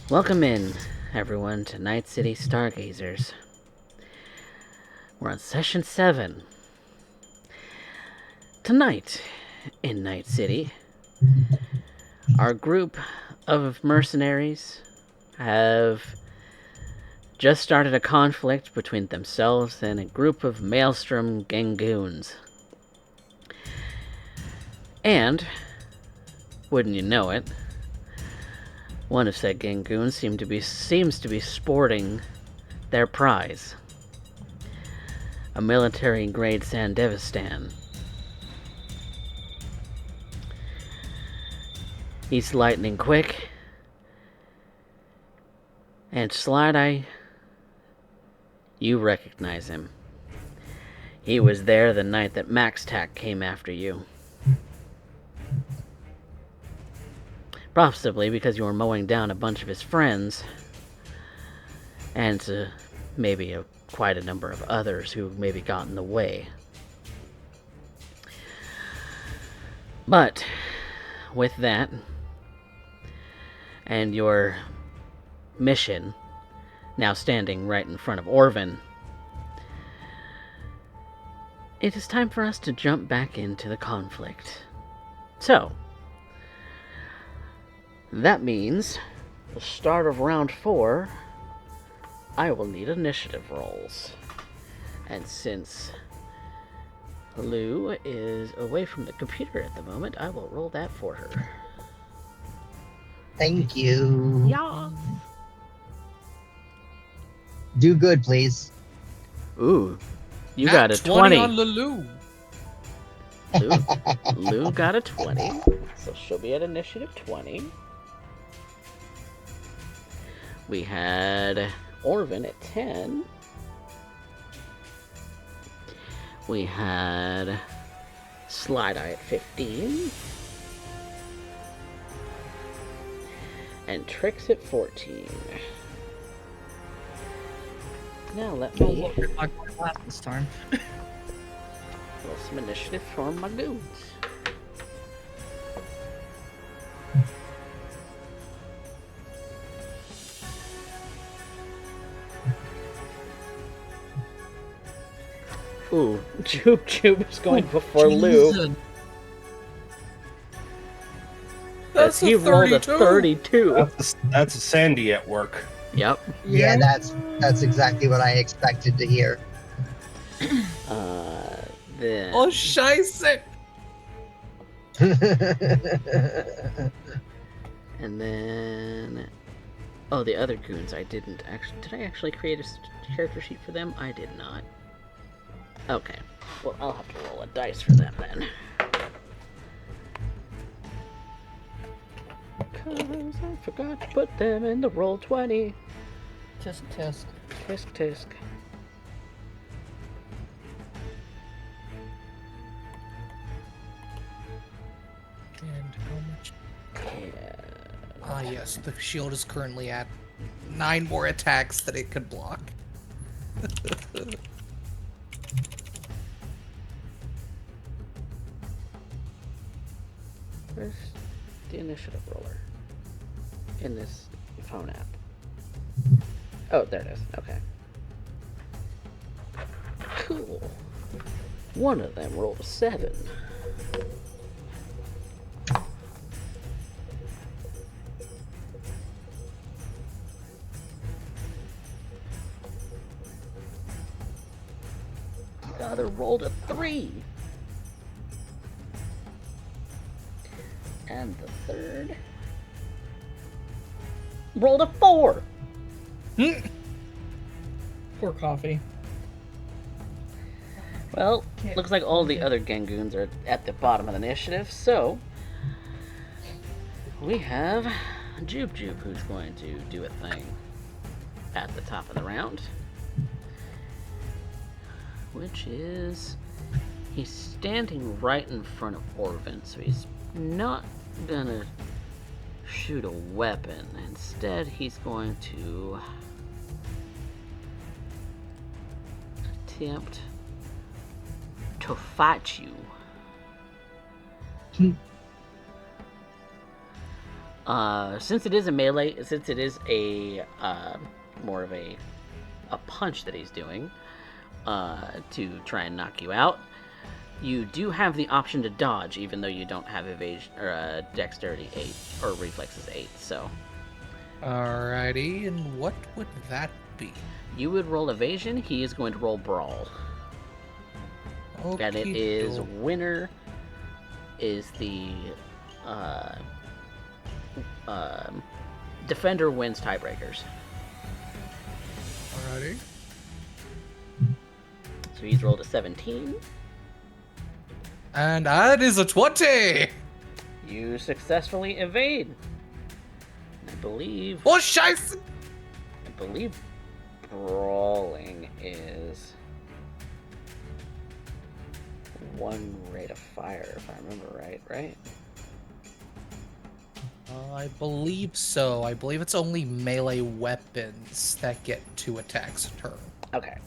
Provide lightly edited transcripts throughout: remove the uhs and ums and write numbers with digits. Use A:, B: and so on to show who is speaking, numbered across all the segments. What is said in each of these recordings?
A: Welcome in, everyone, to Night City Stargazers. We're on Session 7. Tonight, in Night City, our group of mercenaries have just started a conflict between themselves and a group of Maelstrom Gangoons. And, wouldn't you know it, one of said Gangoons seems to be sporting their prize. A military-grade Sandevistan. He's lightning quick. And Slideye, you recognize him. He was there the night that MaxTac came after you. Possibly because you were mowing down a bunch of his friends, and maybe quite a number of others who maybe got in the way. But with that, and your mission now standing right in front of Orvan, it is time for us to jump back into the conflict. So, that means the start of round 4, I will need initiative rolls. And since Lou is away from the computer at the moment, I will roll that for her.
B: Thank you.
A: Yeah.
B: Do good, please.
A: Ooh, you got a
C: 20 on Lulu.
A: Lou got a 20, so she'll be at initiative 20. We had Orvan at 10. We had Slideye at 15. And Trix at 14. Now let me
C: look at my class this time.
A: roll some initiative for my goons. Ooh, Jube is going before Lou.
C: That's
A: he rolled a 32.
D: That's a Sandy at work.
A: Yep.
B: Yeah, that's exactly what I expected to hear.
A: Then...
C: Oh, scheisse!
A: And then... Oh, the other goons I didn't actually... Did I actually create a character sheet for them? I did not. Okay. Well, I'll have to roll a dice for them then. Because I forgot to put them in the roll 20.
C: Tisk tisk.
A: Tisk tisk.
C: And how much?
A: Yeah.
C: Ah, yes. The shield is currently at 9 more attacks that it could block.
A: Where's the initiative roller? In this phone app. Oh, there it is. Okay. Cool. One of them rolled a 7. The other rolled a 3. And the third rolled a 4.
C: Poor coffee.
A: Well, looks like all the other Gangoons are at the bottom of the initiative, so we have Jube who's going to do a thing at the top of the round, which is he's standing right in front of Orvan, so he's not gonna shoot a weapon. Instead, he's going to attempt to fight you. Since it is a melee, since it is a more of a punch that he's doing to try and knock you out, you do have the option to dodge, even though you don't have evasion or dexterity 8 or reflexes 8. So,
C: Alrighty, and what would that be?
A: you would roll evasion. He is going to roll brawl, and it is winner is the defender wins tiebreakers.
C: Alrighty.
A: So he's rolled a 17.
C: And that is a 20!
A: You successfully evade. I believe
C: Oh, scheiße!
A: brawling is 1 rate of fire, if I remember right?
C: I believe so. I believe it's only melee weapons that get 2 attacks a turn.
A: Okay.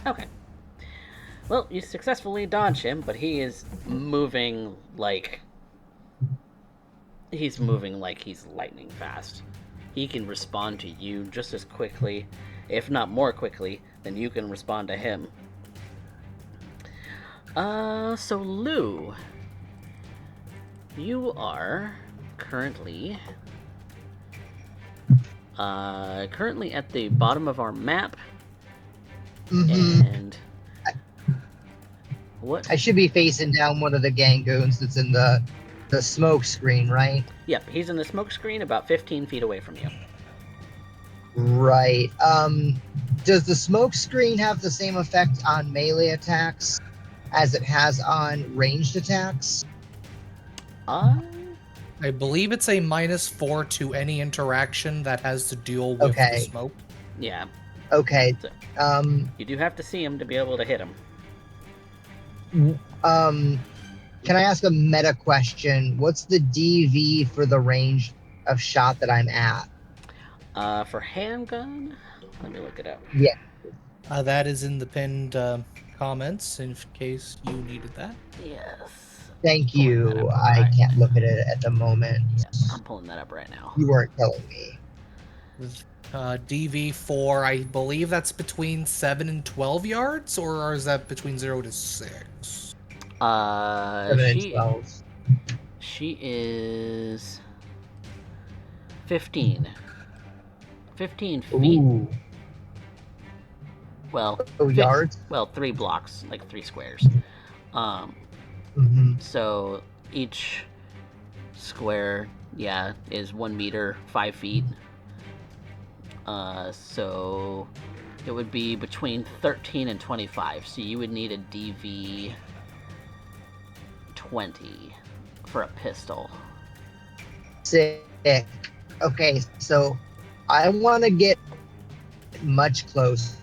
A: Okay. Well, you successfully dodge him, but he is moving like... He's moving like he's lightning fast. He can respond to you just as quickly, if not more quickly, than you can respond to him. So Lou, you are currently at the bottom of our map, and what?
B: I should be facing down one of the Gangoons that's in the smoke screen, right?
A: Yep, he's in the smoke screen about 15 feet away from you.
B: Right. Does the smoke screen have the same effect on melee attacks as it has on ranged attacks?
C: I believe it's a -4 to any interaction that has to deal with the smoke.
A: Yeah.
B: Okay.
A: So,
B: you
A: do have to see him to be able to hit him.
B: Can I ask a meta question? What's the DV for the range of shot that I'm at?
A: For handgun, let me look it up.
B: Yeah.
C: That is in the pinned comments in case you needed that.
A: Yes.
B: Thank you. I can't look at it at the moment.
A: Yeah, I'm pulling that up right now.
B: You weren't telling me.
C: DV4, I believe that's between 7 and 12 yards, or is that between 0 to 6?
B: 7 and 12.
A: She is 15. 15 feet.
B: Ooh.
A: Well,
B: yards?
A: Well, 3 blocks, like 3 squares. So each square, is 1 meter, 5 feet. So it would be between 13 and 25. So you would need a DV 20 for a pistol.
B: Sick. Okay, so I want to get much close.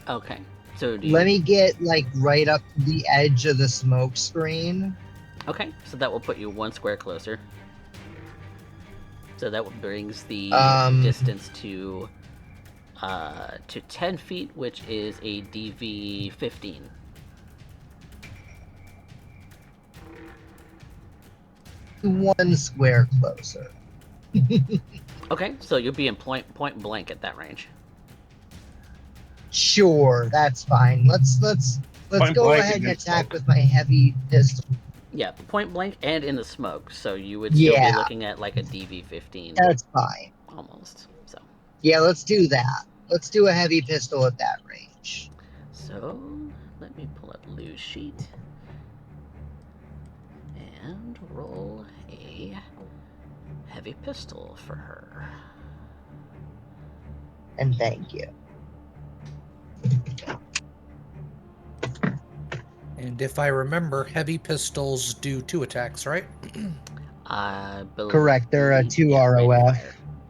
A: Okay, so
B: let me get like right up to the edge of the smoke screen.
A: Okay, so that will put you 1 square closer. So that brings the distance to 10 feet, which is a DV 15.
B: One square closer.
A: Okay, so you'll be in point blank at that range.
B: Sure, that's fine. Let's go ahead and attack with my heavy pistol.
A: Yeah, point blank and in the smoke, so you would still be looking at like a DV 15.
B: That's fine.
A: Almost. So.
B: Yeah, let's do that. Let's do a heavy pistol at that range.
A: So let me pull up Lou's sheet and roll a heavy pistol for her.
B: And thank you.
C: And if I remember, heavy pistols do 2 attacks, right?
A: I believe.
B: Correct. They're a 2 ROF.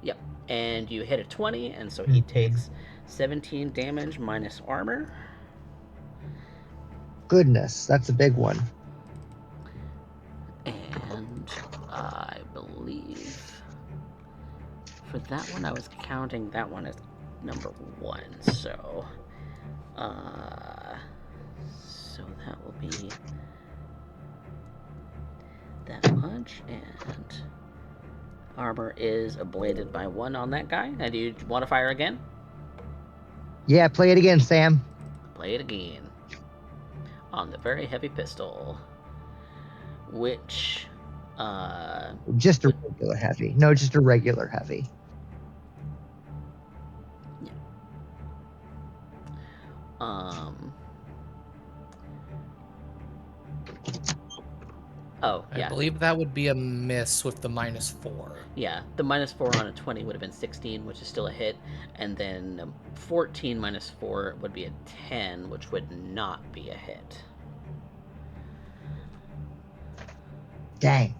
A: Yep. And you hit a 20, and so he takes 17 damage minus armor.
B: Goodness, that's a big one.
A: And I believe for that one, I was counting that one as number 1. So that will be that much, and armor is ablated by 1 on that guy. And do you want to fire again?
B: Yeah, play it again, Sam.
A: Play it again. On the very heavy pistol. Which,
B: Just a regular heavy. No, just a regular heavy.
A: Yeah. Oh, yeah.
C: I believe that would be a miss with the -4.
A: Yeah, the -4 on a 20 would have been 16, which is still a hit, and then 14 minus 4 would be a 10, which would not be a hit.
B: Dang.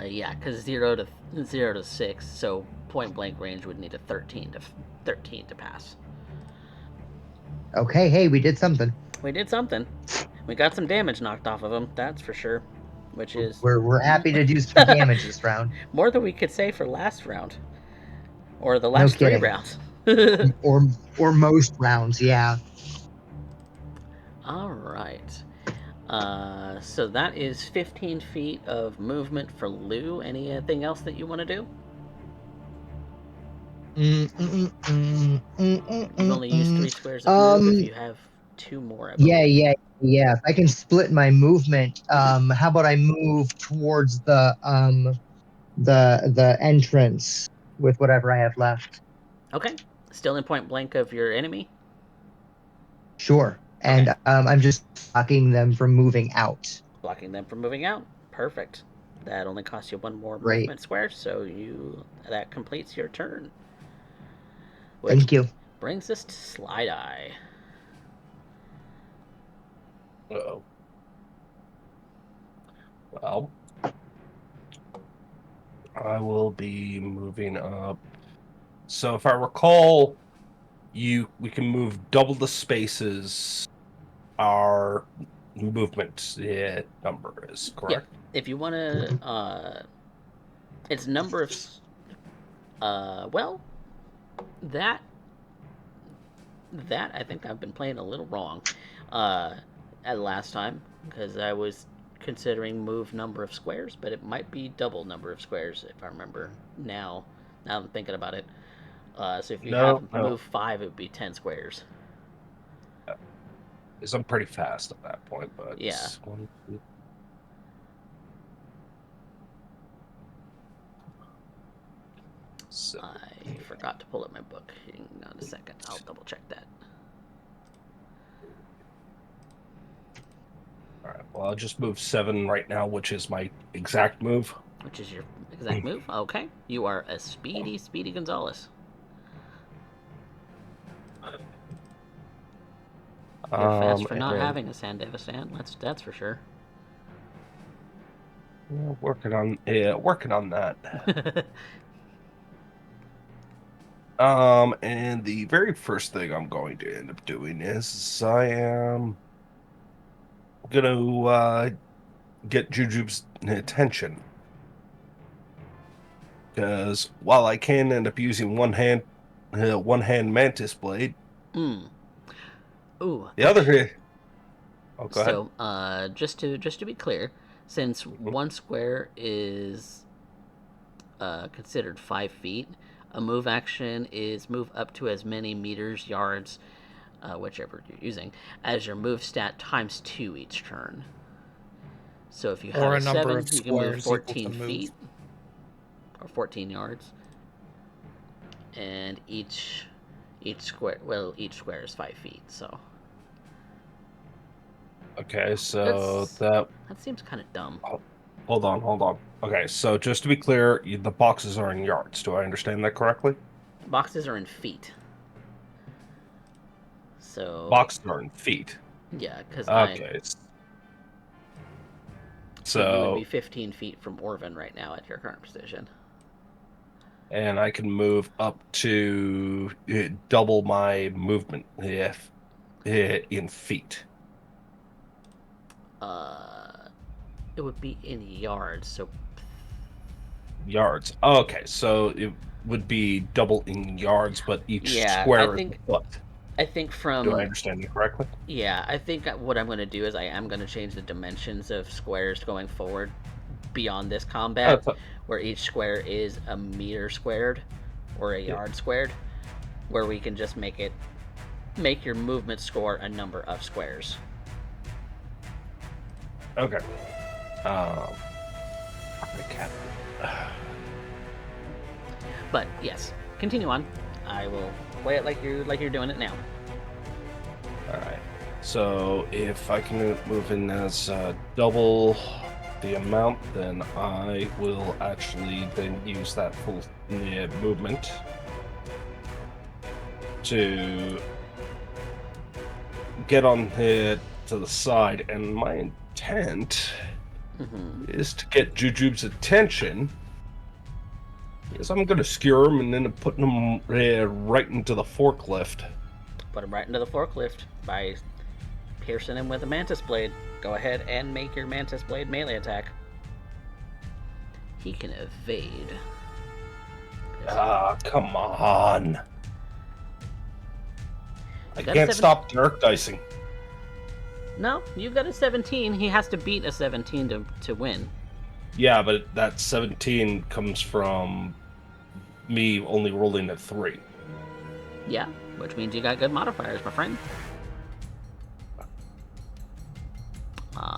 A: Yeah, because 0 to 6, so point blank range would need a 13 to pass.
B: Okay, hey, we did something.
A: We did something. We got some damage knocked off of him, that's for sure. Which is
B: we're happy to do some damage this round.
A: More than we could say for last round, or the last 3 rounds.
B: or most rounds, yeah.
A: All right. So that is 15 feet of movement for Lou. Anything else that you want to do? You've only used 3 squares of move. If you have 2 more, I believe.
B: Yeah. If I can split my movement, how about I move towards the entrance with whatever I have left?
A: Okay. Still in point blank of your enemy?
B: Sure. And
A: Okay.
B: I'm just blocking them from moving out.
A: Blocking them from moving out. Perfect. That only costs you 1 more
B: Great.
A: movement square, so that completes your turn.
B: Thank you.
A: Brings us to Slideye.
D: Uh-oh. Well, I will be moving up. So if I recall, we can move double the spaces our movement number is, correct?
A: Yeah. If you want to, it's number of, well, that I think I've been playing a little wrong, at last time, because I was considering move number of squares, but it might be double number of squares if I remember now I'm thinking about it. So if you have move 5, it would be 10 squares.
D: Because I'm pretty fast at that point, but
A: yeah. I forgot to pull up my book. Hang on a second. I'll double check that.
D: Alright, well, I'll just move 7 right now, which is my exact move.
A: Which is your exact move? Okay. You are a Speedy Gonzalez. You're fast for not having a Sandevistan. That's for sure.
D: Yeah, working on that. And the very first thing I'm going to end up doing is I am gonna get Jujub's attention, because while I can end up using one hand mantis blade,
A: Ooh.
D: the other hand. Oh, go ahead.
A: So, just to be clear, since 1 square is considered 5 feet, a move action is move up to as many meters, yards, whichever you're using, as your move stat times 2 each turn. So if you have a 7, you can move 14 feet or 14 yards, and each square is 5 feet. So.
D: Okay, so that
A: seems kind of dumb.
D: Hold on. Okay, so just to be clear, the boxes are in yards. Do I understand that correctly?
A: Boxes are in feet. So
D: boxes are in feet.
A: Yeah, because
D: okay.
A: So you would be 15 feet from Orvan right now at your current position.
D: And I can move up to double my movement if in feet.
A: It would be in yards, so
D: yards. Okay, so it would be double in yards, but each square is a foot.
A: I think from...
D: Do I understand you correctly?
A: Yeah, I think what I'm going to do is I am going to change the dimensions of squares going forward beyond this combat, where each square is a meter squared or a yard squared, where we can just make your movement score a number of squares.
D: Okay.
A: But yes, continue on. I will play it like you're doing it now.
D: All right. So if I can move in as double the amount, then I will actually then use that full movement to get on here to the side. And my intent is to get Jujub's attention. Is I'm going to skewer him and then put him right into the forklift.
A: Put him right into the forklift by piercing him with a mantis blade. Go ahead and make your mantis blade melee attack. He can evade.
D: Come on. I can't stop Derek dicing.
A: No, you've got a 17. He has to beat a 17 to win.
D: Yeah, but that 17 comes from me only rolling at 3.
A: Yeah, which means you got good modifiers, my friend.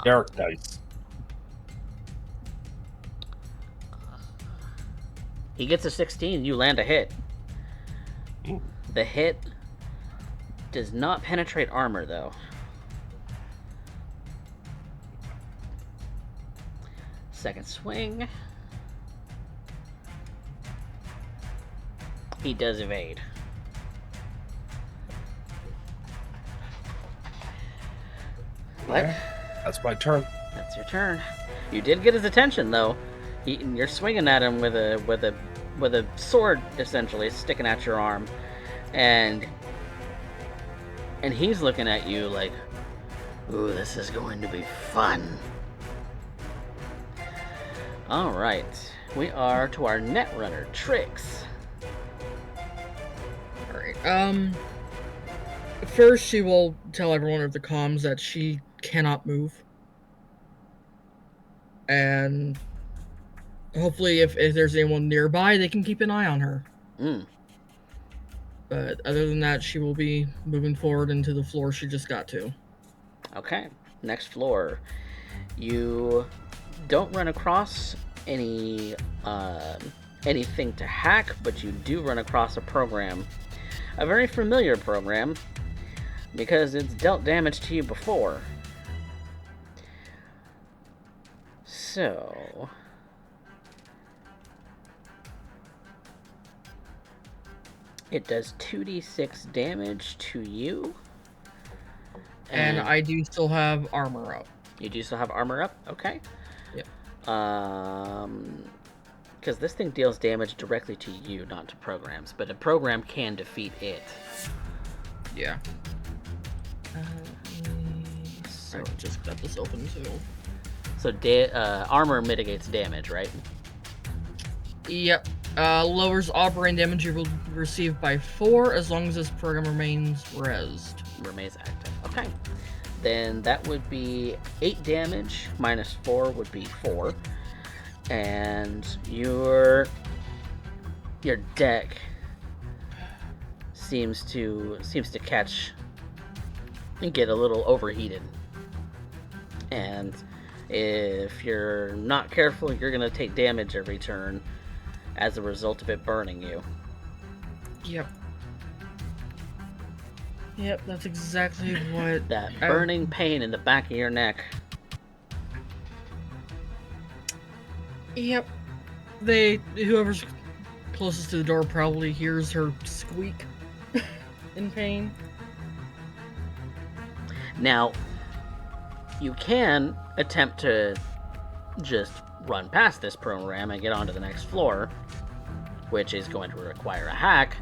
D: Derek dice.
A: He gets a 16. You land a hit.
D: Ooh.
A: The hit does not penetrate armor, though. Second swing. He does evade. What?
D: That's my turn.
A: That's your turn. You did get his attention, though. You're swinging at him with a sword, essentially, sticking at your arm, and he's looking at you like, "Ooh, this is going to be fun." All right, we are to our netrunner, Trix.
E: All right. First, she will tell everyone of the comms that she cannot move, and hopefully, if there's anyone nearby, they can keep an eye on her. But other than that, she will be moving forward into the floor she just got to.
A: Okay, next floor. You don't run across anything to hack, but you do run across a program. A very familiar program, because it's dealt damage to you before. So... it does 2d6 damage to you.
E: And I do still have armor up.
A: You do still have armor up? Okay.
E: Yep.
A: Because this thing deals damage directly to you, not to programs. But a program can defeat it.
E: Yeah. So I just got this open too.
A: So armor mitigates damage, right?
E: Yep. Lowers operating damage you will receive by 4 as long as this program remains rezzed.
A: Remains active. Okay. Then that would be 8 damage minus 4 would be 4. And your deck seems to catch and get a little overheated. And if you're not careful, you're going to take damage every turn as a result of it burning you.
E: Yep. Yep, that's exactly what...
A: that burning pain in the back of your neck.
E: Yep. Whoever's closest to the door probably hears her squeak in pain.
A: Now, you can attempt to just run past this program and get onto the next floor, which is going to require a hack.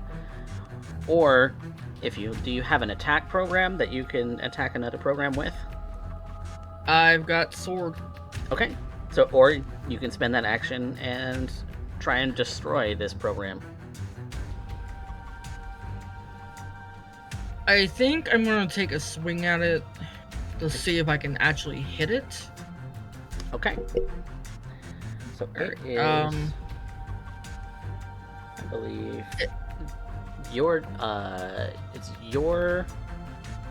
A: Or, do you have an attack program that you can attack another program with?
E: I've got sword.
A: Okay. So, or you can spend that action and try and destroy this program.
E: I think I'm gonna take a swing at it to see if I can actually hit it.
A: Okay. So it is, I believe, it's your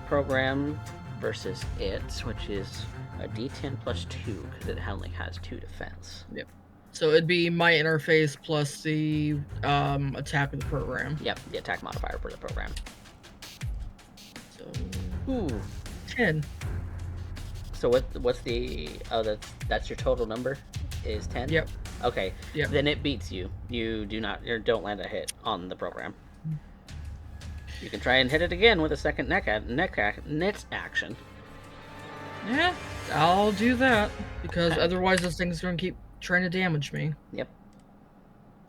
A: program versus its, which is a D10 plus 2 because it only has 2 defense.
E: Yep. So it'd be my interface plus the attack of the program.
A: Yep, the attack modifier for the program.
E: So
A: Ooh.
E: 10.
A: So what's the that's your total number is 10?
E: Yep.
A: Okay.
E: Yep.
A: Then it beats you. You don't land a hit on the program. You can try and hit it again with a second net action.
E: Yeah, I'll do that because otherwise this thing's gonna keep trying to damage me.
A: Yep.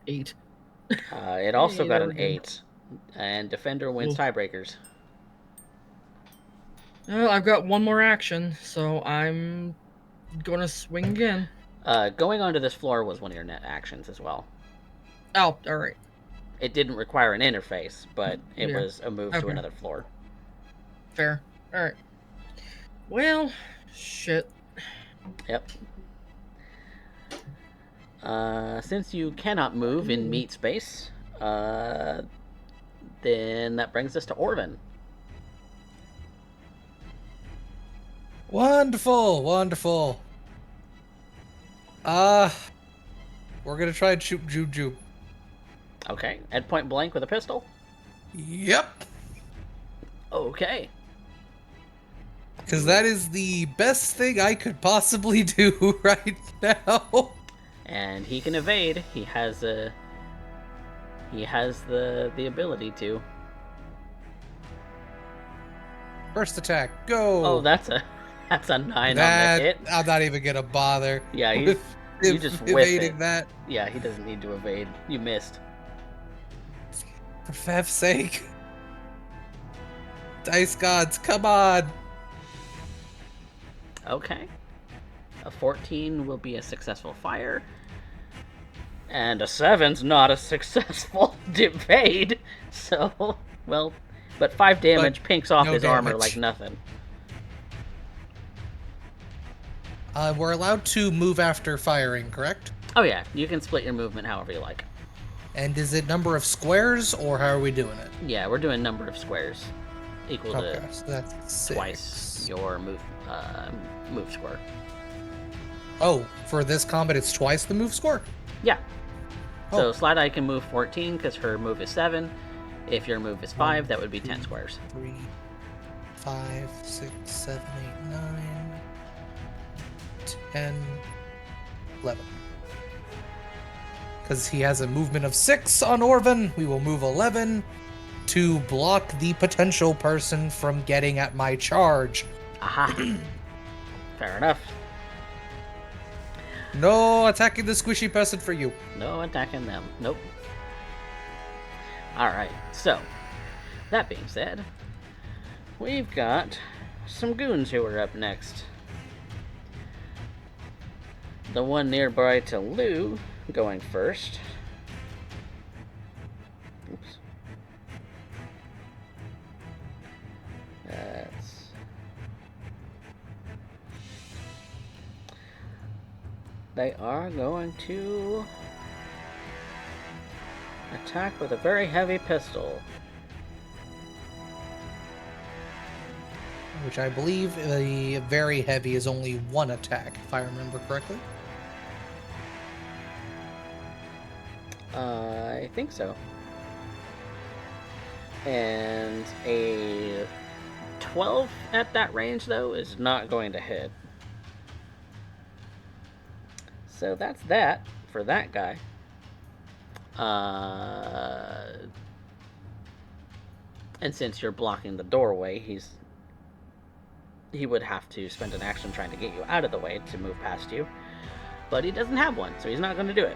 E: 8.
A: It also got an 8, and defender wins tiebreakers.
E: Well, I've got one more action, so I'm gonna swing again.
A: Going onto this floor was one of your net actions as well.
E: Oh, alright.
A: It didn't require an interface, but it was a move to another floor.
E: Fair. Alright. Well, shit.
A: Yep. Since you cannot move in meat space, then that brings us to Orvan.
C: Wonderful, wonderful. We're gonna try and shoot Juju.
A: Okay, at point blank with a pistol?
C: Yep.
A: Okay.
C: Because that is the best thing I could possibly do right now.
A: And he can evade. He has the ability to.
C: First attack, go.
A: Oh, that's a 9 on the hit.
C: I'm not even gonna bother.
A: Yeah, you just whiff
C: evading
A: it.
C: that.
A: Yeah, he doesn't need to evade. You missed.
C: For Fev's sake. Dice gods, come on.
A: Okay. A 14 will be a successful fire. And a 7's not a successful evade. So, well, but 5 damage pinks off his armor like nothing.
C: We're allowed to move after firing, correct?
A: Oh yeah, you can split your movement however you like.
C: And is it number of squares, or how are we doing it?
A: Yeah, we're doing number of squares equal to
C: so that's
A: twice your move score.
C: Oh, for this combat, it's twice the move score?
A: Yeah. So Slideye can move 14 because her move is 7. If your move is 5, that would be 10 squares.
C: 3, 5, 6, 7, 8, 9, 10, 11. Because he has a movement of 6 on Orvan, we will move 11 to block the potential person from getting at my charge.
A: Aha. Fair enough.
C: No attacking the squishy person for you.
A: No attacking them. Nope. Alright, so, that being said, we've got some goons who are up next. The one nearby to Loup going first. Oops. They are going to attack with a very heavy pistol.
C: Which I believe the very heavy is only 1 attack, if I remember correctly.
A: I think so. And a 12 at that range, though, is not going to hit. So that's that for that guy. And since you're blocking the doorway, he would have to spend an action trying to get you out of the way to move past you. But he doesn't have one, so he's not going to do it.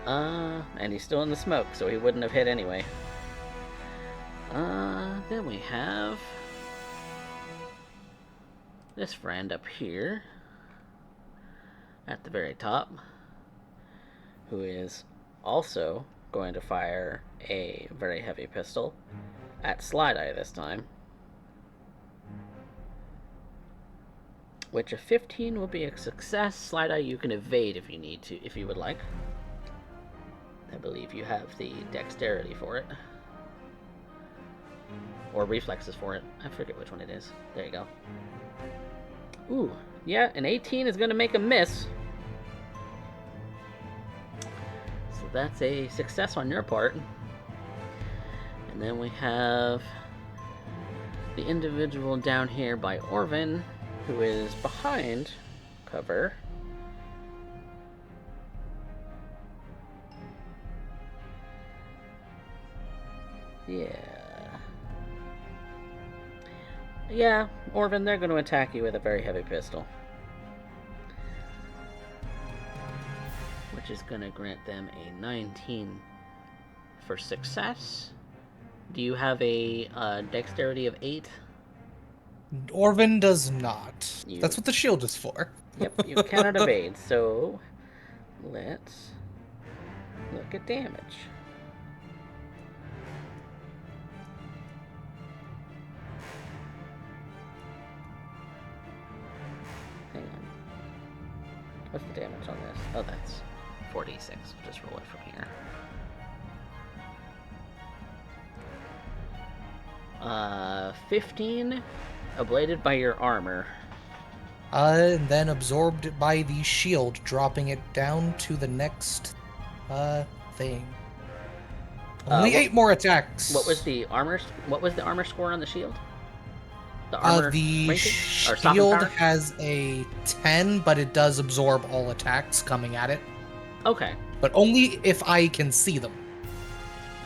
A: And he's still in the smoke, so he wouldn't have hit anyway. Then we have this friend up here at the very top, who is also going to fire a very heavy pistol at Slideye this time. Which a 15 will be a success. Slideye, you can evade if you need to, if you would like. I believe you have the dexterity for it. Or reflexes for it. I forget which one it is. There you go. Ooh, yeah, an 18 is going to make a miss. So that's a success on your part. And then we have the individual down here by Orvan, who is behind cover. Yeah, Orvan, they're going to attack you with a very heavy pistol. Which is going to grant them a 19 for success. Do you have a dexterity of 8?
C: Orvan does not.
A: You-
C: That's what the shield is for.
A: Yep, you cannot evade, so let's look at damage. Hang on. What's the damage on this? Oh, that's 4d6. We'll just roll it from here. 15 ablated by your armor.
C: And then absorbed by the shield, dropping it down to the next thing. Only 8 more attacks.
A: What was the armor? What was the armor score on the shield? The armor
C: the
A: ranking? Or stopping
C: shield
A: power?
C: has a 10, but it does absorb all attacks coming at it.
A: Okay.
C: But only if I can see them.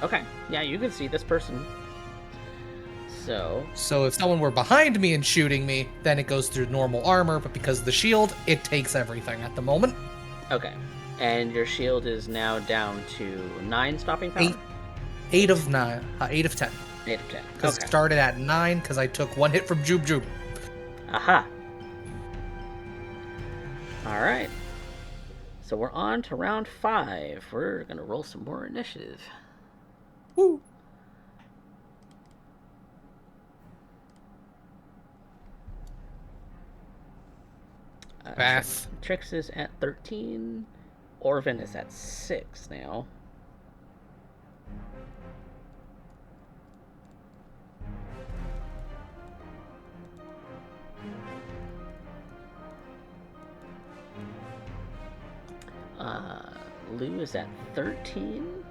A: Okay. Yeah, you can see this person.
C: So if someone were behind me and shooting me, then it goes through normal armor, but because of the shield, it takes everything at the moment.
A: Okay. And your shield is now down to 9 stopping power?
C: 8 of 9. 8 of 10.
A: 8 of 10.
C: Because
A: Okay.
C: it started at 9 because I took 1 hit from Joob Joob.
A: Aha. Alright. So we're on to round 5. We're going to roll some more initiative.
C: Woo! Math.
A: Trix is at 13. Orvan is at 6 now. Loup is at 13.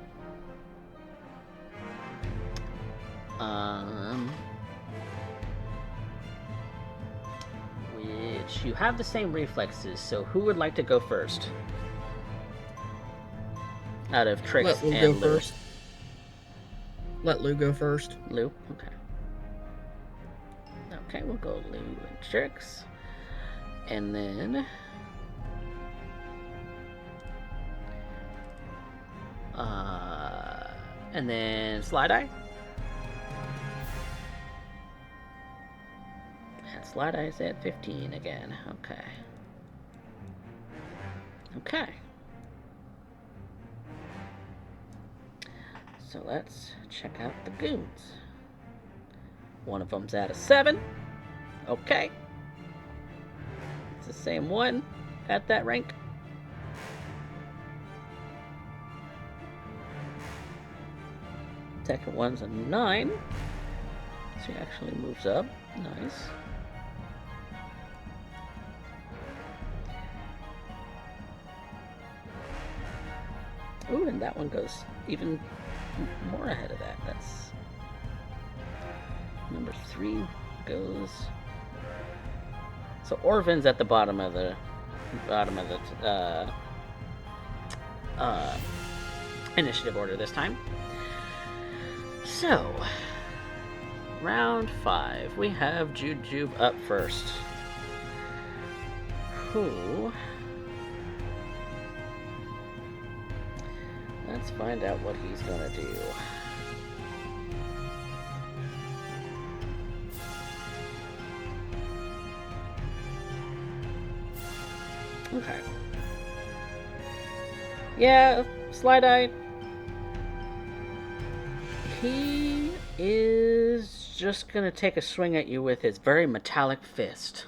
A: Which you have the same reflexes, so who would like to go first? Out of Trix
E: Let Lou
A: and
E: go
A: Loup.
E: first. Let Lou go first.
A: Loup, okay. Okay, we'll go Loup and Trix. And then... and then Slideye. And Slideye's at 15 again. Okay. Okay. So let's check out the goons. One of them's at a 7. Okay. It's the same one at that rank. Second one's a 9. So he actually moves up. Nice. Ooh, and that one goes even more ahead of that. That's number 3 goes. So Orvan's at the bottom of the initiative order this time. So round 5, we have Jujube up first. Who? Let's find out what he's gonna do. Okay. Yeah, Slideye. just going to take a swing at you with his very metallic fist.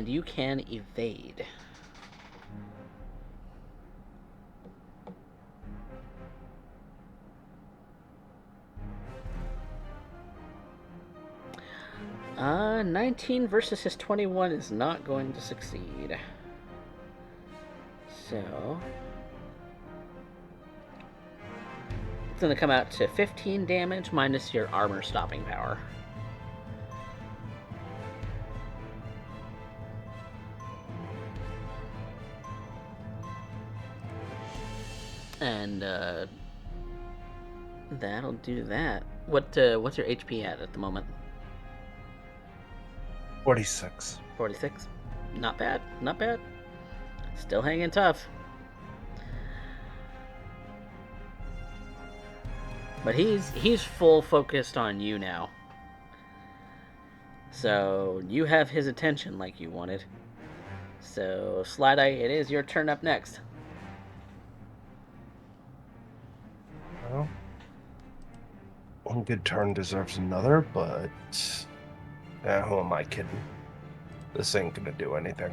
A: And you can evade. Uh, 19 versus his 21 is not going to succeed. So it's going to come out to 15 damage minus your armor stopping power. And that'll do that. What's your HP at the moment?
D: 46.
A: 46. Not bad. Not bad. Still hanging tough. But he's full focused on you now. So you have his attention like you wanted. So Slideye, it is your turn up next.
D: Well, one good turn deserves another, but who am I kidding? This ain't gonna do anything.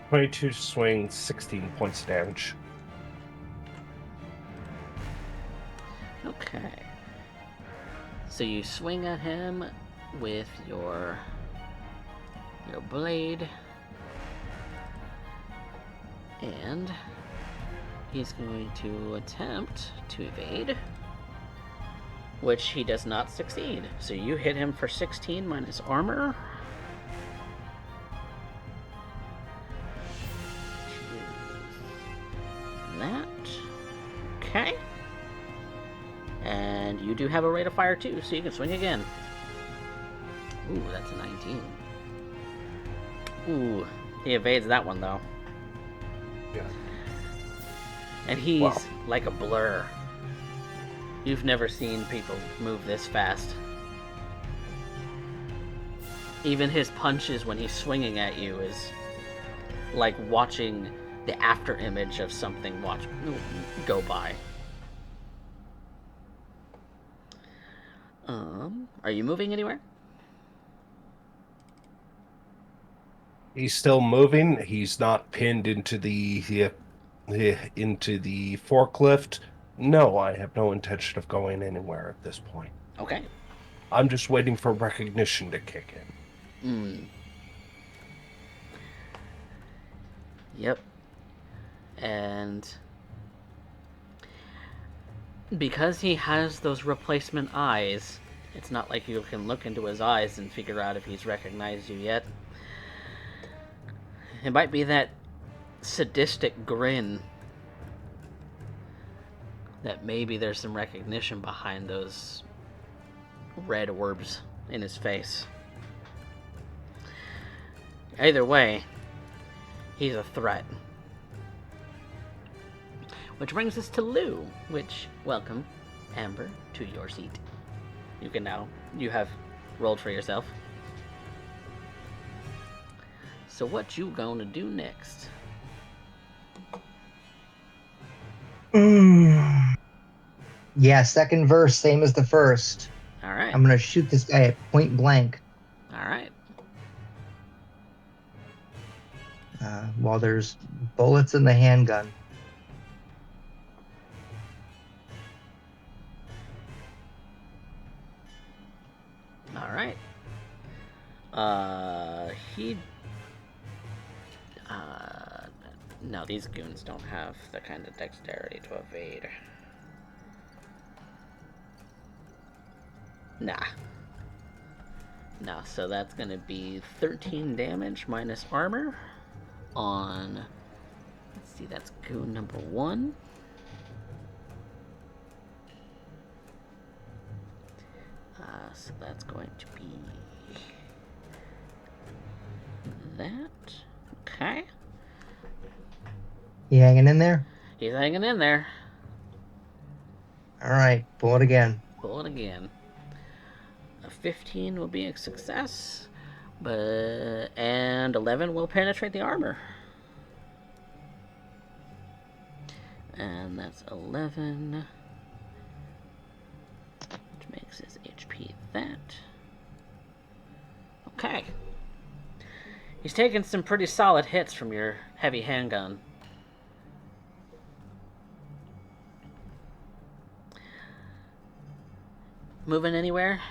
D: 22 swing, 16 points of damage.
A: Okay. So you swing at him with your blade. And he's going to attempt to evade, which he does not succeed. So you hit him for 16 minus armor. That. Okay. And you do have a rate of fire too, so you can swing again. Ooh, that's a 19. Ooh, he evades that one though.
D: Yeah.
A: And he's like a blur. You've never seen people move this fast. Even his punches when he's swinging at you is like watching the after image of something go by. Are you moving anywhere?
D: He's still moving. He's not pinned into the forklift. No, I have no intention of going anywhere at this point.
A: Okay.
D: I'm just waiting for recognition to kick in.
A: Yep. And because he has those replacement eyes, it's not like you can look into his eyes and figure out if he's recognized you yet. It might be that sadistic grin that maybe there's some recognition behind those red orbs in his face. Either way, he's a threat. Which brings us to Loup, welcome, Amber, to your seat. You have rolled for yourself. So what you gonna do next?
B: Yeah, second verse, same as the first.
A: Alright.
B: I'm gonna shoot this guy at point blank.
A: Alright.
B: While there's bullets in the handgun.
A: Alright. No, these goons don't have the kind of dexterity to evade. Nah. No, so that's gonna be 13 damage minus armor on... Let's see, that's goon number 1. So that's going to be... that. Okay.
B: You hanging in there?
A: He's hanging in there.
B: Alright, pull it again.
A: Pull it again. A 15 will be a success. And 11 will penetrate the armor. And that's 11, which makes his HP that. Okay. He's taken some pretty solid hits from your heavy handgun. Moving anywhere?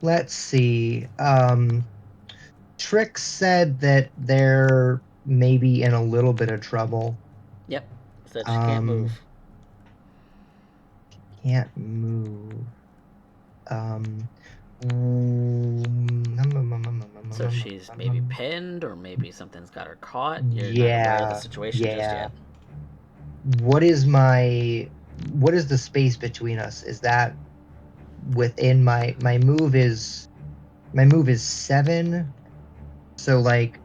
B: Let's see. Trix said that they're maybe in a little bit of trouble.
A: Yep. So she can't move.
B: Can't move.
A: So she's maybe pinned, or maybe something's got her caught. You're not aware of the situation just yet.
B: What is the space between us? Is that within my move is 7, so like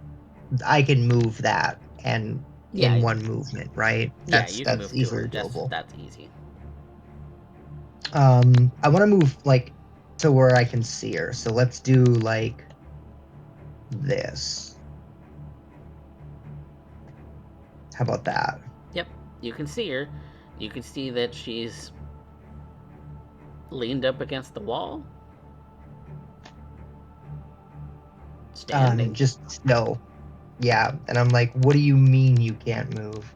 B: I can move that and in one movement, right?
A: Yeah, you can move
B: easily
A: to her.
B: doable.
A: That's easy.
B: I want to move like to where I can see her. So let's do like this. How about that?
A: Yep, you can see her. You can see that she's leaned up against the wall. Standing.
B: Just no. Yeah, and I'm like, what do you mean you can't move?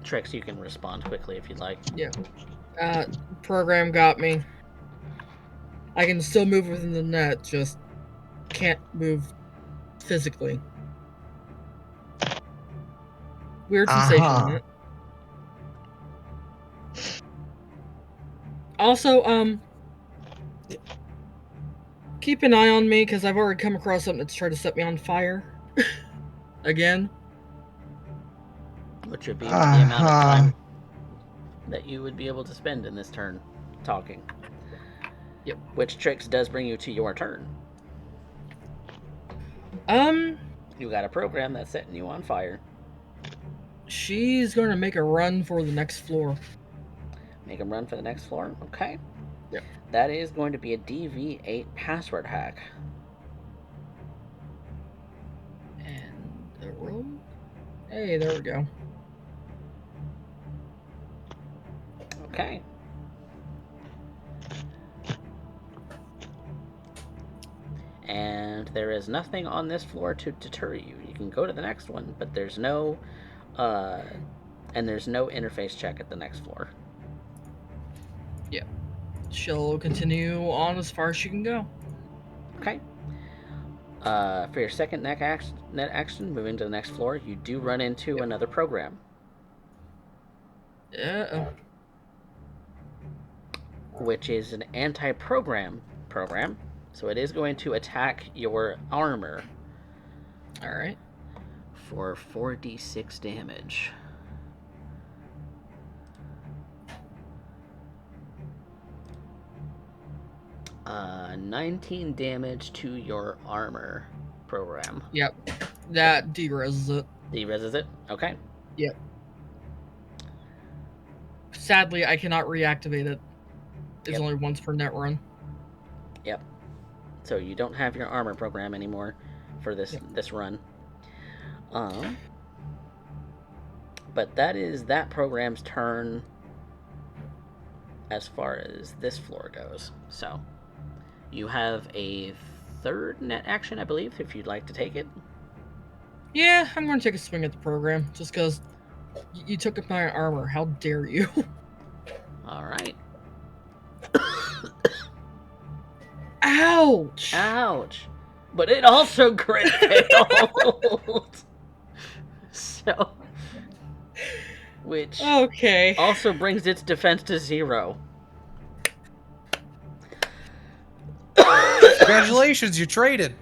A: Trix, you can respond quickly if you'd like.
E: Yeah. Program got me. I can still move within the net, just can't move physically. Weird sensation, isn't it? Also, keep an eye on me, because I've already come across something that's tried to set me on fire. Again.
A: Which would be the amount of time that you would be able to spend in this turn talking.
E: Yep.
A: Which Trix does bring you to your turn. You got a program that's setting you on fire.
E: She's going to make a run for the next floor.
A: Make him run for the next floor? Okay.
E: Yep.
A: That is going to be a DV8 password hack.
E: And the roll. Hey, there we go.
A: Okay. And there is nothing on this floor to deter you. You can go to the next one, but there's no interface check at the next floor.
E: Yeah. She'll continue on as far as she can go.
A: Okay. For your second net action, moving to the next floor, you do run into another program. Which is an anti-program program. So it is going to attack your armor.
E: Alright.
A: For 4d6 damage. 19 damage to your armor program.
E: Yep. That de-reses it.
A: De-reses it? Okay.
E: Yep. Sadly, I cannot reactivate it. It's only once per net run.
A: Yep. So you don't have your armor program anymore for this run. But that is that program's turn as far as this floor goes. So you have a third net action, I believe, if you'd like to take it.
E: Yeah, I'm going to take a swing at the program, just because you took up my armor. How dare you?
A: All right.
E: Ouch!
A: Ouch! But it also crit failed. So, which also brings its defense to 0.
C: Congratulations, you traded.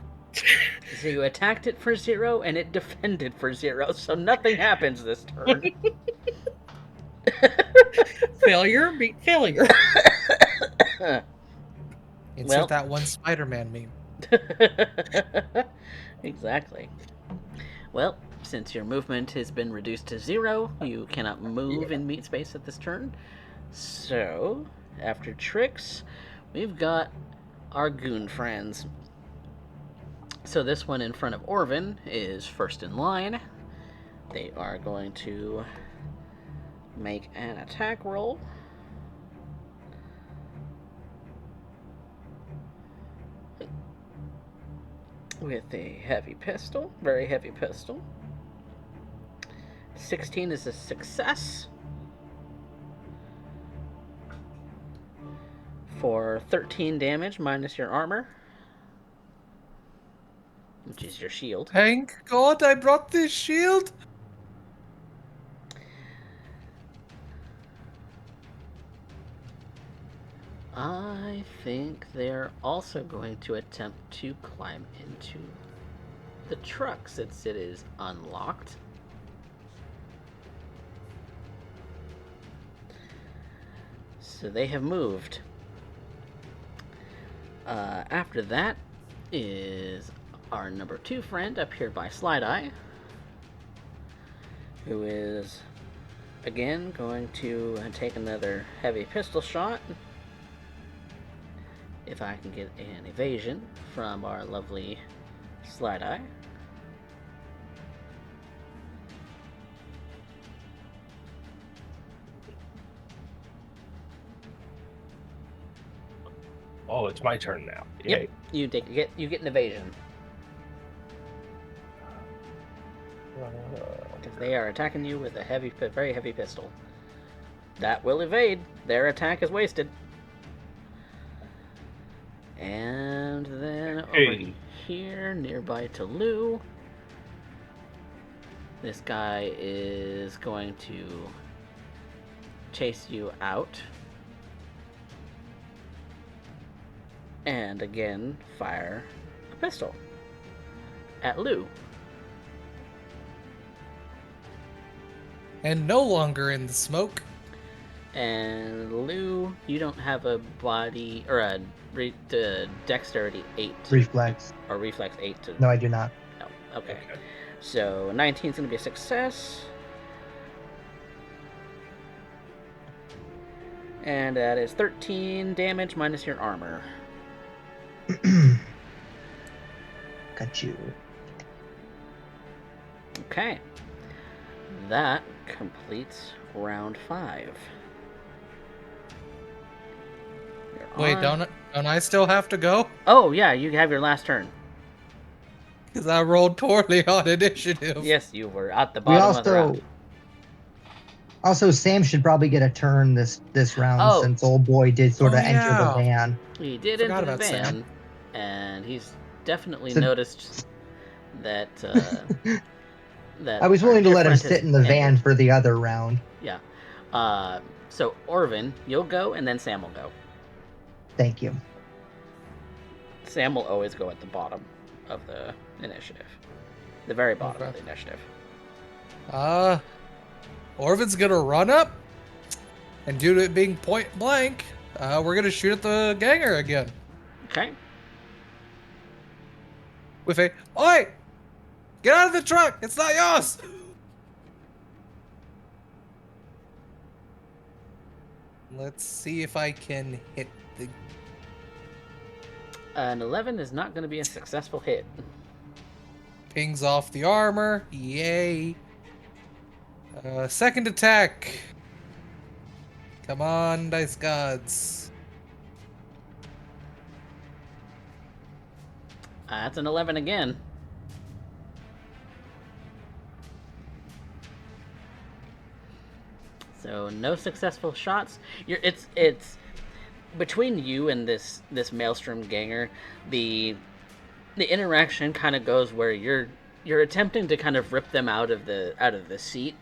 A: So you attacked it for 0 and it defended for 0, so nothing happens this turn.
E: Failure beat failure.
C: Insert that one Spider-Man meme.
A: Exactly. Well, since your movement has been reduced to 0, you cannot move in meat space at this turn. So, after Trix, we've got our goon friends. So this one in front of Orvan is first in line. They are going to make an attack roll. With a heavy pistol, very heavy pistol. 16 is a success. For 13 damage minus your armor, which is your shield.
C: Thank God I brought this shield.
A: I think they're also going to attempt to climb into the truck since it is unlocked. So they have moved. After that is our number 2 friend up here by Slideye, who is again going to take another heavy pistol shot. If I can get an evasion from our lovely Slideye.
D: Oh, it's my turn now.
A: Yep, you get an evasion. Because they are attacking you with a very heavy pistol. That will evade. Their attack is wasted. And then over here, nearby to Loup, this guy is going to chase you out. And again, fire a pistol at Loup.
C: And no longer in the smoke.
A: And Loup, you don't have a body or a dexterity 8
B: Reflex.
A: or reflex 8 to.
B: No, I do not.
A: No. Okay. So 19 is going to be a success. And that is 13 damage minus your armor.
B: Got you.
A: Okay. That completes round 5.
C: Wait, don't I still have to go?
A: Oh, yeah, you have your last turn.
C: Because I rolled poorly on initiative.
A: Yes, you were at the bottom of the round.
B: Also, Sam should probably get a turn this round since old boy did sort of enter the van.
A: He did enter the van, and he's definitely noticed that that
B: I was willing to let him sit in the van for the other round.
A: Yeah. So Orvan, you'll go, and then Sam will go.
B: Thank you.
A: Sam will always go at the bottom of the initiative. The very bottom of the initiative.
C: Orvan's gonna run up, and due to it being point blank, we're gonna shoot at the ganger again.
A: Okay.
C: With a, "Oi! Get out of the truck! It's not yours!" Let's see if I can hit the...
A: An 11 is not going to be a successful hit.
C: Pings off the armor. Yay. Second attack. Come on, dice gods.
A: That's an 11 again. So no successful shots. It's between you and this Maelstrom ganger. The interaction kind of goes where you're attempting to kind of rip them out of the seat,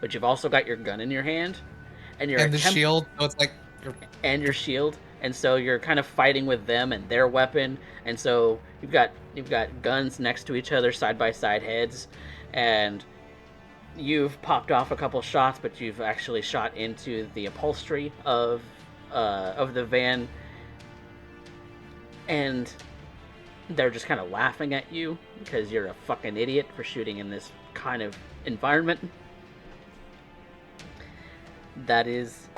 A: but you've also got your gun in your hand, and
C: the shield. So it's like
A: and your shield, and so you're kind of fighting with them and their weapon, and so you've got guns next to each other, side by side heads, and you've popped off a couple shots, but you've actually shot into the upholstery of the van, and they're just kind of laughing at you because you're a fucking idiot for shooting in this kind of environment. That is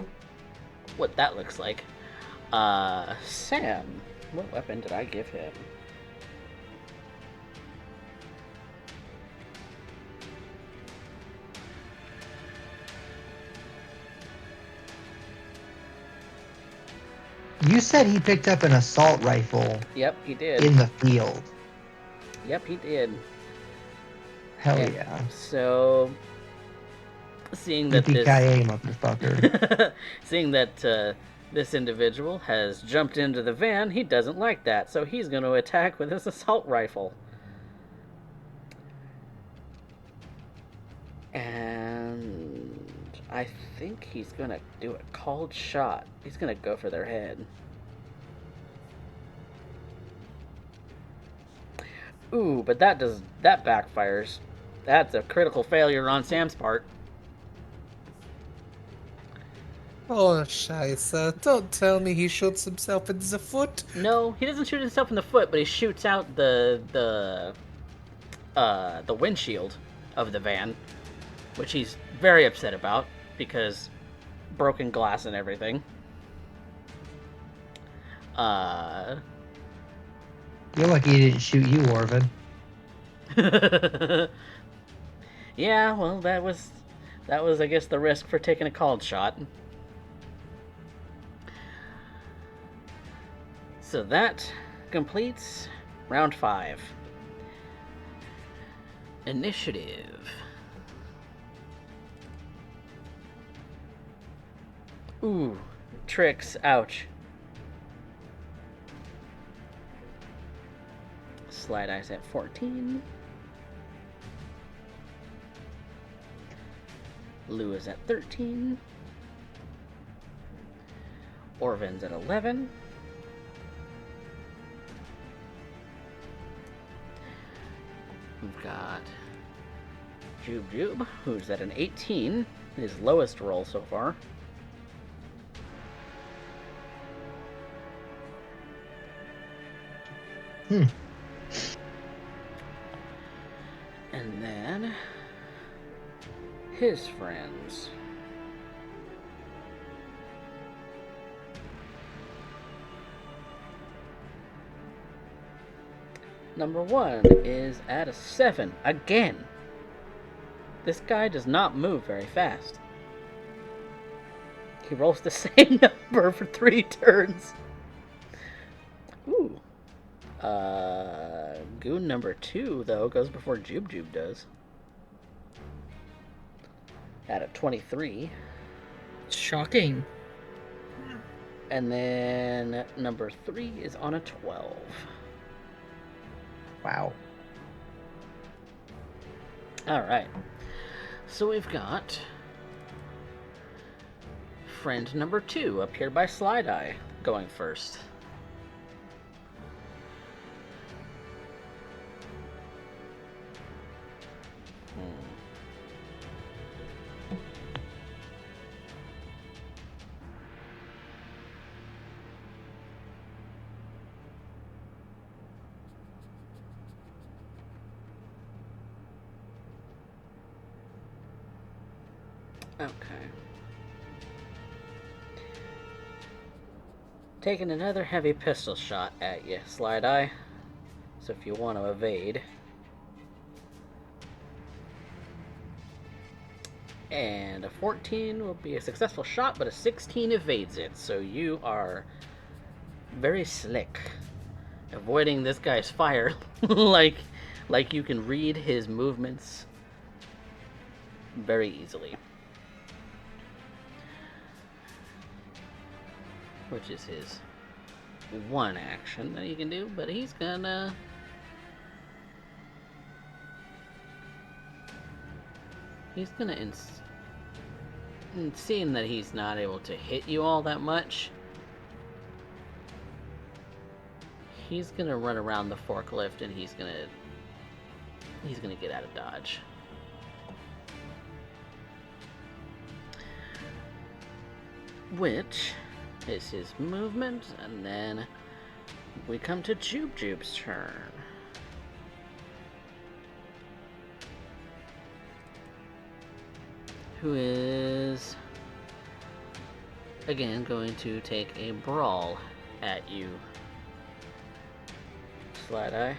A: what that looks like. Sam, what weapon did I give him?
B: You said he picked up an assault rifle
A: Yep, he did.
B: in the field.
A: Yep, he did.
B: Hell
A: And
B: yeah.
A: So, seeing that
B: Yippee-ki-yay, motherfucker.
A: seeing that this individual has jumped into the van, he doesn't like that, so he's going to attack with his assault rifle. And I think he's going to do a called shot. He's going to go for their head. Ooh, but that backfires. That's a critical failure on Sam's part.
C: Oh, Scheisse, don't tell me he shoots himself in the foot.
A: No, he doesn't shoot himself in the foot, but he shoots out the windshield of the van, which he's very upset about because broken glass and everything.
B: You're lucky he didn't shoot you, Orvan.
A: Yeah, well, that was, I guess, the risk for taking a called shot. So that completes round 5. Initiative. Ooh, Trix, ouch. Slideye's at 14. Loup is at 13. Orvan's at 11. We've got Jube, who's at an 18, his lowest roll so far. And then his friends. Number 1 is at a 7 again. This guy does not move very fast. He rolls the same number for 3 turns. Ooh. Goon number 2, though, goes before Jube does. At a 23.
E: Shocking.
A: And then number 3 is on a 12.
B: Wow.
A: Alright. So we've got friend number 2 up here by Slideye going first. Okay. Taking another heavy pistol shot at you, Slideye. So if you want to evade. And a 14 will be a successful shot, but a 16 evades it. So you are very slick, avoiding this guy's fire like you can read his movements very easily. Which is his one action that he can do, but he's gonna... seeing that he's not able to hit you all that much, he's gonna run around the forklift and he's gonna get out of dodge. Which is his movement, and then we come to Jube's turn. who is again going to take a brawl at you. Slideye.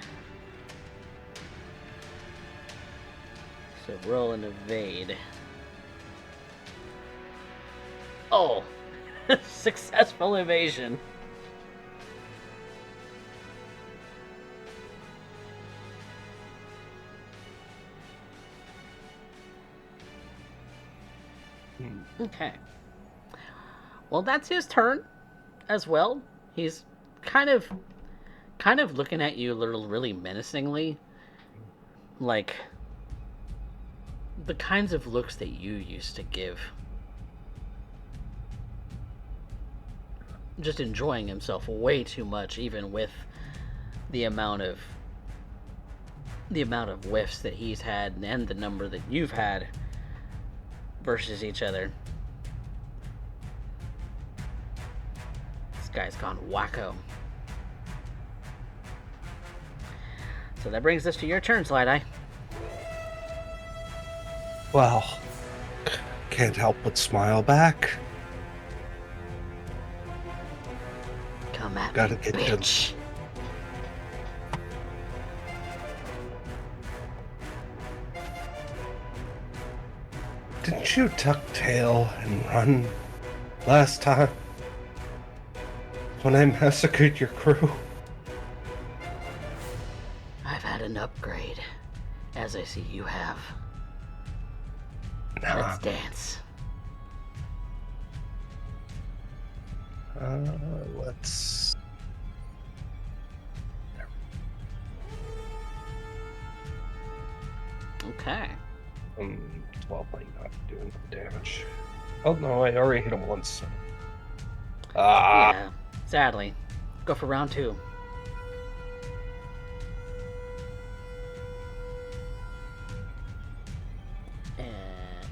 A: So roll and evade. Oh! Successful evasion. Okay. Well, that's his turn as well. He's kind of looking at you a little really menacingly. Like the kinds of looks that you used to give. Just enjoying himself way too much, even with the amount of whiffs that he's had and the number that you've had versus each other. This guy's gone wacko. So that brings us to your turn, Slideye.
D: Well, can't help but smile back.
A: Come at
D: Gotta
A: me,
D: get
A: bitch.
D: Didn't you tuck tail and run last time when I massacred your crew?
A: I've had an upgrade, as I see you have.
D: Nah.
A: Let's dance.
D: Let's...
A: Okay.
D: 12 might not do enough damage. Oh no, I already hit him once. So. Ah!
A: Yeah, sadly. Go for round 2.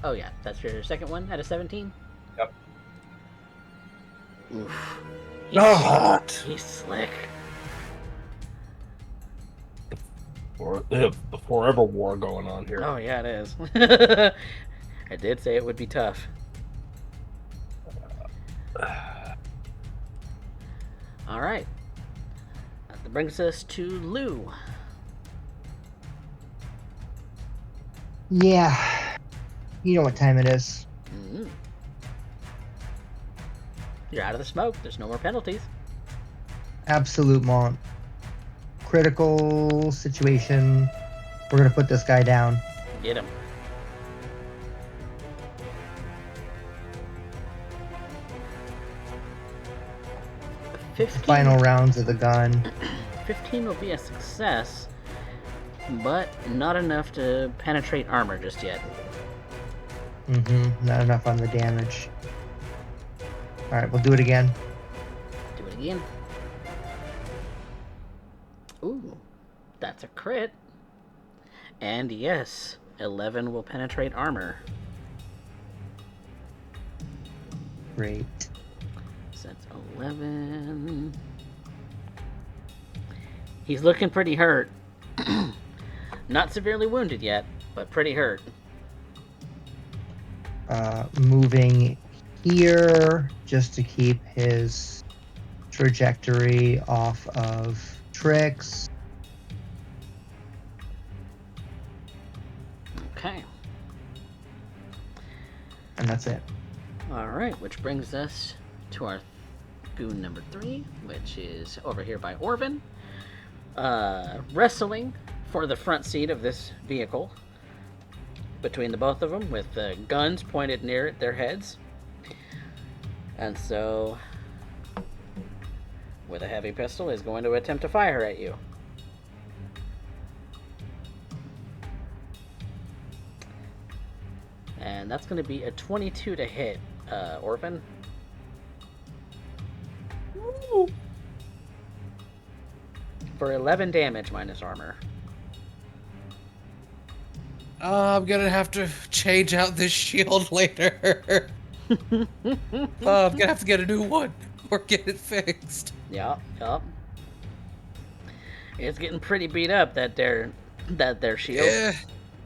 A: Oh yeah, that's your second one out of 17?
D: Yep.
A: Oof. He's slick.
D: The forever war going on here.
A: Oh yeah, it is. I did say it would be tough. Alright. That brings us to Lou.
B: Yeah. You know what time it is.
A: Mm-hmm. You're out of the smoke. There's no more penalties.
B: Absolute Mont. Critical situation. We're gonna put this guy down.
A: Get him.
B: Final rounds of the gun.
A: 15 will be a success, but not enough to penetrate armor just yet.
B: Not enough on the damage. Alright, we'll do it again.
A: Do it again. Ooh, that's a crit. And yes, 11 will penetrate armor.
B: Great.
A: So that's 11. He's looking pretty hurt. Not severely wounded yet, but pretty hurt.
B: Moving here just to keep his trajectory off of Trix.
A: Okay.
B: And that's it.
A: Alright, which brings us to our goon number 3, which is over here by Orvan. Wrestling for the front seat of this vehicle between the both of them with guns pointed near their heads. And so, with a heavy pistol, is going to attempt to fire at you. And that's going to be a 22 to hit, Orvan.
C: Woo.
A: For 11 damage minus armor.
C: I'm gonna have to change out this shield later. I'm gonna have to get a new one or get it fixed.
A: Yup. It's getting pretty beat up, that their shield.
C: Yeah,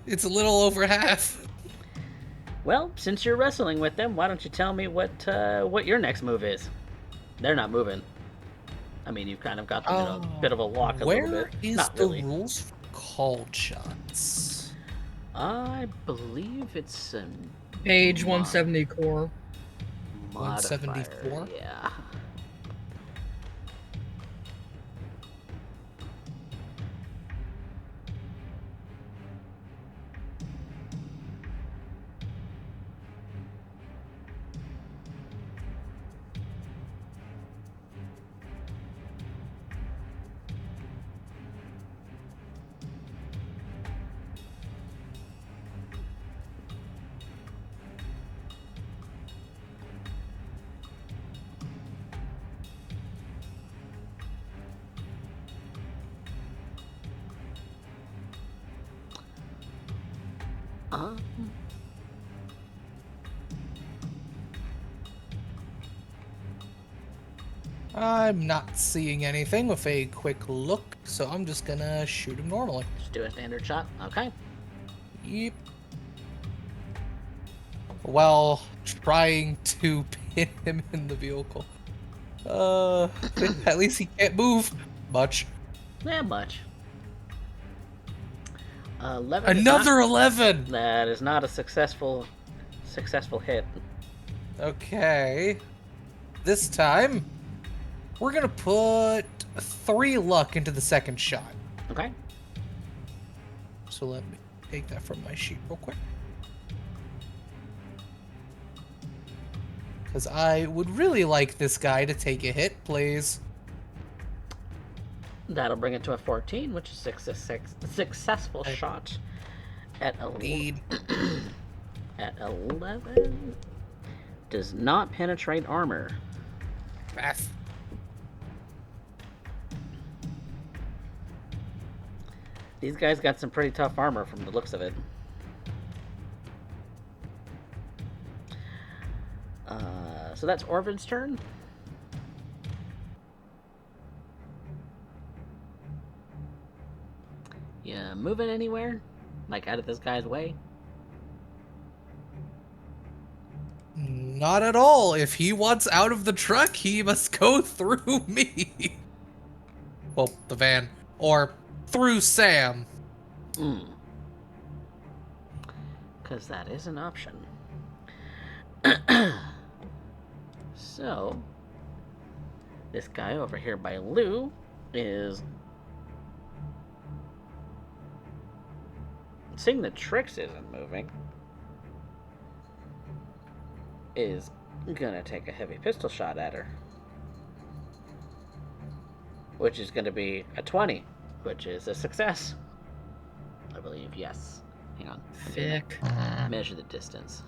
C: it's a little over half.
A: Well, since you're wrestling with them, why don't you tell me what your next move is? They're not moving. I mean, you've kind of got them in a bit of a lock a little
C: Where
A: bit.
C: is
A: Not
C: the
A: really.
C: rules for called shots?
A: I believe it's a
E: Page 170 core.
A: modifier.
C: 174?
A: Yeah.
C: I'm not seeing anything with a quick look, so I'm just gonna shoot him normally.
A: Just do a standard shot. Okay.
C: Yep. While trying to pin him in the vehicle. At least he can't move much.
A: Not much. 11.
C: Another 11!
A: That is not a successful hit.
C: Okay. This time, we're gonna put 3 luck into the second shot.
A: Okay.
C: So let me take that from my sheet real quick. Because I would really like this guy to take a hit, please.
A: That'll bring it to a 14, which is a successful shot at
C: Indeed.
A: at 11. Does not penetrate armor.
C: F.
A: These guys got some pretty tough armor from the looks of it. So that's Orvan's turn. Yeah, moving anywhere? Like out of this guy's way?
C: Not at all. If he wants out of the truck, he must go through me. Well, the van. Or through Sam.
A: Because that is an option. So, this guy over here by Loup is seeing that Trix isn't moving, is gonna take a heavy pistol shot at her, which is gonna be a 20, which is a success, I believe. Yes. Hang on.
E: Thick.
A: Measure the distance.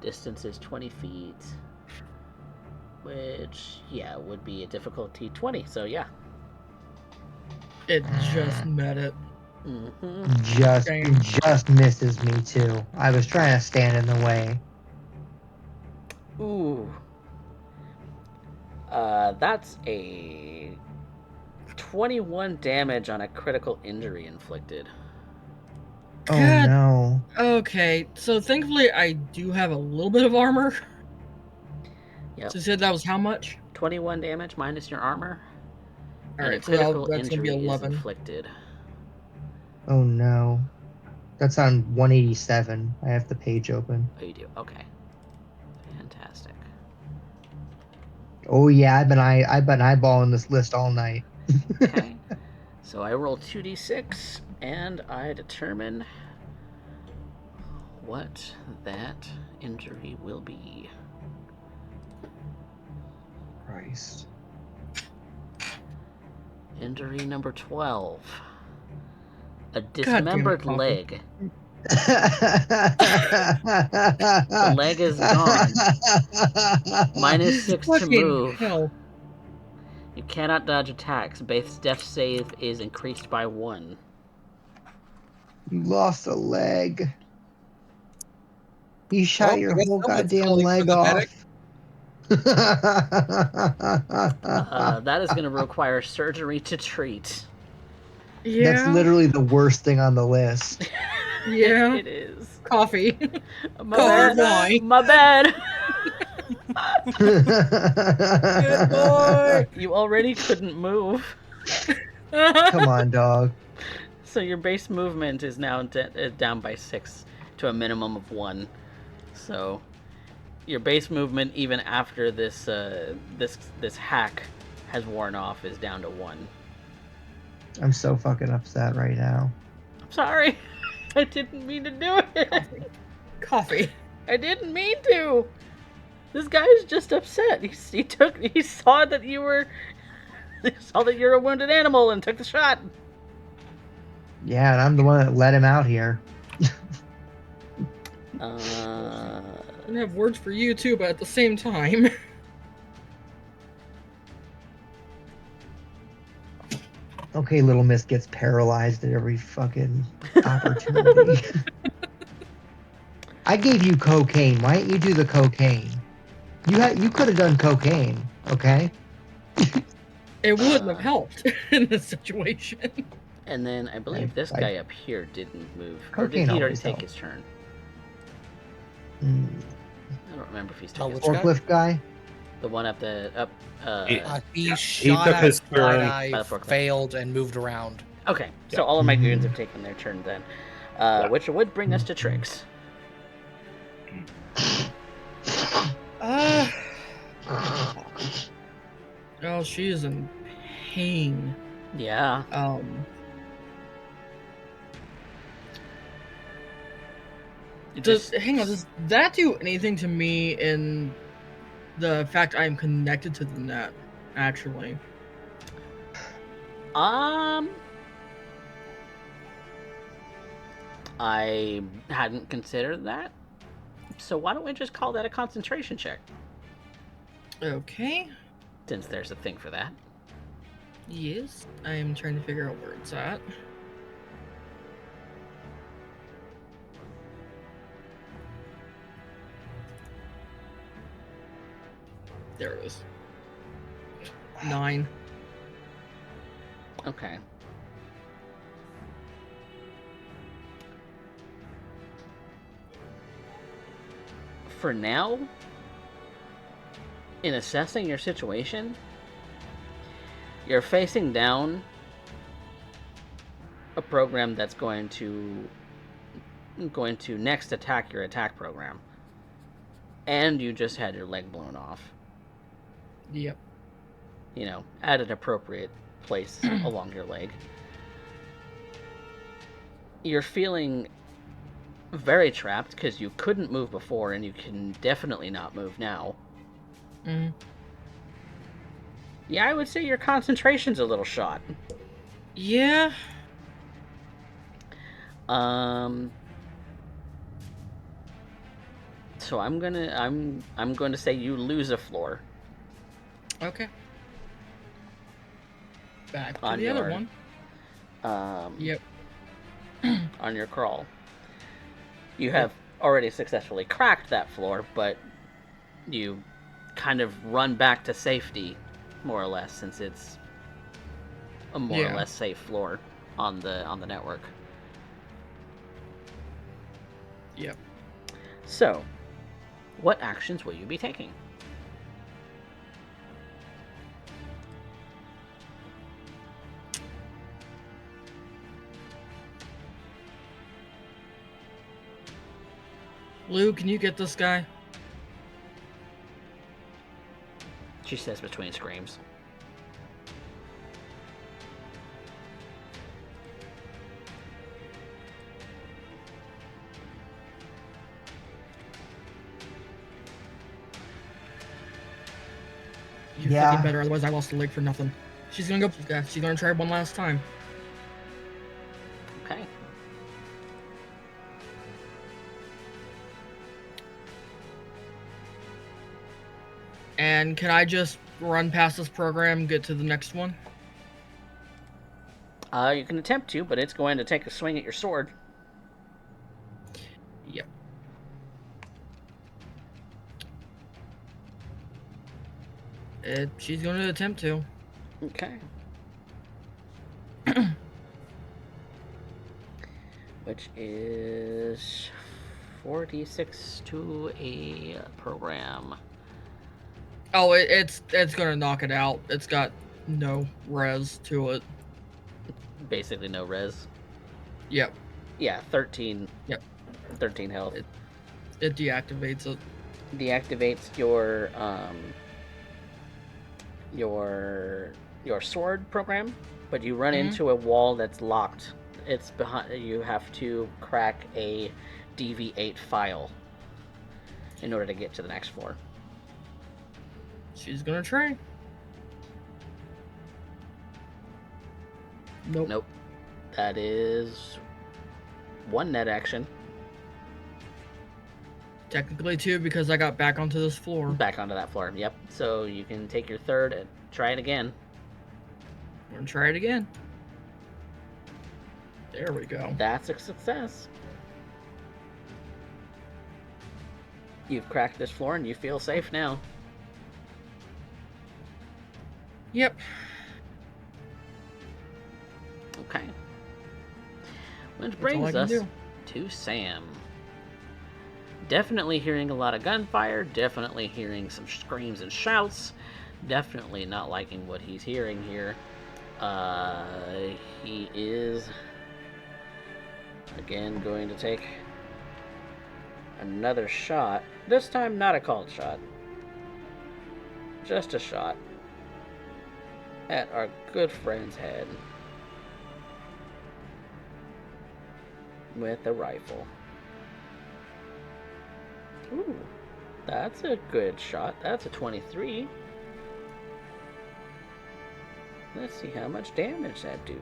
A: Distance is 20 feet, which, yeah, would be a difficulty 20, so yeah.
E: It just met it.
B: Just misses me too. I was trying to stand in the way.
A: Ooh. That's a 21 damage on a critical injury inflicted.
B: Oh
E: God.
B: no.
E: Okay, so thankfully I do have a little bit of armor.
A: Yep.
E: So you said that was how much?
A: 21 damage minus your armor.
E: Alright, so
A: critical
E: that's gonna be
A: injury is
E: 11.
A: inflicted.
B: Oh no. That's on 187. I have the page open.
A: Oh, you do? Okay. Fantastic.
B: Oh yeah, I've been eyeballing this list all night.
A: Okay. So I roll 2d6 and I determine what that injury will be.
B: Christ.
A: Injury number 12. A dismembered
E: Coffee.
A: leg. The leg is gone. -6 to
E: Fucking
A: move.
E: hell.
A: You cannot dodge attacks. Base death save is increased by 1.
B: You lost a leg. You shot
C: Well,
B: your
C: I guess
B: whole
C: someone's
B: goddamn
C: calling for
B: leg
C: the
B: off.
A: That is going to require surgery to treat.
E: Yeah.
B: That's literally the worst thing on the list.
E: Yeah.
A: It is.
E: Coffee.
A: My
E: Colored
A: bad.
E: wine.
A: My bad.
E: Good boy.
A: You already couldn't move.
B: Come on, dog.
A: So your base movement is now down by 6 to a minimum of 1. So your base movement, even after this hack has worn off, is down to 1.
B: I'm so fucking upset right now.
A: I'm sorry. I didn't mean to do it.
E: Coffee.
A: I didn't mean to. This guy is just upset. He saw that you were you're a wounded animal and took the shot.
B: Yeah, and I'm the one that let him out here.
E: I have words for you too, but at the same time.
B: Okay, Little Miss gets paralyzed at every fucking opportunity. I gave you cocaine. Why didn't you do the cocaine? You could have done cocaine, okay?
E: It wouldn't have helped in this situation.
A: And then I believe this guy up here didn't move. Or
B: Cocaine
A: did he already
B: always
A: take
B: helps.
A: his turn?
B: Mm,
A: I don't remember if he's
C: Oh,
A: taken his
C: which
A: turn.
C: guy?
B: forklift guy?
A: The one up the up.
C: He shot
D: took
C: at
D: his turn.
C: Slideye,
A: By the forklift.
C: failed, and moved around.
A: Okay, so
D: Yeah.
A: all of my goons have taken their turn then, which would bring us to Trix.
E: Oh, she is in pain.
A: Yeah.
E: Hang on, does that do anything to me in the fact I'm connected to the net, actually?
A: I hadn't considered that. So why don't we just call that a concentration check?
E: Okay.
A: Since there's a thing for that.
E: Yes, I'm trying to figure out where it's at. There it is. 9.
A: Okay. For now, in assessing your situation, you're facing down a program that's going to next attack your attack program. And you just had your leg blown off.
E: Yep.
A: You know, at an appropriate place along your leg. You're feeling very trapped because you couldn't move before and you can definitely not move now.
E: Mm.
A: Yeah, I would say your concentration's a little shot.
E: Yeah.
A: So I'm going to say you lose a floor.
E: Okay. Back to
A: On
E: the other
A: your-
E: one. Yep.
A: On your crawl. You have already successfully cracked that floor, but you kind of run back to safety, more or less, since it's a more or less safe floor on the network.
E: Yep.
A: So, what actions will you be taking?
E: Lou, can you get this guy?
A: She says between screams.
E: You
B: Yeah.
E: fucking better, otherwise I lost the leg for nothing. She's gonna go. She's gonna try one last time.
A: Okay.
E: And can I just run past this program, get to the next one?
A: You can attempt to, but it's going to take a swing at your sword.
E: Yep. She's going to attempt to.
A: Okay. which is 4d6 to a program.
E: Oh, it's gonna knock it out. It's got no res to it.
A: Basically no res.
E: Yep.
A: Yeah, 13.
E: Yep.
A: 13 health.
E: It deactivates it.
A: Deactivates your sword program, but you run into a wall that's locked. It's behind. You have to crack a DV8 file in order to get to the next floor.
E: She's gonna try. Nope.
A: That is one net action.
E: Technically two, because I got back onto this floor.
A: Back onto that floor. Yep. So you can take your third and try it again.
E: I'm gonna try it again. There we go.
A: That's a success. You've cracked this floor and you feel safe now.
E: Yep.
A: Okay. Which
E: That's all
A: brings
E: I can
A: us
E: do.
A: to Sam. Definitely hearing a lot of gunfire, definitely hearing some screams and shouts, definitely not liking what he's hearing here. He is again going to take another shot. This time not a called shot. Just a shot at our good friend's head with a rifle. Ooh, that's a good shot. That's a 23. Let's see how much damage that do.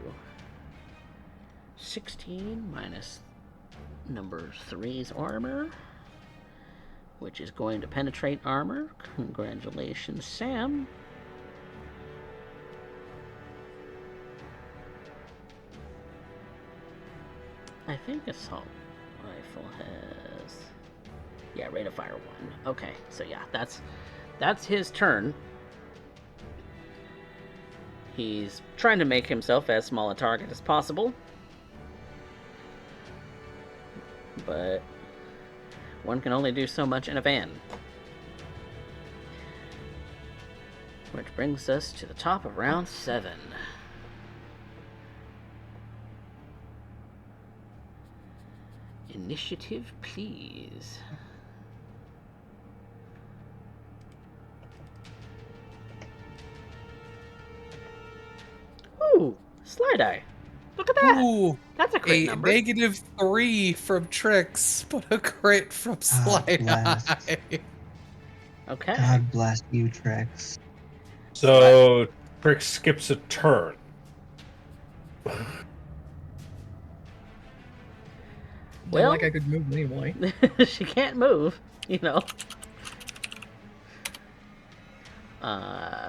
A: 16 minus number 3's armor, which is going to penetrate armor. Congratulations, Sam. I think assault rifle has... Yeah, rate of fire 1. Okay, so yeah, that's his turn. He's trying to make himself as small a target as possible. But one can only do so much in a van. Which brings us to the top of round 7. Initiative, please. Ooh, Slideye. Look at that.
C: Ooh,
A: That's a crit
C: a
A: number.
C: -3 from Trix, but a crit from
B: God bless.
C: Slideye.
A: Okay.
B: God bless you, Trix.
D: So Trix skips a turn.
E: Not
A: Well-
E: like I could move anyway.
A: She can't move, you know.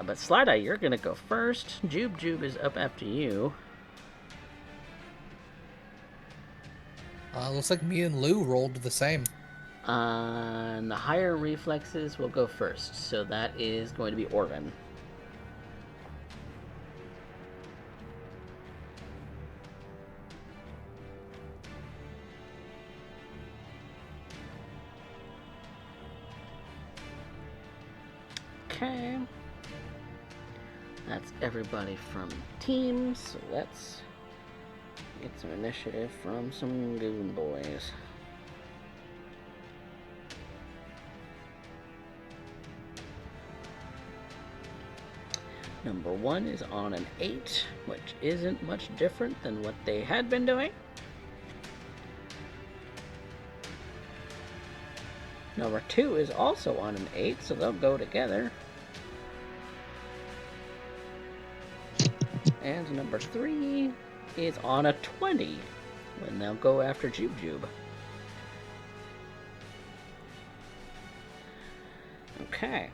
A: But Slideye, you're gonna go first. Jube is up after you.
C: Looks like me and Lou rolled the same.
A: And the higher reflexes will go first, so that is going to be Orvan. Okay. That's everybody from teams, so let's get some initiative from some goon boys. Number 1 is on an 8, which isn't much different than what they had been doing. Number 2 is also on an 8, so they'll go together. And number 3 is on a 20, when they'll go after Jube. Okay.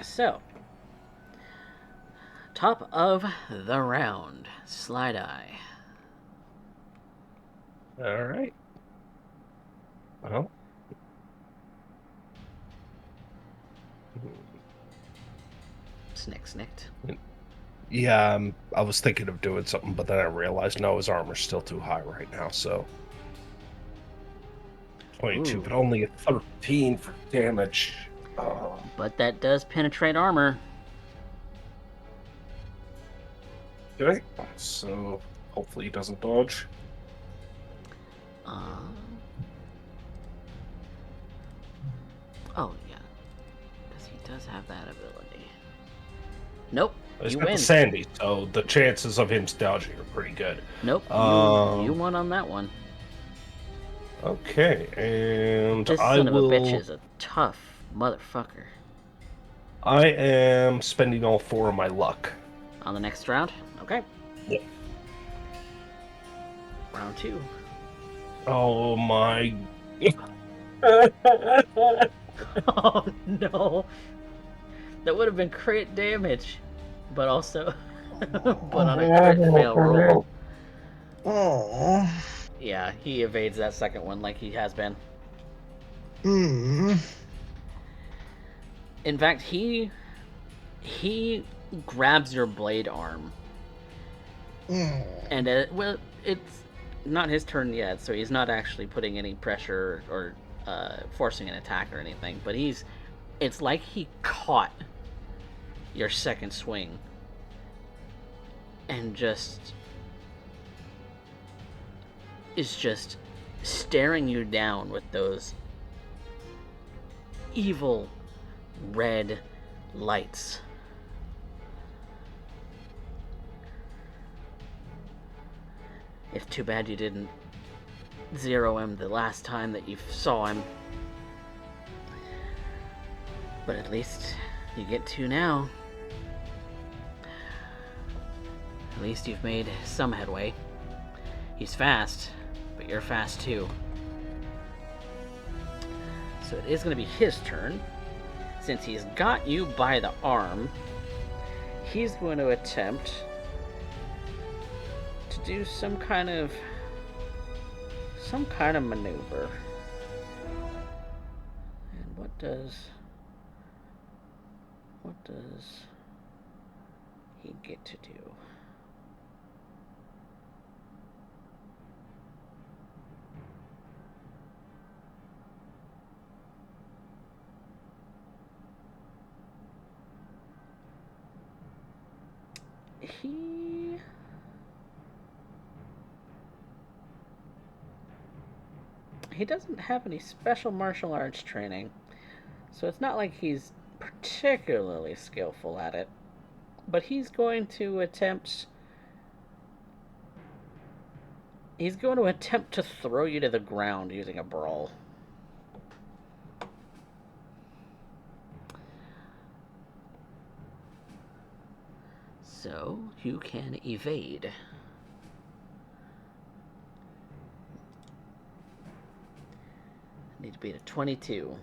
A: So, top of the round, Slideye.
D: All right. Well.
A: Snicked.
D: Yeah, I was thinking of doing something, but then I realized no, his armor's still too high right now, so 22,
A: Ooh.
D: but only a 13 for damage.
A: But that does penetrate armor.
D: Okay, so hopefully he doesn't dodge.
A: Oh, yeah. Because he does have that ability. Nope.
D: He's
A: You
D: got the
A: win.
D: Sandy, so the chances of him dodging are pretty good.
A: Nope. You won on that one.
D: Okay, and
A: This
D: I
A: son of a bitch
D: will.
A: is a tough motherfucker.
D: I am spending all 4 of my luck.
A: On the next round? Okay.
D: Yep.
A: Round 2.
D: Oh my.
A: Oh, no. That would have been crit damage. But also... but on a crit fail roll.
B: Oh.
A: Yeah, he evades that second one like he has been.
B: Hmm.
A: In fact, he grabs your blade arm. And, well, it's not his turn yet, so he's not actually putting any pressure or forcing an attack or anything. But it's like he caught your second swing and is just staring you down with those evil red lights. It's too bad you didn't zero him the last time that you saw him. But at least you get to now. At least you've made some headway. He's fast, but you're fast too. So it is going to be his turn. Since he's got you by the arm, he's going to attempt to do some kind of maneuver. And what does he get to do? He doesn't have any special martial arts training, so it's not like he's particularly skillful at it. But he's going to attempt to throw you to the ground using a brawl. So you can evade. Need to beat a 22.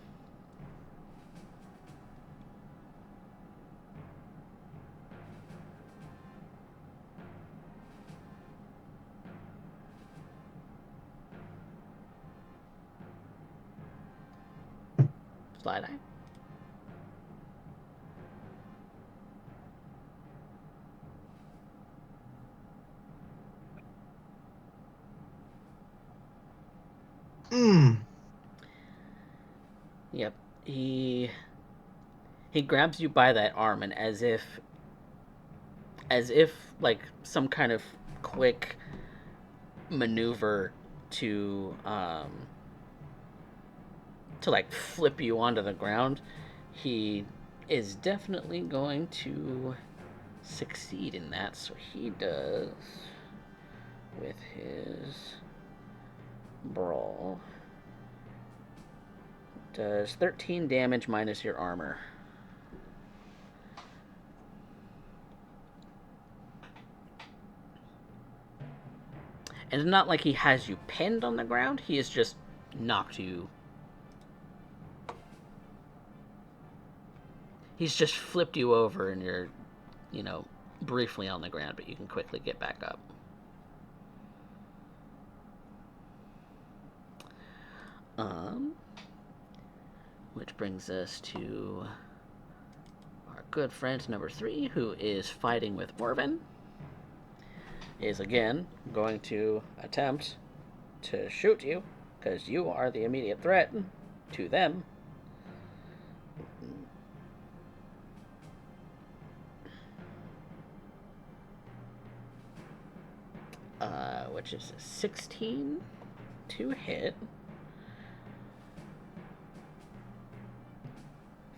A: Slideye. Yep. He grabs you by that arm, and as if like some kind of quick maneuver to like flip you onto the ground, he is definitely going to succeed in that. So he does with his brawl. Does 13 damage minus your armor. And it's not like he has you pinned on the ground, he has just knocked you. He's just flipped you over and you're, briefly on the ground, but you can quickly get back up. Which brings us to our good friend number 3, who is fighting with Orvan, is again going to attempt to shoot you, because you are the immediate threat to them. Which is a 16 to hit.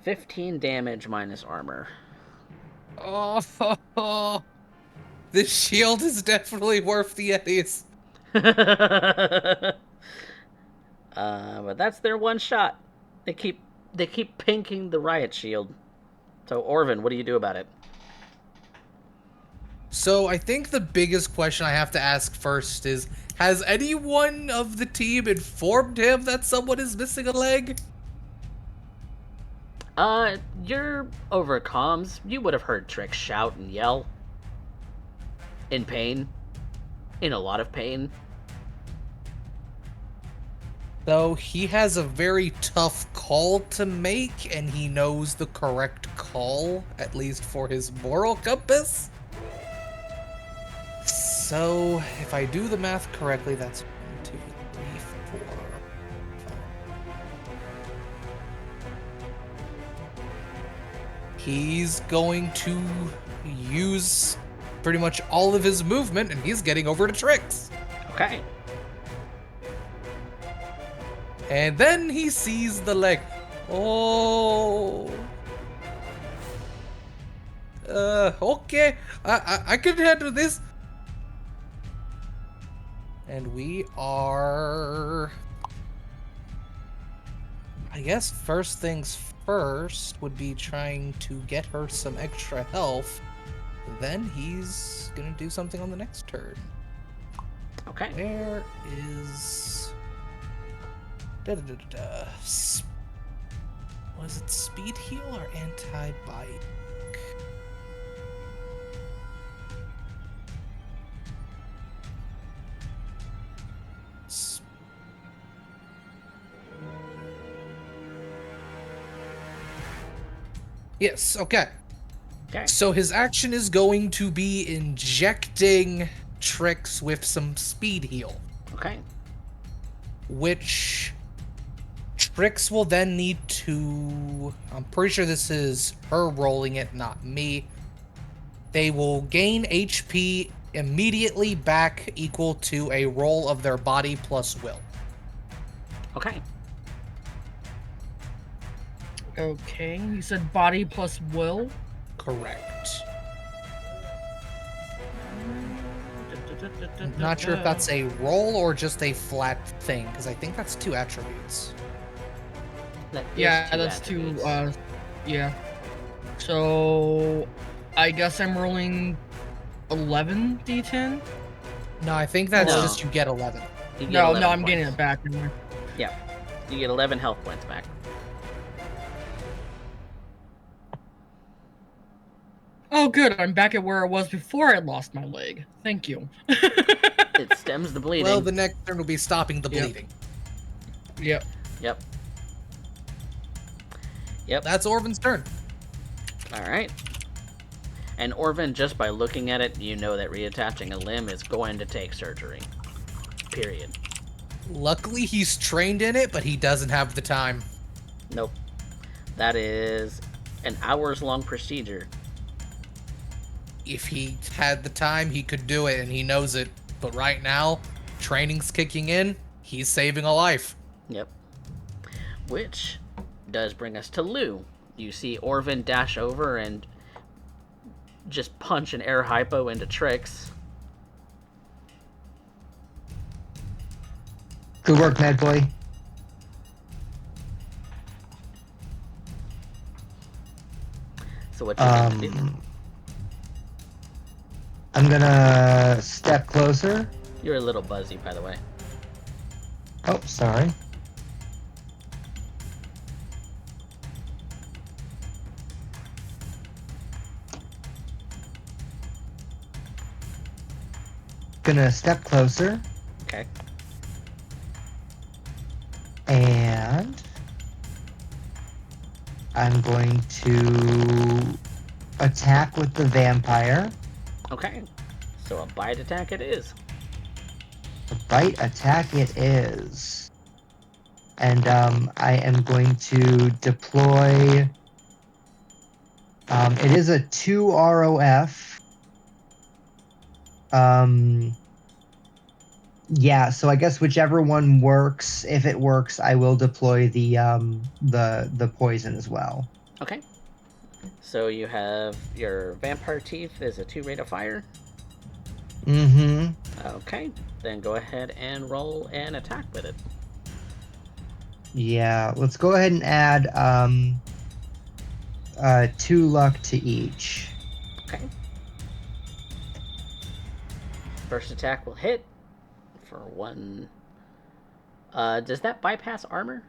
A: 15 damage minus armor.
C: Oh, this shield is definitely worth the eddies.
A: But that's their one shot. They keep pinking the riot shield. So Orvan, what do you do about it?
C: So I think the biggest question I have to ask first is, has anyone of the team informed him that someone is missing a leg?
A: You're over comms. You would have heard Trix shout and yell. In pain. In a lot of pain.
C: Though he has a very tough call to make, and he knows the correct call, at least for his moral compass. So, if I do the math correctly, that's 1, 2, 3, 4, 5. He's going to use pretty much all of his movement, and he's getting over to Trix.
A: Okay.
C: And then he sees the leg. Oh. Okay. I can handle this. And we are... I guess first things first would be trying to get her some extra health. Then he's gonna do something on the next turn.
A: Okay.
C: Where is... Was it speed heal or anti-bite? Yes, okay.
A: Okay.
C: So his action is going to be injecting Trix with some speed heal.
A: Okay.
C: Which Trix will then need to... I'm pretty sure this is her rolling it, not me. They will gain HP immediately back equal to a roll of their body plus will.
A: Okay.
E: Okay, you said body plus will?
C: Correct. I'm not sure if that's a roll or just a flat thing, because I think that's 2 attributes.
A: That is
E: Yeah,
A: two
E: that's
A: attributes.
E: 2, yeah. So, I guess I'm rolling 11 d10?
C: No, I think that's
A: No.
C: just you get 11.
A: You get
E: No,
A: 11
E: I'm getting
A: points.
E: it back. Anyway.
A: Yeah. You get 11 health points back.
E: Oh, good. I'm back at where I was before I lost my leg. Thank you.
A: It stems the bleeding.
C: Well, the next turn will be stopping the
E: Yep.
C: bleeding.
E: Yep.
A: Yep. Yep.
C: That's Orvan's turn.
A: All right. And Orvan, just by looking at it, you know that reattaching a limb is going to take surgery. Period.
C: Luckily, he's trained in it, but he doesn't have the time.
A: Nope. That is an hours-long procedure.
C: If he had the time, he could do it, and he knows it. But right now, training's kicking in. He's saving a life.
A: Yep. Which does bring us to Loup. You see Orvan dash over and just punch an air hypo into Trix.
B: Good work, Mad Boy.
A: So what you gonna do?
B: I'm gonna step closer.
A: You're a little buzzy, by the way.
B: Oh, sorry. Gonna step closer
A: Okay.
B: and I'm going to attack with the vampire.
A: Okay. So a bite attack it is.
B: A bite attack it is. And I am going to deploy. It is a 2 ROF. Yeah, so I guess whichever one works, if it works, I will deploy the poison as well.
A: Okay. So you have your vampire teeth is a 2 rate of fire.
B: Mm-hmm.
A: Okay. Then go ahead and roll an attack with it.
B: Yeah, let's go ahead and add 2 luck to each.
A: Okay. First attack will hit for 1. Does that bypass armor?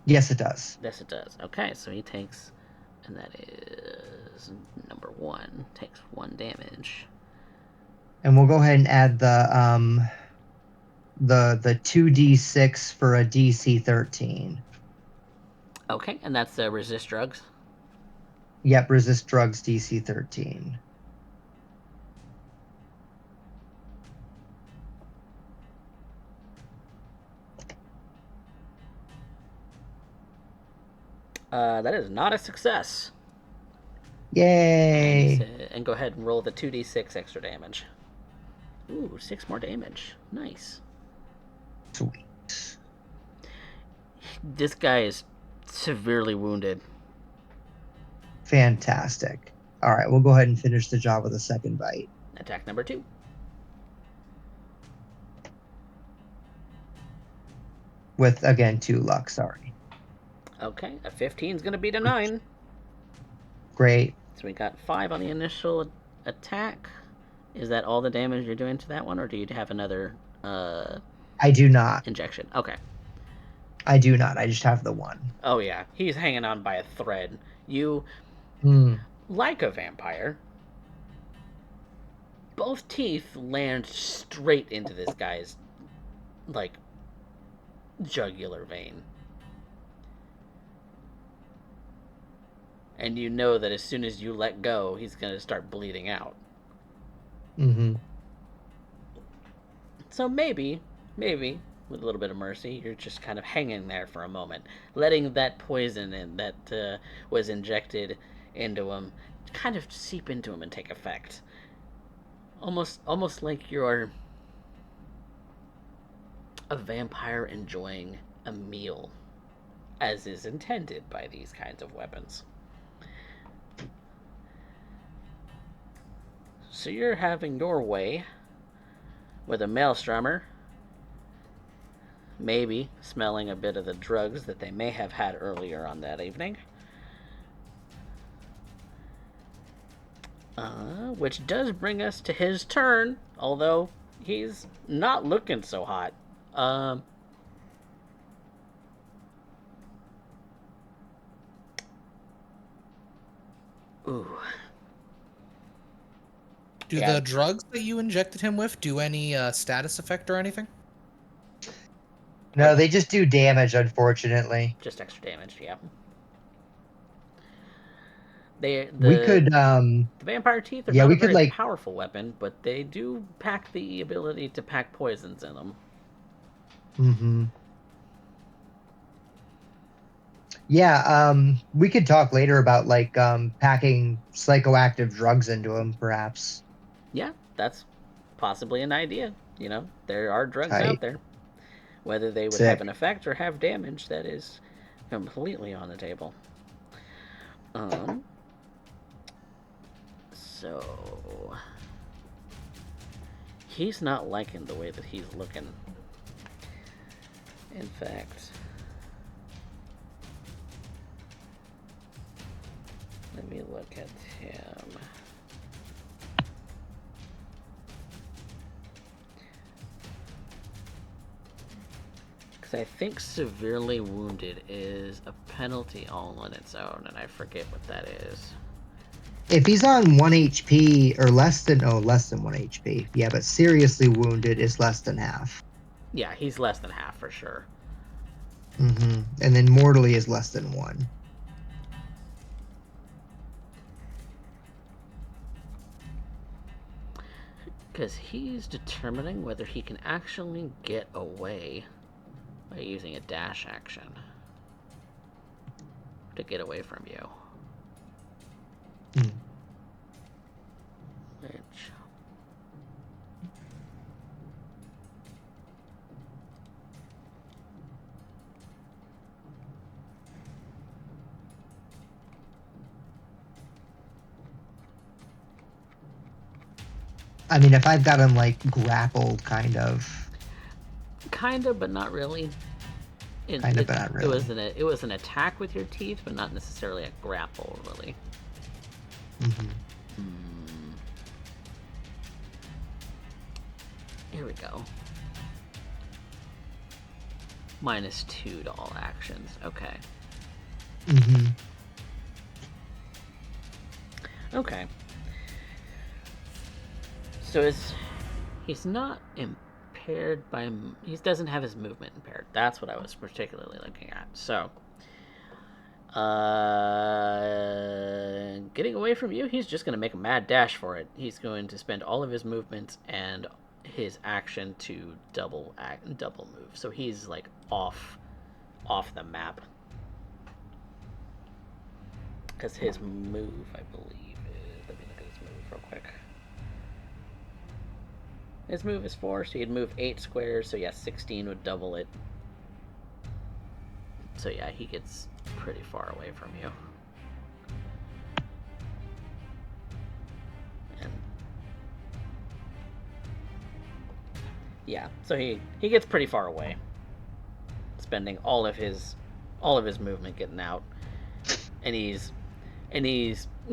B: Yes, it does.
A: Yes, it does. Okay, so he takes, and that is number 1, takes 1 damage.
B: And we'll go ahead and add the 2d6 for a DC 13.
A: Okay, and that's resist drugs.
B: Yep, resist drugs DC 13.
A: That is not a success.
B: Yay!
A: And go ahead and roll the 2d6 extra damage. Ooh, 6 more damage. Nice.
B: Sweet.
A: This guy is severely wounded.
B: Fantastic. All right, we'll go ahead and finish the job with a second bite.
A: Attack number 2.
B: With, again, 2 luck, sorry.
A: Okay, a 15 is going to beat a 9.
B: Great.
A: So we got 5 on the initial attack. Is that all the damage you're doing to that one, or do you have another
B: I do not.
A: injection? Okay.
B: I do not. I just have the 1.
A: Oh, yeah. He's hanging on by a thread. You, like a vampire, both teeth land straight into this guy's, like, jugular vein. And you know that as soon as you let go, he's going to start bleeding out.
B: Mm-hmm.
A: So maybe, with a little bit of mercy, you're just kind of hanging there for a moment, letting that poison that was injected into him kind of seep into him and take effect. Almost like you're a vampire enjoying a meal, as is intended by these kinds of weapons. So you're having your way with a maelstrommer, maybe smelling a bit of the drugs that they may have had earlier on that evening. Which does bring us to his turn, although he's not looking so hot. Ooh.
C: Do the drugs that you injected him with do any status effect or anything?
B: No, they just do damage, unfortunately.
A: Just extra damage, yeah.
B: We could,
A: the vampire teeth are
B: yeah,
A: not
B: we
A: a
B: could,
A: very
B: like,
A: powerful weapon, but they do pack the ability to pack poisons in them.
B: Mm-hmm. Yeah, we could talk later about, like, packing psychoactive drugs into him, perhaps.
A: Yeah, that's possibly an idea. You know, there are drugs out there. Whether they would have an effect or have damage, that is completely on the table. So he's not liking the way that he's looking. In fact, let me look at him. Because I think severely wounded is a penalty all on its own, and I forget what that is.
B: If he's on 1 HP or less than 1 HP. Yeah, but seriously wounded is less than half.
A: Yeah, he's less than half for sure.
B: Mm-hmm. And then mortally is less than 1.
A: Because he's determining whether he can actually get away by using a dash action to get away from you.
B: Hmm.
A: Which...
B: I mean, if I've got him like grappled, kind of,
A: but not really.
B: but not really.
A: It was an attack with your teeth, but not necessarily a grapple, really.
B: Mm-hmm.
A: Here we go. -2 to all actions. Okay.
B: Mm-hmm.
A: Okay. So he's not impaired by... He doesn't have his movement impaired. That's what I was particularly looking at. So, getting away from you, he's just going to make a mad dash for it. He's going to spend all of his movement and his action to double move. So he's like off the map. Because his move, I believe, is... Let me look at his move real quick. His move is 4, so he'd move 8 squares, so yeah, 16 would double it. So yeah, he gets pretty far away from you. And yeah, so he gets pretty far away. Spending all of his movement getting out. And he's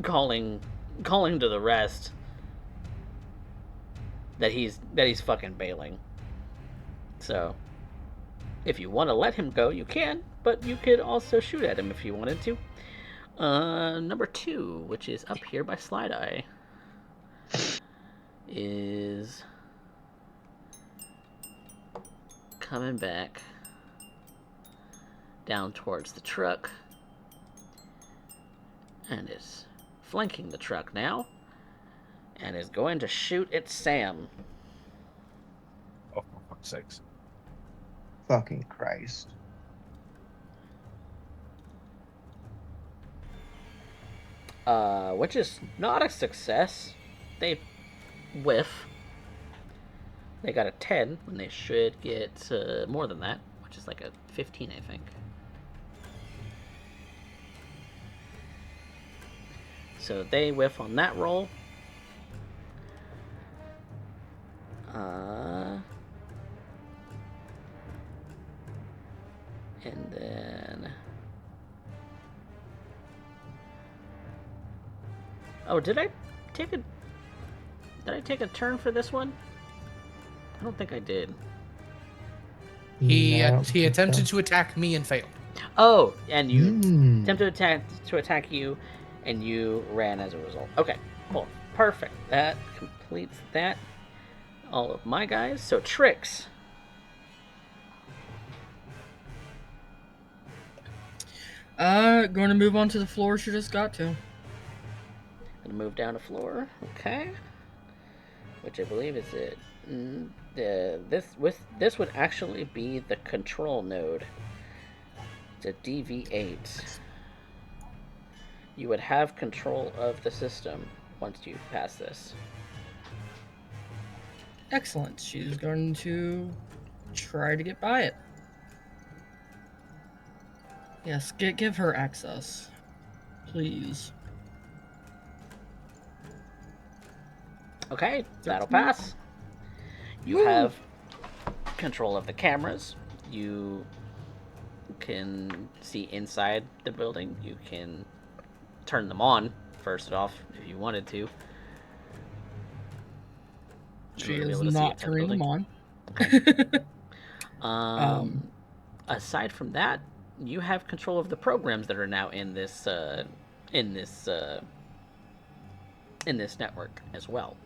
A: calling to the rest that he's fucking bailing. So if you want to let him go, you can, but you could also shoot at him if you wanted to. Number 2, which is up here by Slideye, is coming back down towards the truck and is flanking the truck now and is going to shoot at Sam.
D: Oh, for fuck's sakes.
B: Fucking Christ.
A: Which is not a success. They whiff. They got a 10 when they should get more than that, which is like a 15, I think. So they whiff on that roll. And then... Oh, did I take a turn for this one? I don't think I did.
C: He attempted to attack me and failed.
A: Oh, and you attempted to attack you, and you ran as a result. Okay, cool, perfect. That completes that. All of my guys. So Trix.
E: Going to move on to the floor she just got to.
A: Gonna move down to floor. Okay. Which I believe is it. This would actually be the control node. It's a DV8. You would have control of the system once you pass this.
E: Excellent. She's going to try to get by it. Yes, give her access. Please.
A: Okay, that'll pass. You have control of the cameras. You can see inside the building. You can turn them on, first off, if you wanted to.
E: She is not turning them on.
A: Okay. Aside from that, you have control of the programs that are now in this network as well.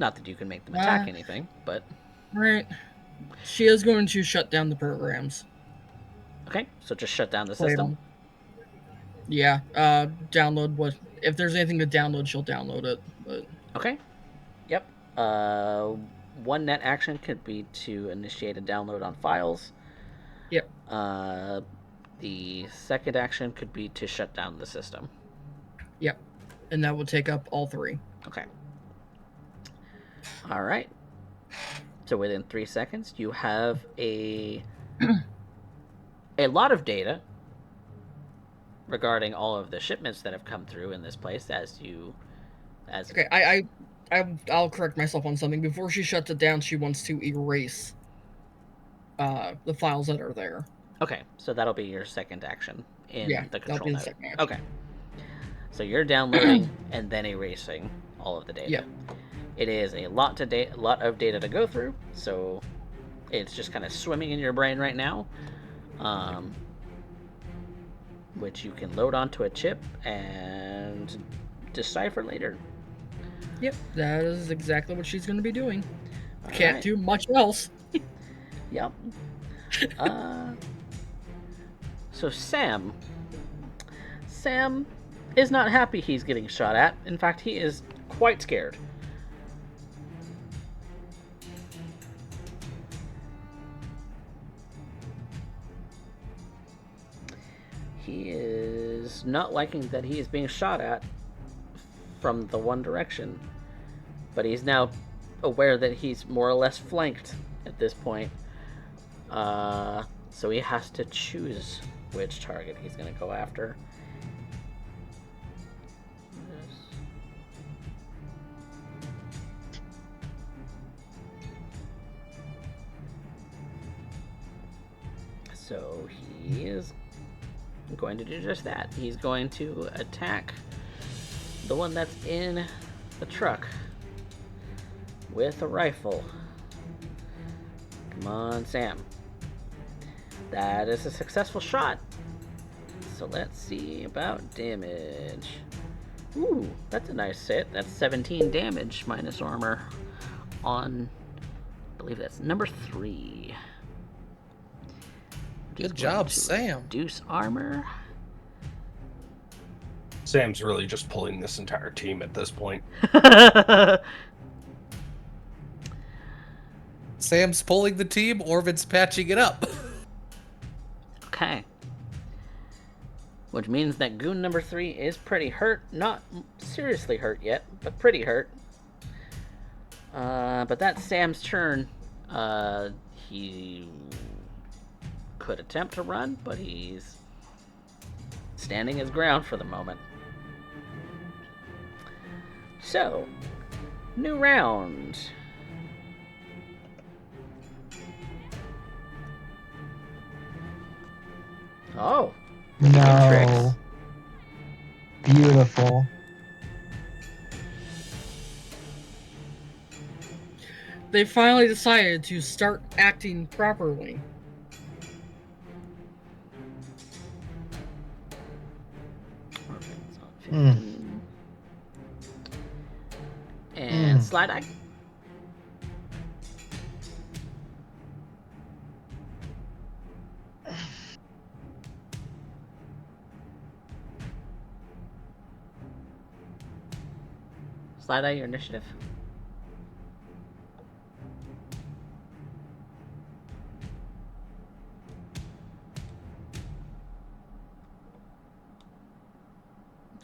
A: Not that you can make them attack anything, but...
E: Right. She is going to shut down the programs.
A: Okay, so just shut down the system?
E: Yeah, download what... If there's anything to download, she'll download it, but...
A: Okay. Uh, one net action could be to initiate a download on files.
E: Yep.
A: The second action could be to shut down the system.
E: Yep. And that will take up all 3.
A: Okay. All right. So within 3 seconds, you have a lot of data regarding all of the shipments that have come through in this place.
E: Okay, I'll correct myself on something. Before she shuts it down, she wants to erase the files that are there.
A: Okay, so that'll be your second action in the control
E: that'll be the
A: node.
E: second action.
A: Okay. So you're downloading and then erasing all of the data.
E: Yep.
A: It is a lot of data to go through, so it's just kind of swimming in your brain right now, which you can load onto a chip and decipher later.
E: Yep, that is exactly what she's going to be doing.
A: All
E: Can't
A: right.
E: do much else.
A: Yep. So Sam is not happy he's getting shot at. In fact, he is quite scared. He is not liking that he is being shot at from the one direction, but he's now aware that he's more or less flanked at this point. So he has to choose which target he's going to go after. So he is going to do just that. He's going to attack the one that's in the truck with a rifle. Come on, Sam. That is a successful shot. So let's see about damage. Ooh, that's a nice hit. That's 17 damage minus armor on, I believe that's number 3.
C: Good job, Sam.
A: Reduce armor.
D: Sam's really just pulling this entire team at this point.
C: Sam's pulling the team, Orvan's patching it up.
A: Okay. Which means that goon number 3 is pretty hurt. Not seriously hurt yet, but pretty hurt. But that's Sam's turn. He could attempt to run, but he's standing his ground for the moment. So, new round. Oh.
B: No. Beautiful.
E: They finally decided to start acting properly.
A: And Slideye. Slideye, your initiative.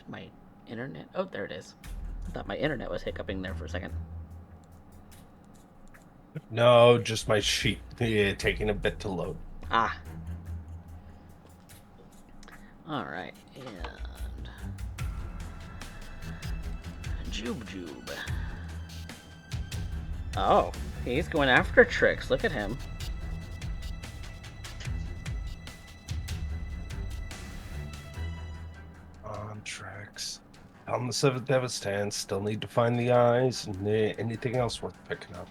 A: My internet. Oh, there it is. I thought my internet was hiccuping there for a second.
D: No, just my sheet taking a bit to load.
A: Ah. Alright, and Jube. Oh, he's going after Trix. Look at him.
D: On Trix. On the 7th Devastan, still need to find the eyes and anything else worth picking up.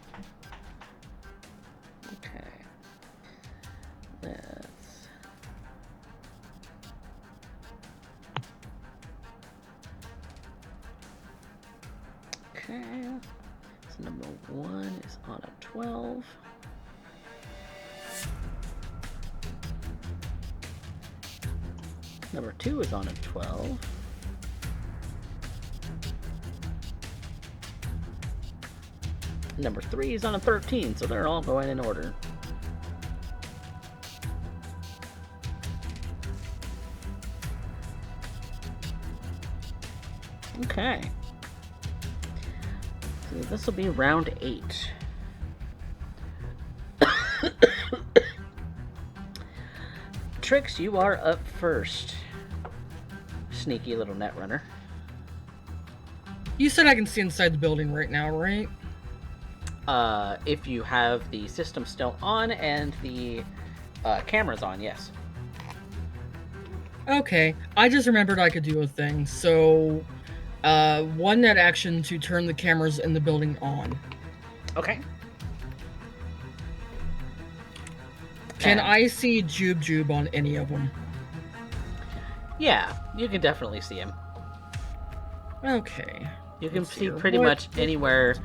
A: Okay. Let's... Okay. So number 1 is on a 12. Number 2 is on a 12. Number 3 is on a 13, so they're all going in order. Okay. So this will be round 8. Trix, you are up first. Sneaky little netrunner.
E: You said I can see inside the building right now, right?
A: If you have the system still on and the cameras on, yes.
E: Okay, I just remembered I could do a thing. So, one net action to turn the cameras in the building on.
A: Okay.
E: Can
A: And-
E: I see Jube on any of them?
A: Yeah, you can definitely see him.
E: Okay.
A: You can
E: Let's
A: see
E: see,
A: pretty
E: what-
A: much anywhere.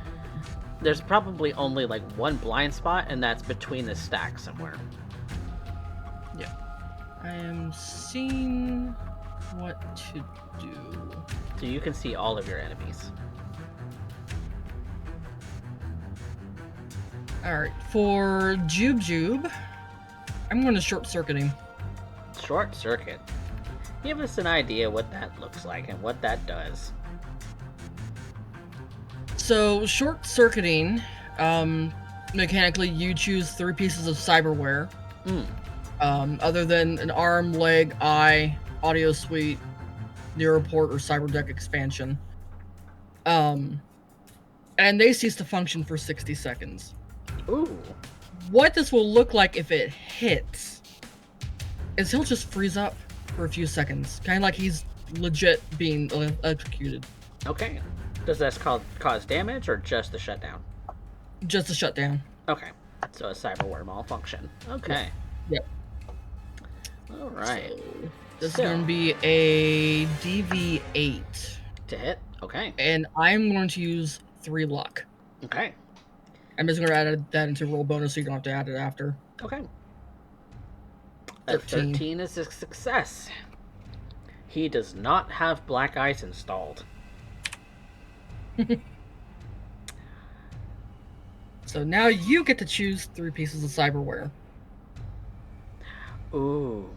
A: There's probably only like one blind spot, and that's between the stacks somewhere.
E: I am seeing what to do.
A: So you can see all of your enemies.
E: Alright, for Jube, I'm going to short circuit him.
A: Short circuit. Give us an idea what that looks like and what that does.
E: So, short circuiting, mechanically, you choose 3 pieces of cyberware. Other than an arm, leg, eye, audio suite, Neuroport, or Cyberdeck expansion. And they cease to function for 60 seconds.
A: Ooh.
E: What this will look like if it hits is he'll just freeze up for a few seconds. Kind of like he's legit being electrocuted.
A: Okay. Does this cause damage or just the shutdown?
E: Just a shutdown.
A: Okay. So a cyberware malfunction. Okay.
E: Yep.
A: All right.
E: So, this
A: So-
E: is going to be a DV8.
A: To hit. Okay.
E: And I'm going to use 3 luck.
A: Okay.
E: I'm just going to add that into roll bonus so you don't have to add it after.
A: Okay. A
E: 13.
A: 13 is a success. He does not have black ice installed.
E: So now you get to choose 3 pieces of cyberware.
A: Ooh.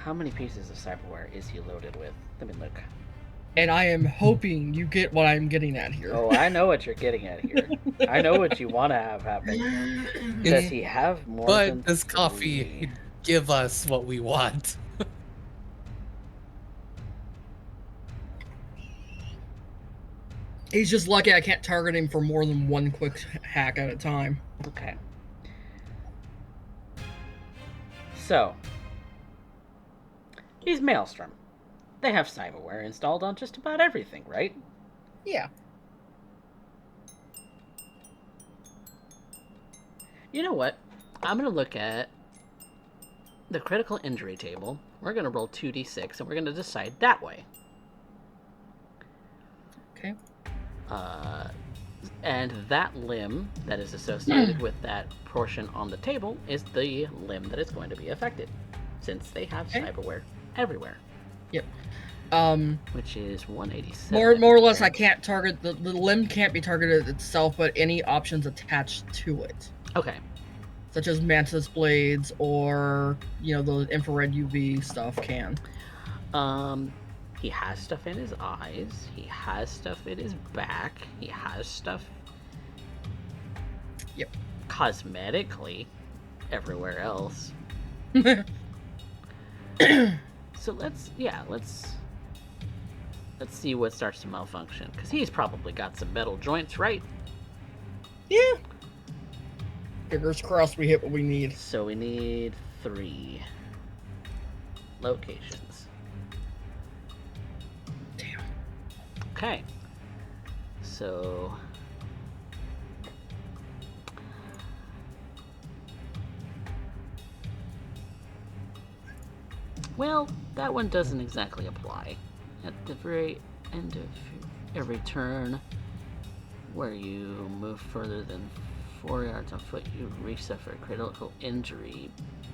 A: How many pieces of cyberware is he loaded with? Let me look.
E: And I am hoping you get what I'm getting at here.
A: Oh, I know what you're getting at here. I know what you want to have happen. Does he have more than
C: But does
A: three?
C: Coffee give us what we want?
E: He's just lucky I can't target him for more than 1 quick hack at a time.
A: Okay. So, he's Maelstrom. They have cyberware installed on just about everything, right?
E: Yeah.
A: You know what? I'm going to look at the critical injury table. We're going to roll 2d6, and we're going to decide that way.
E: Okay.
A: And that limb that is associated with that portion on the table is the limb that is going to be affected, since they have
E: Okay.
A: cyberware everywhere,
E: Yep.
A: which is 187.
E: More or less, I can't target the limb can't be targeted itself, but any options attached to it,
A: Okay.
E: such as mantis blades or the infrared UV stuff can.
A: He has stuff in his eyes. He has stuff in his back. He has stuff.
E: Yep.
A: Cosmetically, everywhere else. So let's see what starts to malfunction, because he's probably got some metal joints, right?
E: Yeah. Fingers crossed we hit what we need.
A: So we need 3 locations.
E: Damn.
A: Okay. So well, that one doesn't exactly apply. At the very end of every turn where you move further than 4 yards on foot, you resuffer critical injury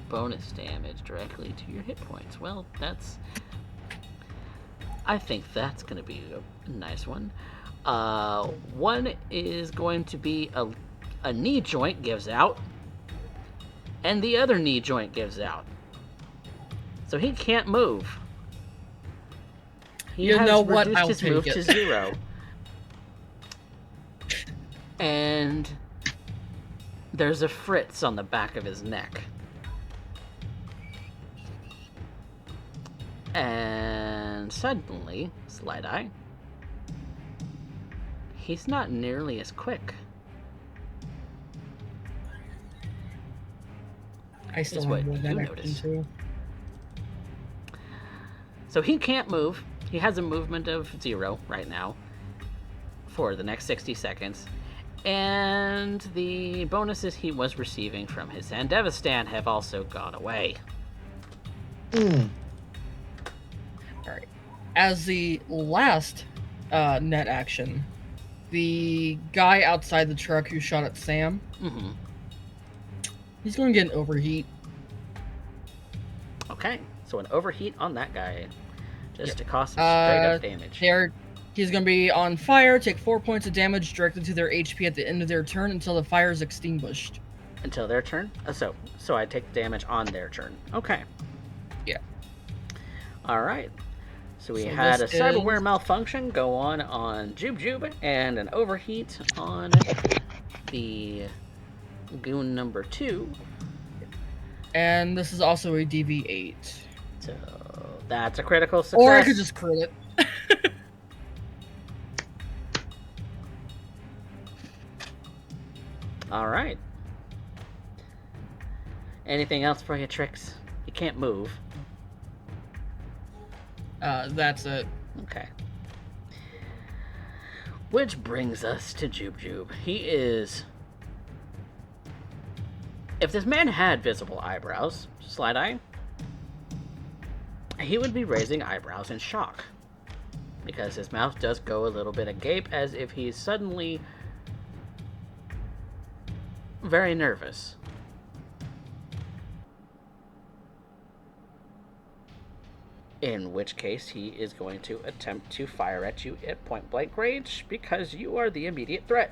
A: bonus damage directly to your hit points. Well, I think that's going to be a nice one. One is going to be a knee joint gives out, and the other knee joint gives out. So he can't move. He
E: You
A: has
E: know what?
A: reduced
E: I'll
A: his
E: take
A: move
E: it.
A: to 0. And there's a fritz on the back of his neck. And suddenly, Slideye, he's not nearly as quick.
E: I still
A: Is
E: have
A: what
E: more
A: you
E: than action
A: notice.
E: too.
A: So he can't move. He has a movement of 0 right now for the next 60 seconds. And the bonuses he was receiving from his Sandevistan have also gone away.
E: Alright. As the last net action, the guy outside the truck who shot at Sam,
A: Mm-hmm.
E: he's going to get an overheat.
A: Okay, so an overheat on that guy. Just to cost some
E: Uh,
A: straight up damage.
E: He's going to be on fire, take 4 points of damage directed to their HP at the end of their turn until the fire is extinguished.
A: Until their turn? So I take damage on their turn. Okay.
E: Yeah.
A: Alright. So we
E: So
A: had a
E: this
A: cyberware
E: is-
A: malfunction go on Jube Jube, and an overheat on the goon number 2.
E: And this is also a DV8.
A: So that's a critical success.
E: Or I could just crit it.
A: Alright. Anything else for you, Trix? You can't move.
E: That's it.
A: Okay. Which brings us to Jube Jube. He is... If this man had visible eyebrows, Slideye, he would be raising eyebrows in shock. Because his mouth does go a little bit agape, as if he's suddenly very nervous. In which case, he is going to attempt to fire at you at point blank range, because you are the immediate threat.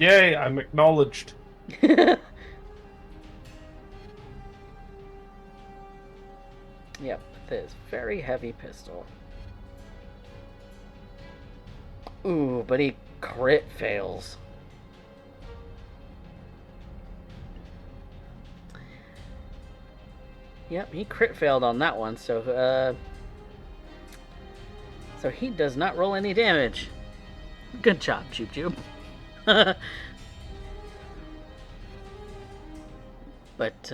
D: Yay, I'm acknowledged.
A: Yep, with this very heavy pistol. Ooh, but he crit fails. Yep, he crit failed on that one, so he does not roll any damage. Good job, Jube Jube. But,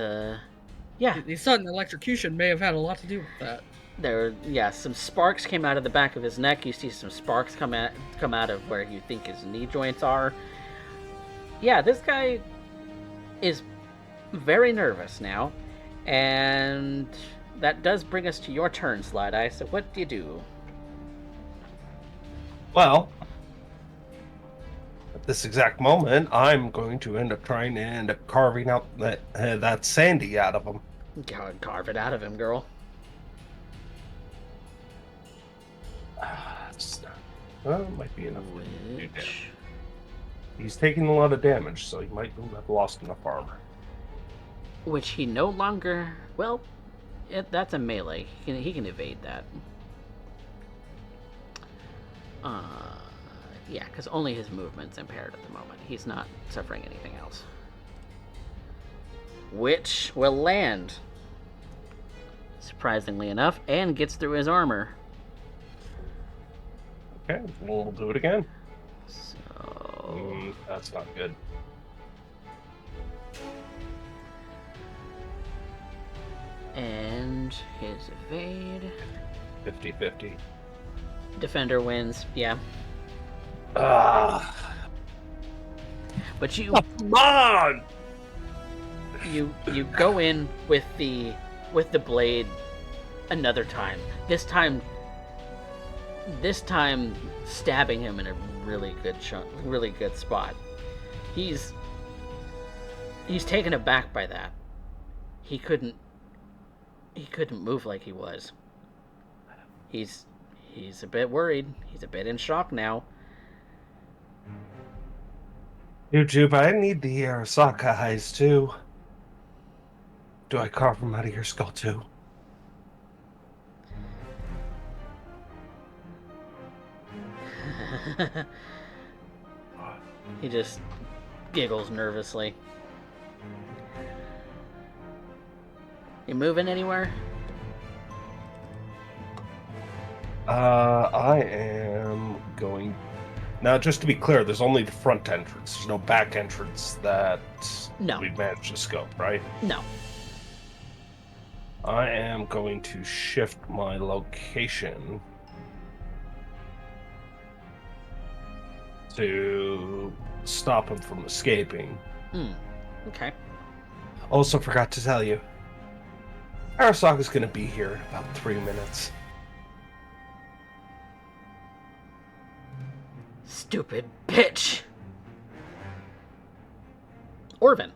A: yeah.
E: The sudden electrocution may have had a lot to do with that.
A: Some sparks came out of the back of his neck. You see some sparks come out of where you think his knee joints are. Yeah, this guy is very nervous now. And that does bring us to your turn, Slideye. So what do you do?
D: Well, at this exact moment, I'm going to end up trying and carving out that Sandy out of him.
A: Carve it out of him, girl.
D: Well, it might be enough.
A: Which...
D: He's taking a lot of damage, so he might have lost enough armor.
A: Which he no longer... Well, that's a melee. He can evade that. Yeah, because only his movement's impaired at the moment. He's not suffering anything else. Which will land, surprisingly enough, and gets through his armor.
D: Okay, we'll do it again.
A: So...
D: That's not good.
A: And his evade.
D: 50-50.
A: Defender wins, yeah. But you...
D: Come on!
A: You go in with the blade another time. This time stabbing him in a really good spot. He's taken aback by that. He couldn't move like he was. He's He's a bit worried. He's a bit in shock now.
D: YouTube, I need the Arasaka eyes too. Do I carve them out of your skull too?
A: He just giggles nervously. You moving anywhere?
D: I am going... Now, just to be clear, there's only the front entrance. There's no back entrance that we've managed to scope, right?
A: No.
D: I am going to shift my location to stop him from escaping.
A: Okay.
D: Also forgot to tell you, Arasaka's going to be here in about 3 minutes.
A: Stupid bitch. Orvan.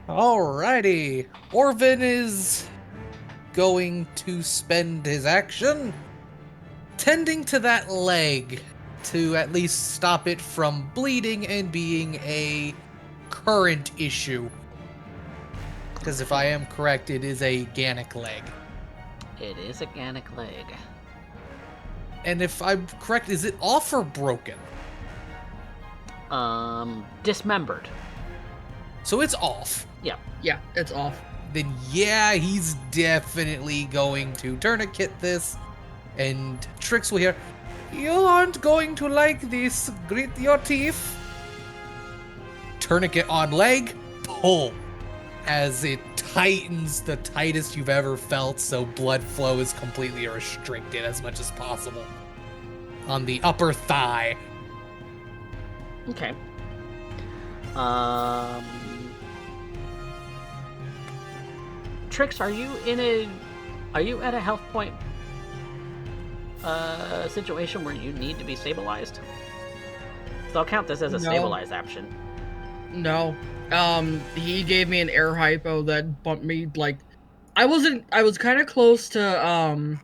C: Alrighty. Orvan is going to spend his action tending to that leg to at least stop it from bleeding and being a current issue. Because if I am correct, it is a Gannic leg.
A: It is a Gannic leg.
C: And if I'm correct, is it off or broken?
A: Dismembered.
C: So it's off.
A: Yeah.
E: Yeah, it's off.
C: Then yeah, he's definitely going to tourniquet this. And Trix will hear, "You aren't going to like this. Grit your teeth." Tourniquet on leg, pull. As it tightens the tightest you've ever felt, so blood flow is completely restricted as much as possible. On the upper thigh.
A: Okay. Trix, are you at a health point situation where you need to be stabilized? So I'll count this as a stabilized action.
E: No. He gave me an air hypo that bumped me, like, I was kind of close to,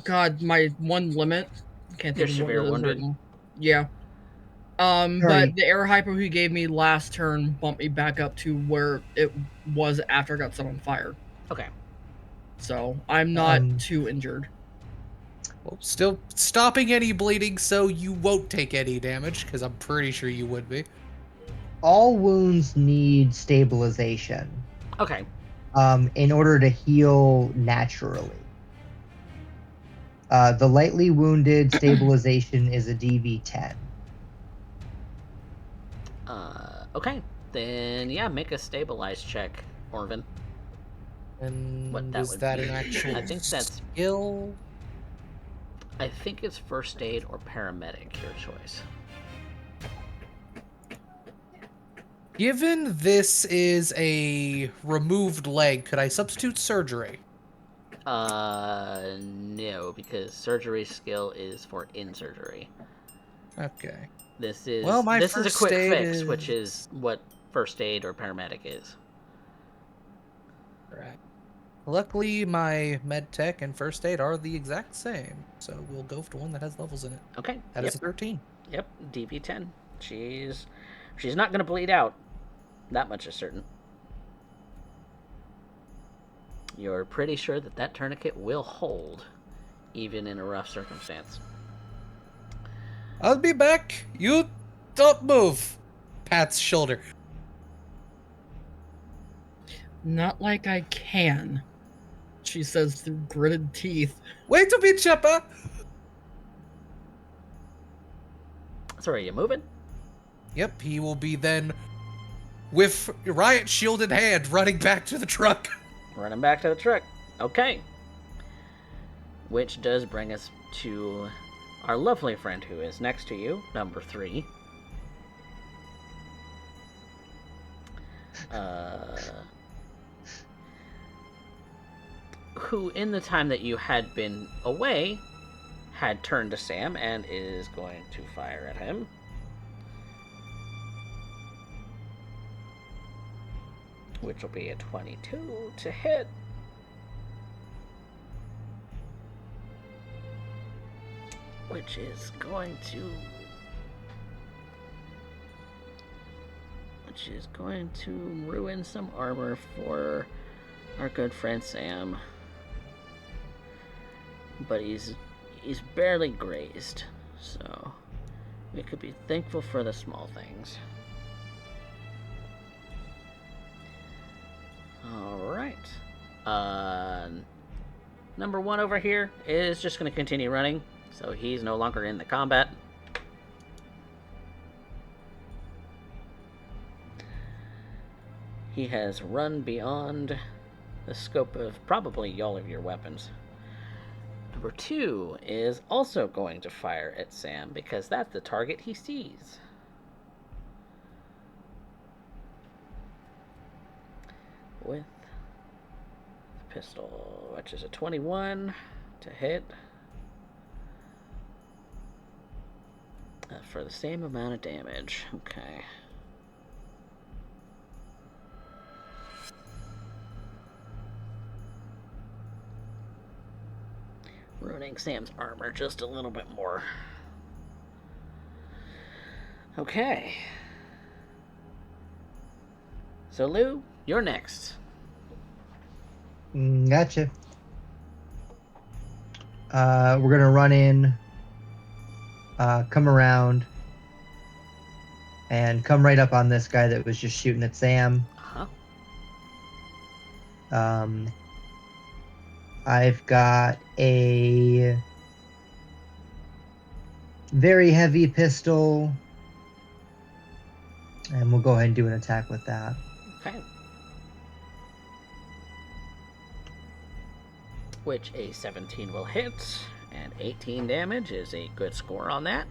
E: God, my one limit. Can't think of what
A: severe
E: it is
A: wounded.
E: right now. Yeah. But the air hypo he gave me last turn bumped me back up to where it was after I got set on fire.
A: Okay.
E: So I'm not too injured.
C: Well, still stopping any bleeding, so you won't take any damage, because I'm pretty sure you would be.
B: All wounds need stabilization.
A: Okay.
B: In order to heal naturally. The lightly wounded stabilization is a DV10.
A: Okay. Then yeah, make a stabilize check, Orvan.
C: And
A: What that
C: is
A: would
C: that
A: be?
C: an actual
A: I think that's
C: skill?
A: I think it's first aid or paramedic, your choice.
C: Given this is a removed leg, could I substitute surgery?
A: No, because surgery skill is for in surgery.
C: Okay.
A: This is
C: Well, my
A: this is a
C: first
A: quick
C: aid
A: fix, which is what first aid or paramedic is.
C: Right. Luckily, my med tech and first aid are the exact same, so we'll go for one that has levels in it.
A: Okay.
C: That is a 13.
A: Yep, DV10. She's not gonna bleed out. That much is certain. You're pretty sure that tourniquet will hold, even in a rough circumstance.
C: I'll be back. You don't move. Pat's shoulder.
E: Not like I can, she says through gritted teeth.
C: Wait a bit, Chopper.
A: So are you moving?
C: Yep, he will be then, with riot shield in hand, running back to the truck.
A: Running back to the truck. Okay. Which does bring us to our lovely friend who is next to you, number 3. Who, in the time that you had been away, had turned to Sam and is going to fire at him. which will be a 22 to hit. Which is going to ruin some armor for our good friend Sam. But he's barely grazed, so we could be thankful for the small things. Alright. Number 1 over here is just going to continue running, so he's no longer in the combat. He has run beyond the scope of probably all of your weapons. Number 2 is also going to fire at Sam because that's the target he sees. With the pistol, which is a 21 to hit. For the same amount of damage. Okay. Ruining Sam's armor just a little bit more. Okay. So, Lou, you're next.
B: Gotcha. We're going to run in, come around, and come right up on this guy that was just shooting at Sam. I've got a very heavy pistol, and we'll go ahead and do an attack with that.
A: Okay. Which a 17 will hit, and 18 damage is a good score on that.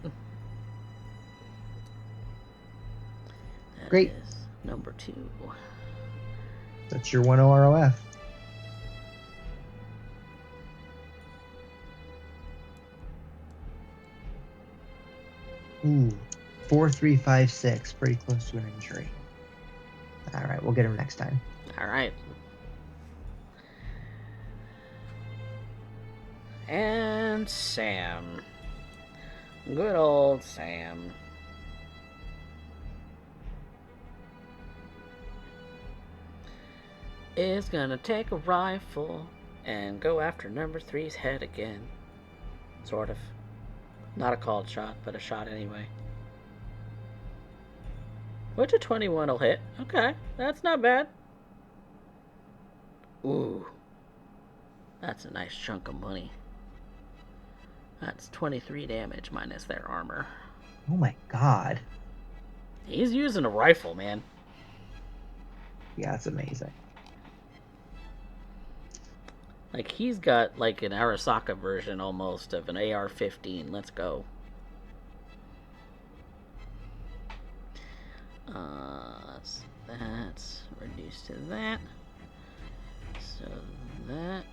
A: That
B: Great.
A: is number 2.
B: That's your 1 OROF. Ooh, 4, 3, 5, 6. Pretty close to an injury. All right, we'll get him next time.
A: All right. And Sam. Good old Sam. Is gonna take a rifle and go after number 3's head again. Sort of. Not a called shot, but a shot anyway. Which a 21 will hit. Okay, that's not bad. Ooh. That's a nice chunk of money. That's 23 damage minus their armor.
B: Oh my god.
A: He's using a rifle, man.
B: Yeah, that's amazing.
A: Like, he's got, like, an Arasaka version, almost, of an AR-15. Let's go. So that's reduced to that. So that...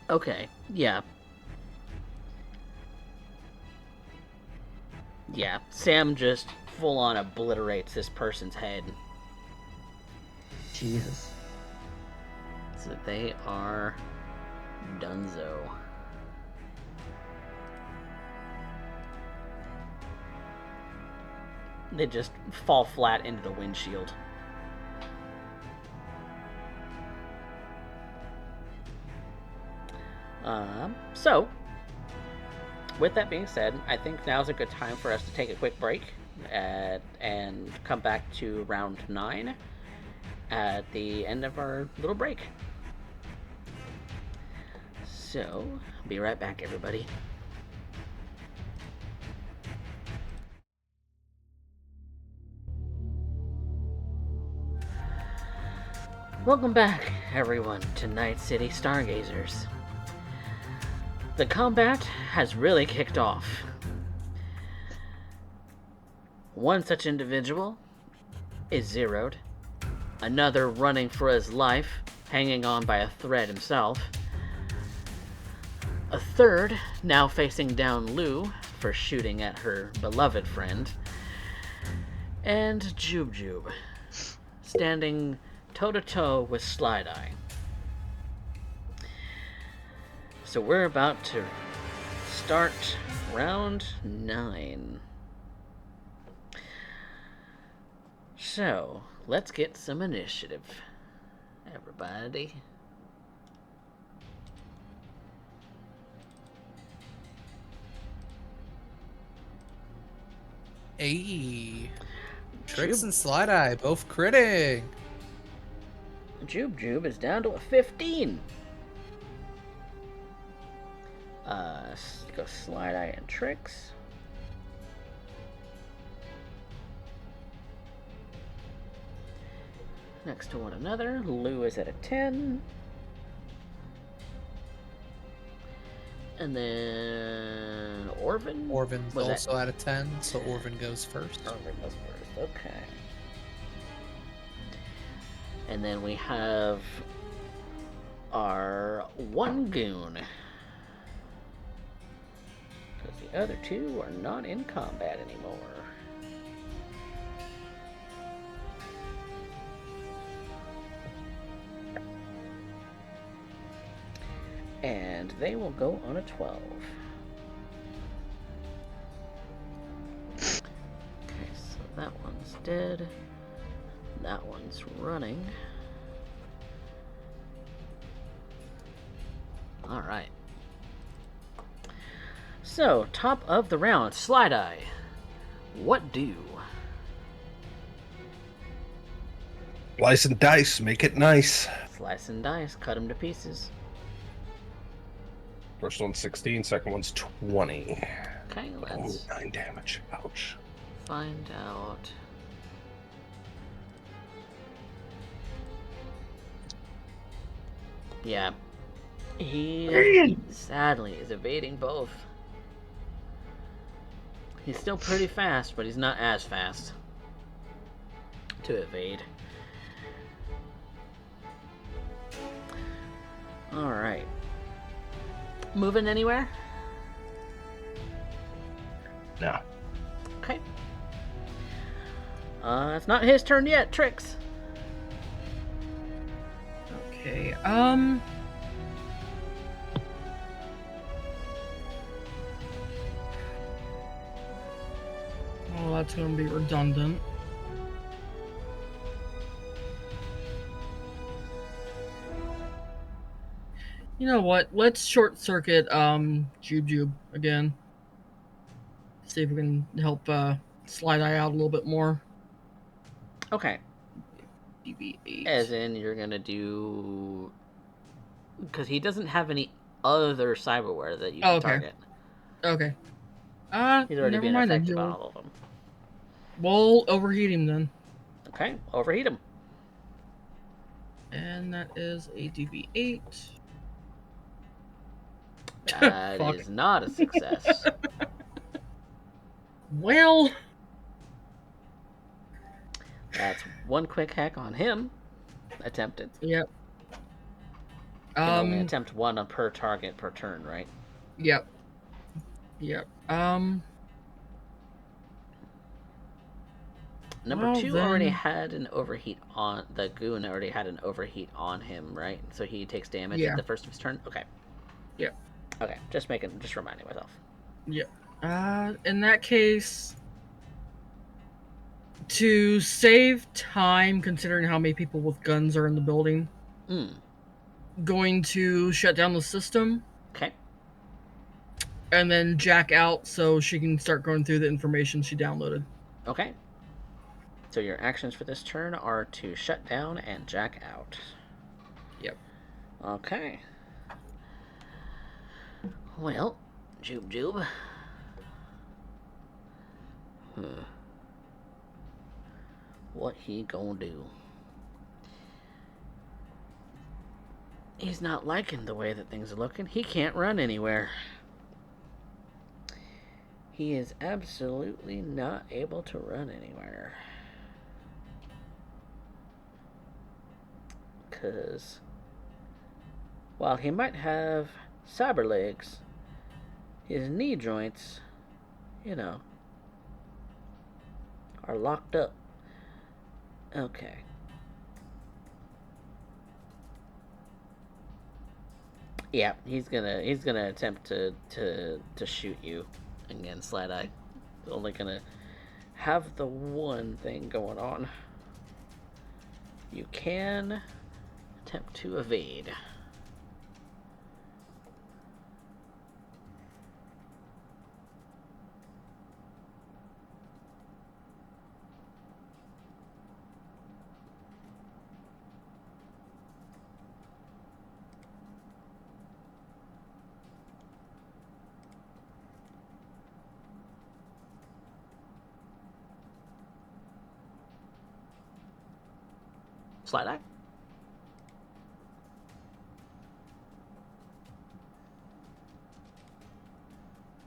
A: Okay, yeah. Yeah, Sam just full-on obliterates this person's head.
B: Jesus.
A: So they are donezo. They just fall flat into the windshield. So, with that being said, I think now's a good time for us to take a quick break and come back to round 9 at the end of our little break. So, be right back, everybody. Welcome back, everyone, to Night City Stargazers. The combat has really kicked off. One such individual is zeroed. Another running for his life, hanging on by a thread himself. A third, now facing down Loup for shooting at her beloved friend. And Jube, standing toe-to-toe with Slideye. So we're about to start round 9. So, let's get some initiative, everybody.
C: Hey. Trix and Slideye both critting.
A: Jube is down to a 15. Go Slideye and Trix. Next to one another. Loup is at a 10. And then Orvan?
C: Orvan's also at a 10, so Orvan goes first.
A: Orvan goes first, okay. And then we have our one goon. Because the other two are not in combat anymore. And they will go on a 12. Okay, so that one's dead. That one's running. Alright. So, top of the round, Slideye. What do?
D: Slice and dice, make it nice.
A: Slice and dice, cut them to pieces.
D: First one's 16, second one's 20.
A: Okay,
D: Oh,
A: let's
D: 9 damage. Ouch.
A: find out. Yeah. He sadly is evading both. He's still pretty fast, but he's not as fast to evade. Alright. Moving anywhere?
D: No.
A: Okay. It's not his turn yet, Trix.
E: Okay, well, that's gonna be redundant. You know what? Let's short circuit Jube again. See if we can help Slideye out a little bit more.
A: Okay.
E: DB8.
A: As in, you're gonna do... Because he doesn't have any other cyberware that you can target.
E: Okay.
A: He's already
E: never
A: been
E: mind.
A: affected by all of them.
E: We'll overheat him then.
A: Okay, overheat him.
E: And that is a DB8.
A: That
E: Fuck.
A: is not a success.
E: Well,
A: That's one quick hack on him. Attempted.
E: yep.
A: You can only attempt one per target per turn, right?
E: Yep. Yep.
A: Number
E: Well,
A: 2
E: then-
A: already had an overheat on... The goon already had an overheat on him, right? So he takes damage
E: Yeah.
A: at the first of his turn? Okay.
E: Yep.
A: Okay, just reminding myself.
E: Yep. In that case, to save time, considering how many people with guns are in the building, going to shut down the system.
A: Okay.
E: And then jack out so she can start going through the information she downloaded.
A: Okay. So your actions for this turn are to shut down and jack out.
E: Yep.
A: Okay. Well, Jube. What he gonna do? He's not liking the way that things are looking. He can't run anywhere. He is absolutely not able to run anywhere. Because while he might have cyberlegs, his knee joints, are locked up. Okay. Yeah, he's gonna attempt to shoot you again, Slideye. He's only gonna have the one thing going on. You can attempt to evade. Slideye?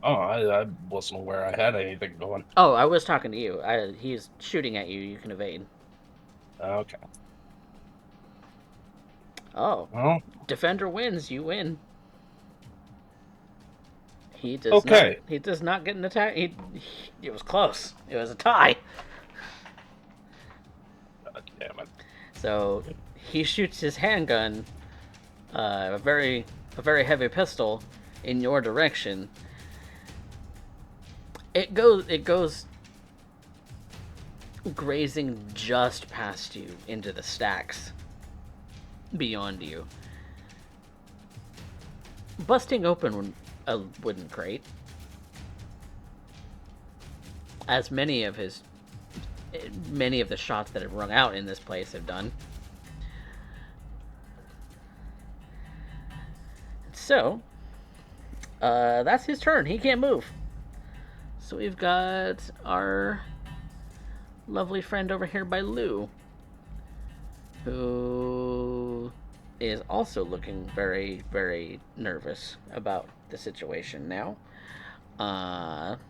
D: Oh, I wasn't aware I had anything going.
A: Oh, I was talking to you. He's shooting at you. You can evade.
D: Okay.
A: Oh,
D: Well,
A: defender wins. You win. He does
D: okay.
A: not. He does not get an attack. It was close. It was a tie.
D: God damn it.
A: So he shoots his handgun, a very heavy pistol, in your direction. It goes grazing just past you into the stacks beyond you, busting open a wooden crate, as many of the shots that have rung out in this place have done. So, that's his turn. He can't move. So we've got our lovely friend over here by Loup, who is also looking very, very nervous about the situation now.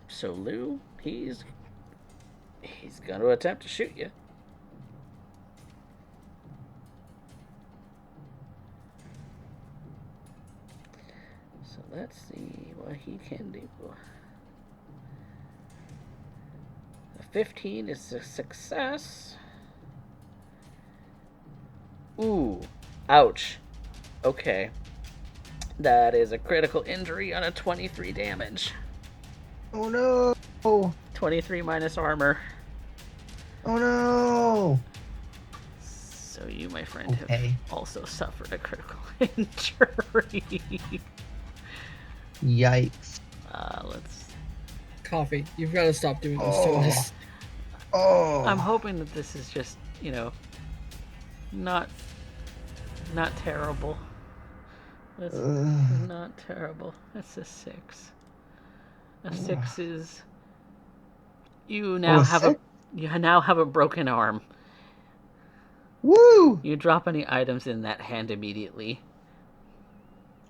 A: So Loup, he's going to attempt to shoot you. So let's see what he can do. 15 is a success. Ooh, ouch. Okay. That is a critical injury on a 23 damage.
B: Oh no!
A: 23 minus armor.
B: Oh no!
A: So you, my friend,
B: Okay.
A: have also suffered a critical injury.
B: Yikes.
A: Let's...
E: Coffee, you've got to stop doing this to us.
B: Oh!
A: I'm hoping that this is just, not terrible. That's not terrible. That's a 6. A 6 is... You now have a broken arm.
B: Woo!
A: You drop any items in that hand immediately.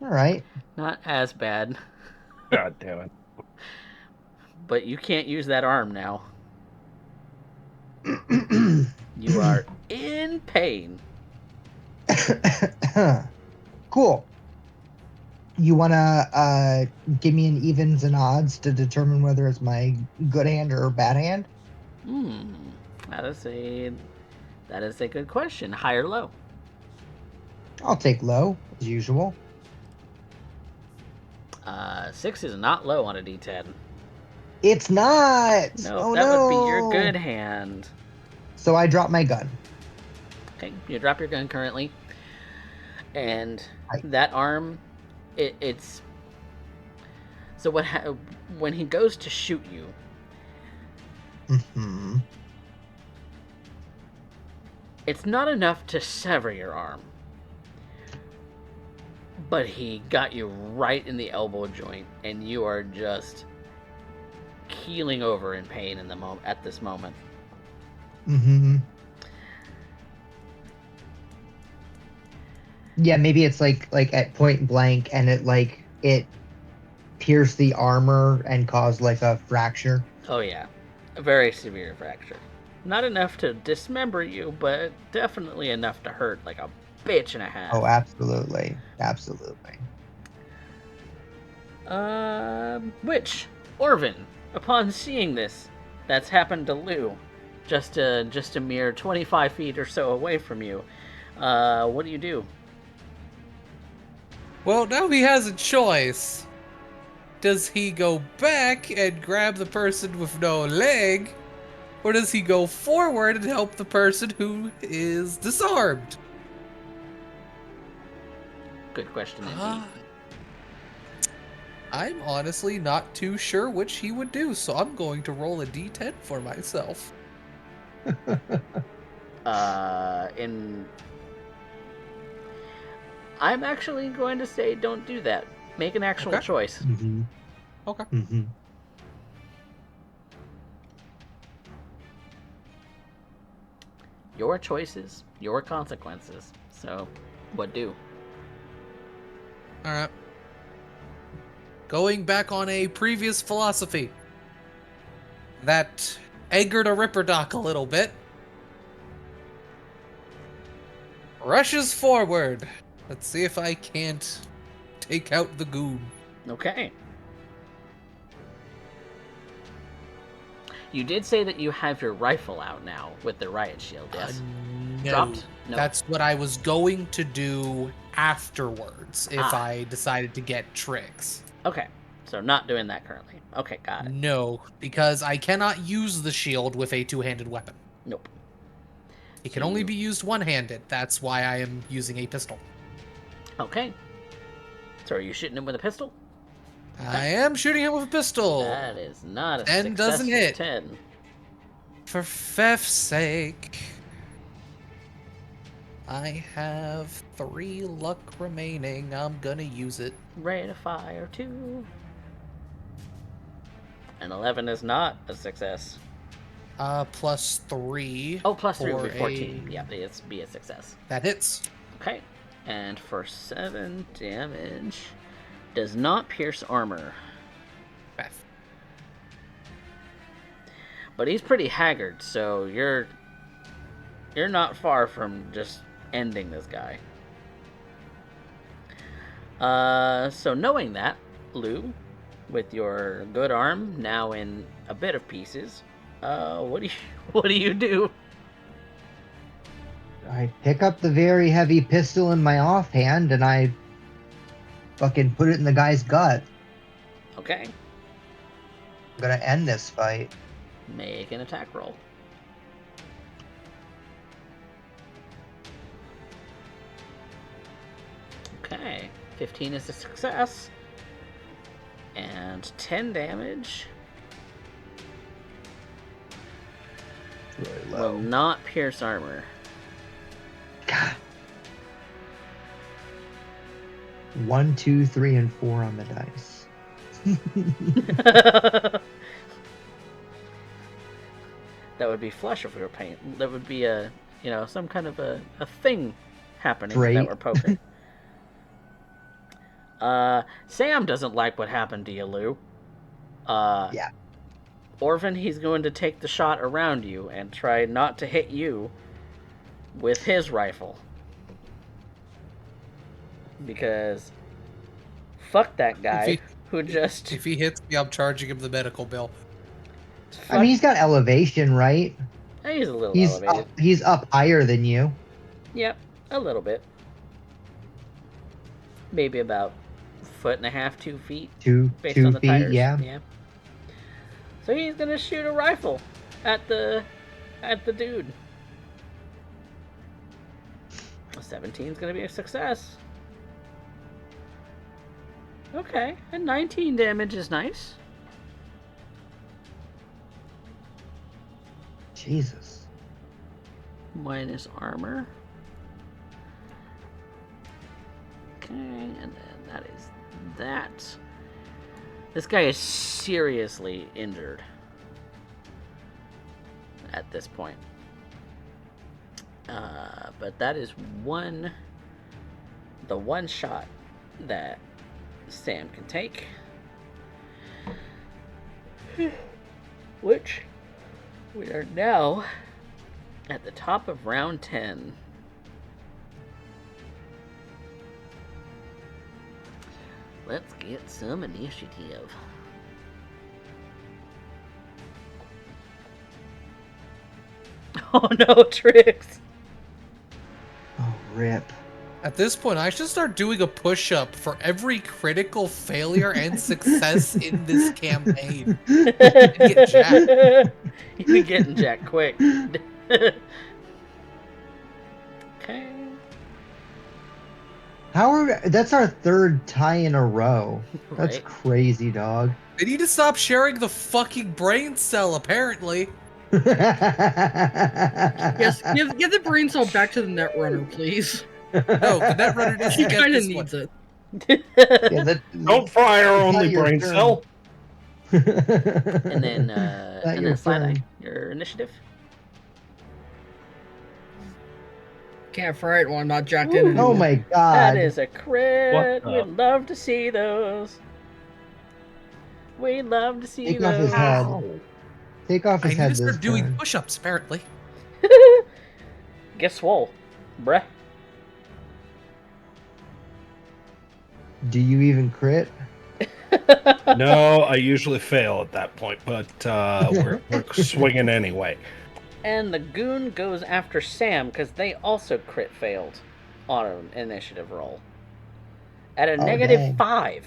B: Alright.
A: Not as bad,
D: God damn it.
A: but you can't use that arm now. You are in pain.
B: Cool. You wanna give me an evens and odds to determine whether it's my good hand or bad hand?
A: That is a good question. High or low?
B: I'll take low, as usual.
A: 6 is not low on a D10.
B: It's not!
A: No,
B: Oh,
A: that
B: no!
A: would be your good hand.
B: So I drop my gun.
A: Okay, you drop your gun currently, and
B: I-
A: that arm, it's... So when he goes to shoot you,
B: Mm-hmm.
A: it's not enough to sever your arm, but he got you right in the elbow joint, and you are just keeling over in pain at this moment.
B: Mm-hmm. Yeah, maybe it's like at point blank, and it pierced the armor and caused like a fracture.
A: Oh yeah, a very severe fracture. Not enough to dismember you, but definitely enough to hurt like a bitch and a half.
B: Oh, absolutely, absolutely.
A: Which, Orvan, upon seeing this, that's happened to Lou, just a mere 25 feet or so away from you, what do you do?
C: Well, now he has a choice. Does he go back and grab the person with no leg? Or does he go forward and help the person who is disarmed?
A: Good question indeed.
C: I'm honestly not too sure which he would do, so I'm going to roll a d10 for myself.
A: I'm actually going to say don't do that. Make an actual choice.
B: Mm-hmm.
C: Okay.
B: Mm-hmm.
A: Your choices, your consequences. So, what do?
C: Alright. Going back on a previous philosophy that angered a Ripperdoc a little bit. Rushes forward. Let's see if I can't take out the goon.
A: Okay. You did say that you have your rifle out now with the riot shield, yes?
C: No.
A: Dropped? No.
C: That's what I was going to do afterwards if
A: Ah.
C: I decided to get Trix.
A: Okay. So not doing that currently. Okay, got it.
C: No, because I cannot use the shield with a two-handed weapon.
A: Nope.
C: It can only be used one-handed. That's why I am using a pistol.
A: Okay. So are you shooting him with a pistol?
C: I am shooting him with a pistol.
A: That is not a
C: 10 doesn't
A: successful
C: hit.
A: 10.
C: For Fef's sake. I have 3 luck remaining. I'm gonna use it.
A: Rate of fire 2. An 11 is not a success.
C: Plus 3.
A: Oh, plus 3 would be
C: for
A: 14. Yeah, it's be a success.
C: That hits.
A: Okay. And for 7 damage, does not pierce armor.
C: Fef.
A: But he's pretty haggard, so you're not far from just ending this guy. So knowing that, Lou, with your good arm now in a bit of pieces, what do you do?
B: I pick up the very heavy pistol in my offhand and I fucking put it in the guy's gut.
A: Okay.
B: I'm gonna end this fight.
A: Make an attack roll. Okay. 15 is a success. And 10 damage.
B: Really
A: Will not pierce armor.
B: God. 1, 2, 3, and 4 on the dice.
A: That would be flush if we were paying. That would be some kind of a thing happening
B: Great.
A: that we're poking. Sam doesn't like what happened to you, Lou.
B: Yeah.
A: Orvan, he's going to take the shot around you and try not to hit you with his rifle. Because fuck that guy who just...
C: If he hits me, I'm charging him the medical bill.
B: I mean, he's got elevation, right?
A: He's a little elevated.
B: He's up higher than you.
A: Yep, a little bit. Maybe about 1.5 feet, 2 feet.
B: 2
A: based on the
B: feet,
A: tires.
B: yeah.
A: So he's gonna shoot a rifle at the dude. 17 is gonna be a success. Okay, and 19 damage is nice.
B: Jesus.
A: Minus armor. Okay, and then that is that. This guy is seriously injured at this point. But that is the one shot that Sam can take. Which we are now at the top of round 10. let's get some initiative. Oh no, Trix!
B: Oh, rip.
C: At this point, I should start doing a push-up for every critical failure and success in this campaign. Get jacked.
A: You be getting jacked quick. Okay.
B: That's our third tie in a row. That's
A: Right.
B: crazy, dog.
C: They need to stop sharing the fucking brain cell, apparently.
E: Yes, give the brain cell back to the Netrunner, please.
C: No, the Netrunner needs
E: She
C: to get
E: kind of
C: this
E: needs
C: one.
E: it.
B: Yeah,
D: Don't fry our
B: It's not
D: only
B: your
D: brain
B: turn.
D: cell.
A: And then
B: your
A: Slideye,
B: turn.
A: your initiative.
E: Can't fright one, not jacked in
A: Ooh.
E: anymore.
B: Oh my god.
A: That is a crit.
D: What the-
A: We'd love to see those. We'd love to see
B: Take
A: those.
B: off his head.
D: Ow.
B: Take off
C: I
B: his
C: need
B: head
C: to start
B: this
C: doing
B: turn.
C: push-ups, apparently.
A: Get swole, bruh.
B: Do you even crit?
D: No, I usually fail at that point, but we're swinging anyway.
A: And the goon goes after Sam because they also crit failed on an initiative roll. At a
B: Oh,
A: negative
B: dang.
A: 5.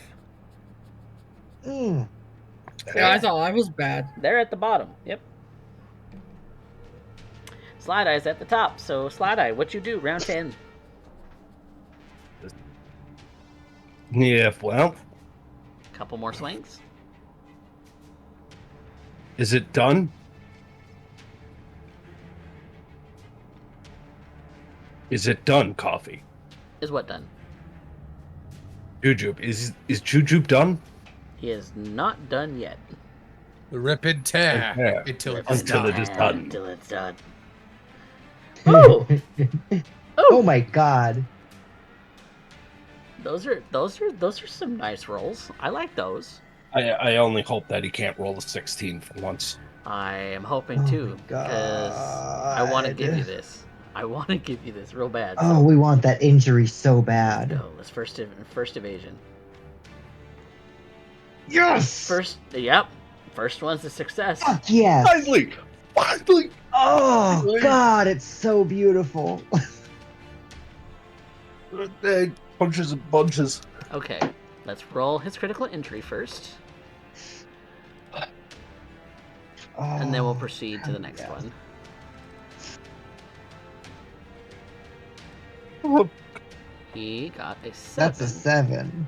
B: Mm.
E: Yeah, I thought I was bad.
A: They're at the bottom. Yep. Slideye's at the top. So Slideye, what you do? Round 10.
D: Yeah, well,
A: Couple more swings.
D: is it done? Is it done, Coffee?
A: Is what done?
D: Jujube. Is Jujube done?
A: He is not done yet.
C: Rip and tear
D: Yeah.
C: until it's
D: Until
C: done.
D: it is done.
A: Until it's done. Oh!
B: Oh my god.
A: Those are some nice rolls. I like those.
D: I only hope that he can't roll a 16 for once.
A: I am hoping
B: Oh
A: too
B: my
A: because I want to
B: God.
A: give you this. I want to give you this real bad.
B: Oh, we want that injury so
A: let's
B: bad.
A: go. Let's first evasion.
B: Yes!
A: Yep. First one's a success.
B: Fuck yes!
D: Finally! Finally!
B: Oh
D: Finally!
B: god, it's so beautiful.
D: Punches and bunches.
A: Okay. Let's roll his critical injury first, and then we'll
B: Oh,
A: proceed to the next
B: yeah.
A: one.
D: Oh,
A: He got a 7.
B: That's a 7.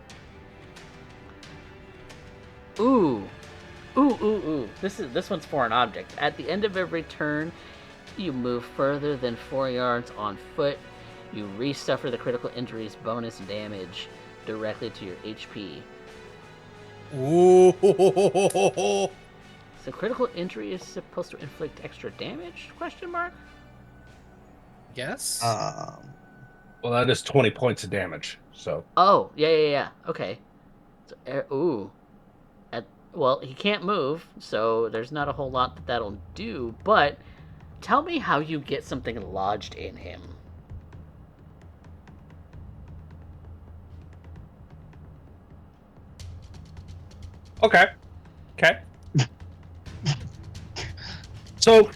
A: Ooh. Ooh. This one's for an object. At the end of every turn, you move further than 4 yards on foot. You re-suffer the critical injury's bonus damage directly to your HP.
C: Ooh.
A: So critical injury is supposed to inflict extra damage? Question mark?
C: Yes?
D: well, that is 20 points of damage. So
A: Oh, yeah. Okay. So, ooh. Well, he can't move, so there's not a whole lot that'll do, but tell me how you get something lodged in him.
D: okay. So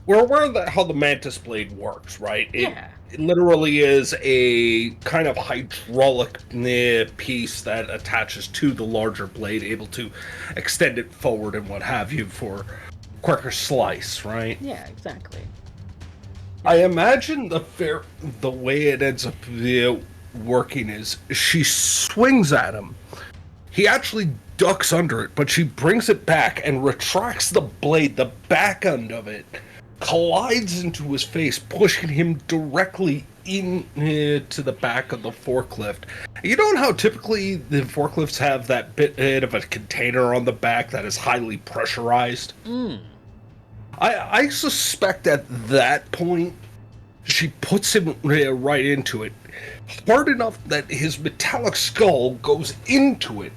D: we're aware of how the mantis blade works, right?
A: Yeah.
D: It literally is a kind of hydraulic piece that attaches to the larger blade, able to extend it forward and what have you for quicker slice, right?
A: Yeah, exactly.
D: I imagine the way it ends up working is she swings at him. He actually ducks under it, but she brings it back and retracts the blade. The back end of it collides into his face, pushing him directly into the back of the forklift. You know how typically the forklifts have that bit of a container on the back that is highly pressurized? I suspect at that point, she puts him right into it, hard enough that his metallic skull goes into it,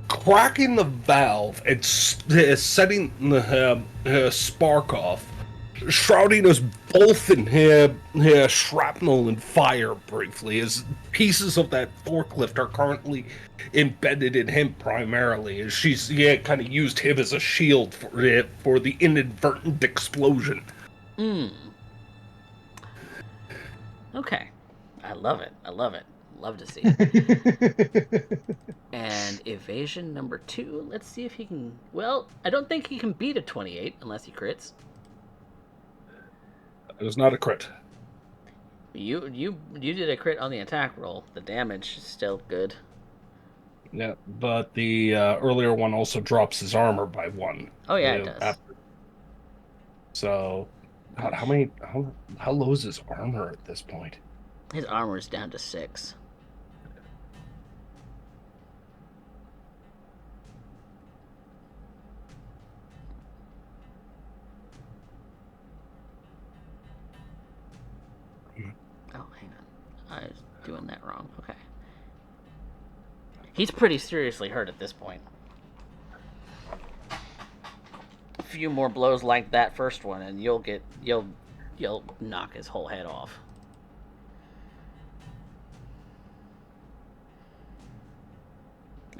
D: cracking the valve and setting the spark off, shrouding us both in shrapnel and fire briefly, as pieces of that forklift are currently embedded in him primarily, as she's kind of used him as a shield for the inadvertent explosion.
A: Okay. I love it. Love to see it. And evasion number 2. Let's see if he can... Well, I don't think he can beat a 28 unless he crits.
D: It was not a crit.
A: You did a crit on the attack roll. The damage is still good.
D: Yeah, but the earlier one also drops his armor by 1.
A: Oh yeah, it does.
D: So, God, how low is his armor at this point?
A: His armor is down to 6. Oh, hang on. I was doing that wrong. Okay. He's pretty seriously hurt at this point. A few more blows like that first one, and you'll knock his whole head off.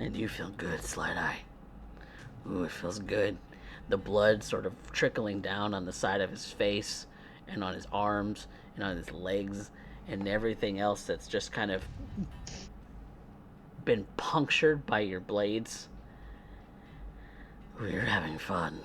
A: And you feel good, Slideye. Ooh, it feels good. The blood sort of trickling down on the side of his face, and on his arms, and on his legs, and everything else that's just kind of been punctured by your blades. We're having fun.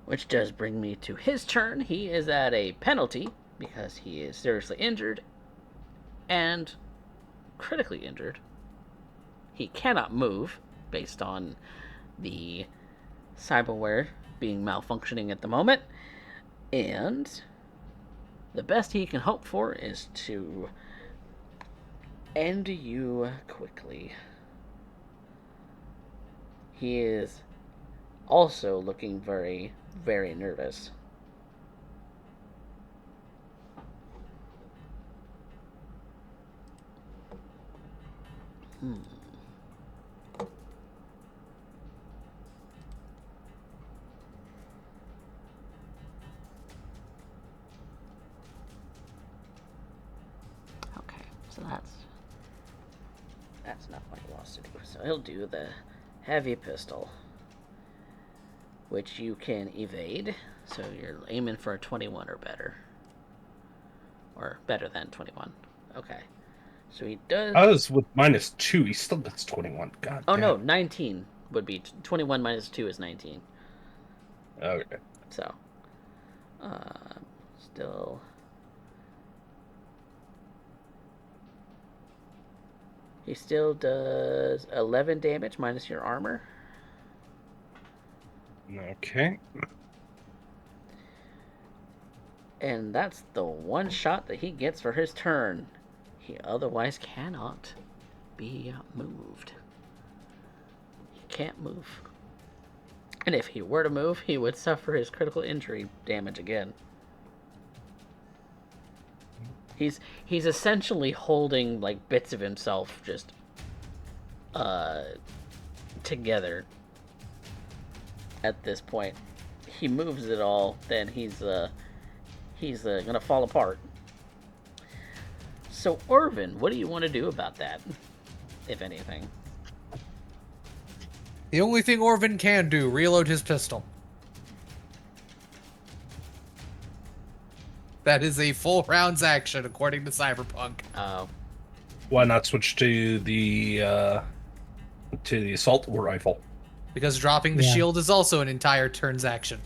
A: Which does bring me to his turn. He is at a penalty because he is seriously injured and critically injured. He cannot move based on the cyberware being malfunctioning at the moment. And the best he can hope for is to end you quickly. He is also looking very, very nervous. Okay, so that's not what he wants to do. So he'll do the heavy pistol, which you can evade. So you're aiming for a 21 or better. Or better than 21. Okay. So he does...
D: I was with -2. He still gets 21. God
A: Oh,
D: damn.
A: no. 19 would be... 21 minus 2 is 19.
D: Okay.
A: So. Still... He still does 11 damage minus your armor.
D: Okay.
A: And that's the one shot that he gets for his turn. He otherwise cannot be moved. He can't move. And if he were to move, he would suffer his critical injury damage again. He's essentially holding like bits of himself just together at this point. He moves it all, then he's gonna fall apart. So Orvan, what do you want to do about that, if anything?
C: The only thing Orvan can do, reload his pistol. That is a full round's action, according to Cyberpunk.
A: Oh.
D: Why not switch to the assault rifle?
C: Because dropping the shield is also an entire turn's action.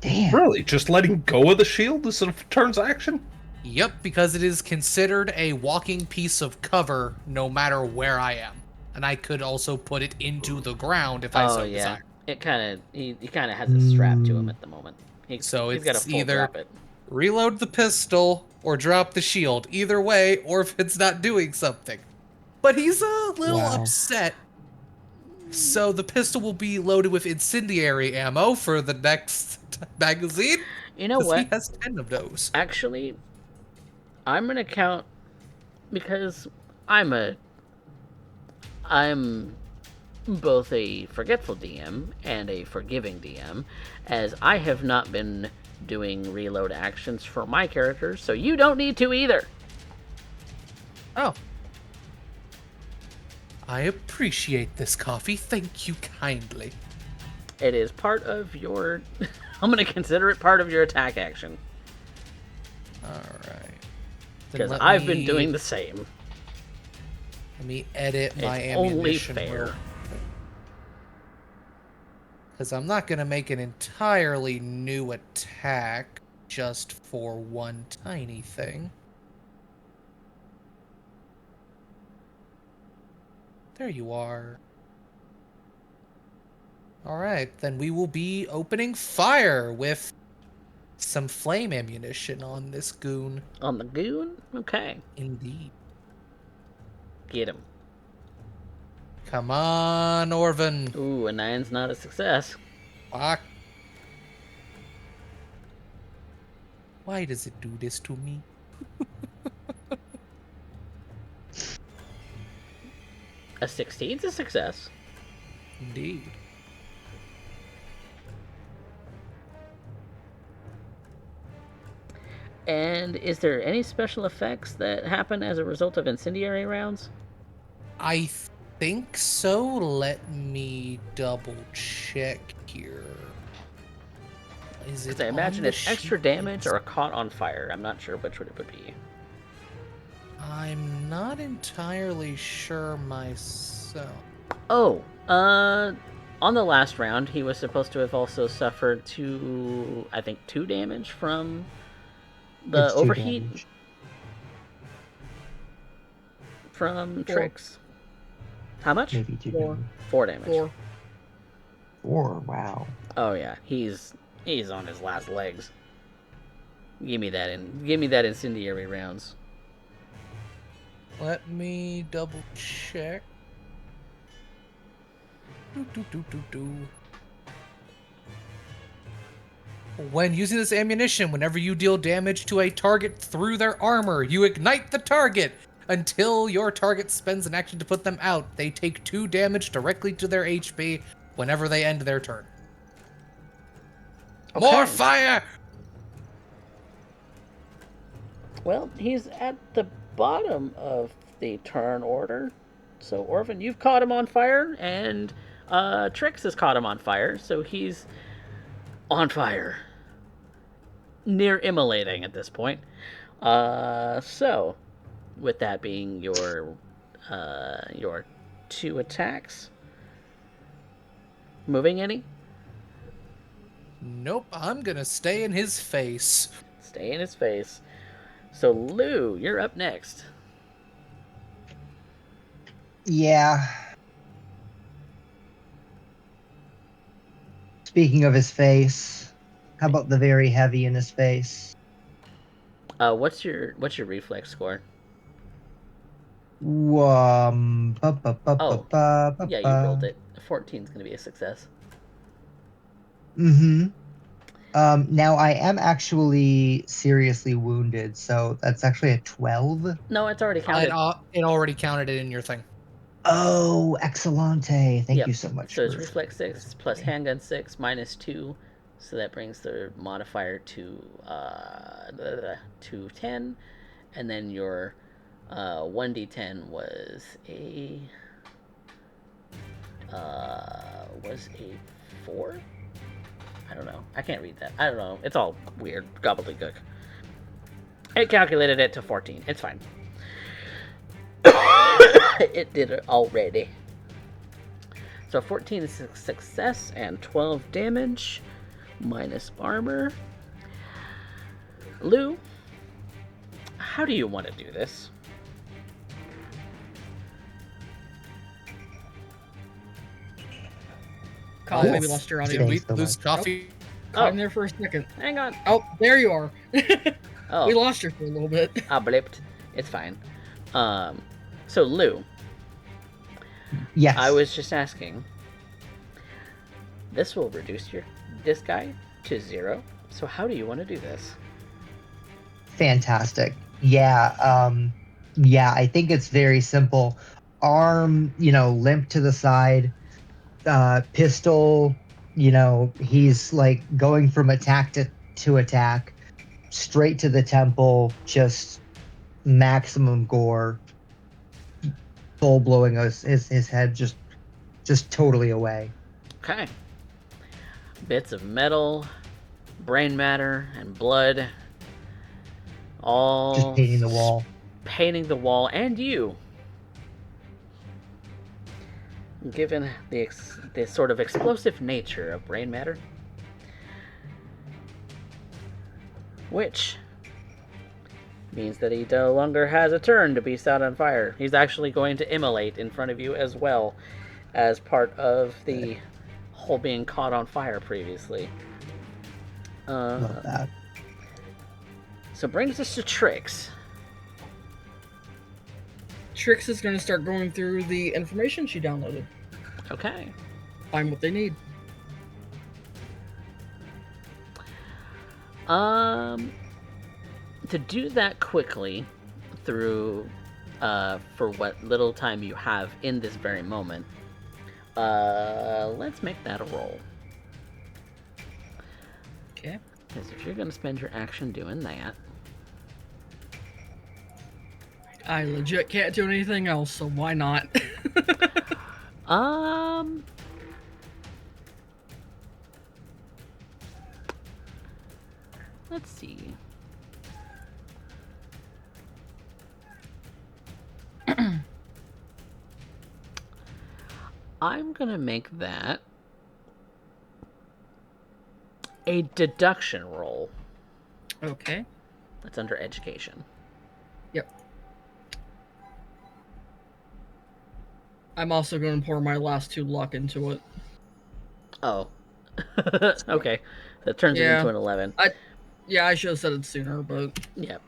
B: Damn.
D: Really? Just letting go of the shield is a turn's action?
C: Yep, because it is considered a walking piece of cover no matter where I am. And I could also put it into the ground if I so desire.
A: It kind of he kind of has a strap to him at the moment.
C: So
A: he's got to
C: it's
A: full
C: either
A: drop it.
C: Reload the pistol or drop the shield. Either way, Orvan's not doing something. But he's a little upset. So the pistol will be loaded with incendiary ammo for the next magazine.
A: You know what?
C: He has 10 of those.
A: Actually, I'm gonna count because I'm a I'm both a forgetful DM and a forgiving DM, as I have not been doing reload actions for my characters, so you don't need to either.
C: Oh. I appreciate this, Coffee. Thank you kindly.
A: It is part of your... I'm going to consider it part of your attack action.
C: Alright.
A: Because I've been doing the same.
C: Let me edit my
A: It's only
C: ammunition.
A: fair.
C: Because I'm not going to make an entirely new attack just for one tiny thing. There you are. Alright, then we will be opening fire with some flame ammunition on this goon.
A: On the goon? Okay.
C: Indeed.
A: Get him.
C: Come on, Orvan.
A: Ooh, a 9's not a success.
C: Fuck. Why does it do this to me?
A: A 16's a success.
C: Indeed.
A: And is there any special effects that happen as a result of incendiary rounds?
C: I think so. Let me double check here. Is it?
A: Because I imagine it's extra damage or caught on fire. I'm not sure which one it would be.
C: I'm not entirely sure myself.
A: Oh, on the last round, he was supposed to have also suffered I think 2 damage from the
B: It's 2
A: overheat
B: damage.
A: from Trix. How much?
B: Maybe 2
E: 4.
B: damage.
A: 4 damage.
E: 4.
B: 4, wow.
A: Oh yeah, he's on his last legs. Give me that incendiary rounds.
C: Let me double check. When using this ammunition, whenever you deal damage to a target through their armor, you ignite the target. Until your target spends an action to put them out, they take 2 damage directly to their HP whenever they end their turn.
A: Okay.
C: More fire!
A: Well, he's at the bottom of the turn order. So, Orvan, you've caught him on fire, and Trix has caught him on fire, so he's on fire. Near immolating at this point. So, with that being your 2 attacks. Moving any?
C: Nope, I'm gonna stay in his face.
A: Stay in his face. So, Lou, you're up next.
B: Yeah. Speaking of his face, how about the very heavy in his face?
A: What's your reflex score?
B: Yeah,
A: Yeah, you rolled it. 14's gonna be a success.
B: Mm-hmm. Now I am actually seriously wounded, so that's actually a 12.
A: No, it's already counted.
C: It already counted it in your thing.
B: Oh, excellente. Thank
A: Yep.
B: you so much.
A: So it's
B: for-
A: reflex 6 plus handgun 6 minus 2, so that brings the modifier to 10, and then your 1d10 was a 4. I don't know. I can't read that. I don't know. It's all weird gobbledygook. It calculated it to 14. It's fine. It did it already. So 14 is a success and 12 damage minus armor. Lou, how do you want to do this?
E: Coffee,
B: Yes.
E: we lost your
C: Did
E: audio.
C: we
B: Thanks so
C: lose
B: much.
C: Coffee?
E: I'm there for a second.
A: Hang on.
E: Oh, there you are.
A: Oh,
E: We lost you for a little bit.
A: I blipped. It's fine. So Lou,
B: Yes.
A: I was just asking. This will reduce this guy to 0. So how do you want to do this?
B: Fantastic. Yeah, I think it's very simple. arm, limp to the side, pistol, he's like going from attack to attack, straight to the temple, just maximum gore, full blowing his head just totally away.
A: Okay. Bits of metal, brain matter, and blood. All
B: Just painting the wall.
A: Painting the wall, and you. Given the sort of explosive nature of brain matter, which means that he no longer has a turn to be set on fire. He's actually going to immolate in front of you as well, as part of the whole being caught on fire previously.
B: Love that.
A: So brings us to Trix.
E: Trix is going to start going through the information she downloaded.
A: Okay.
E: Find what they need.
A: To do that quickly, through for what little time you have in this very moment, let's make that a roll.
E: Okay.
A: Because if you're going to spend your action doing that,
E: I legit can't do anything else, so why not?
A: let's see. I'm gonna make that a deduction roll.
E: Okay.
A: That's under education.
E: Yep. I'm also going to pour my last 2 luck into it.
A: Oh. Okay. That turns it into an 11.
E: I should have said it sooner, but...
A: Yep.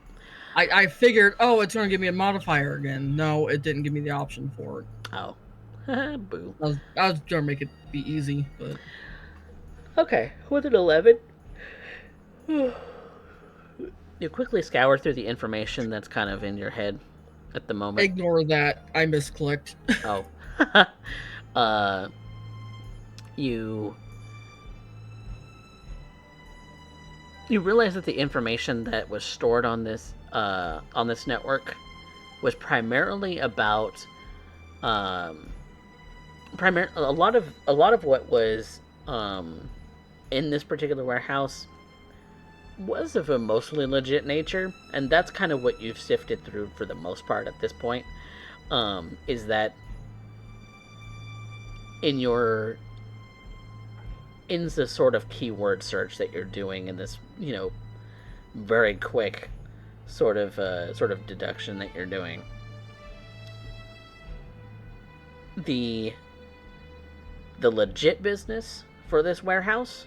E: I figured, it's going to give me a modifier again. No, it didn't give me the option for it.
A: Oh. Boo.
E: I was trying to make it be easy, but...
A: Okay, with an 11, you quickly scour through the information that's kind of in your head at the moment.
E: Ignore that. I misclicked.
A: Oh. You realize that the information that was stored on this network was primarily about a lot of what was in this particular warehouse was of a mostly legit nature, and that's kind of what you've sifted through for the most part at this point. Is that in the sort of keyword search that you're doing in this, very quick sort of deduction that you're doing, the legit business for this warehouse,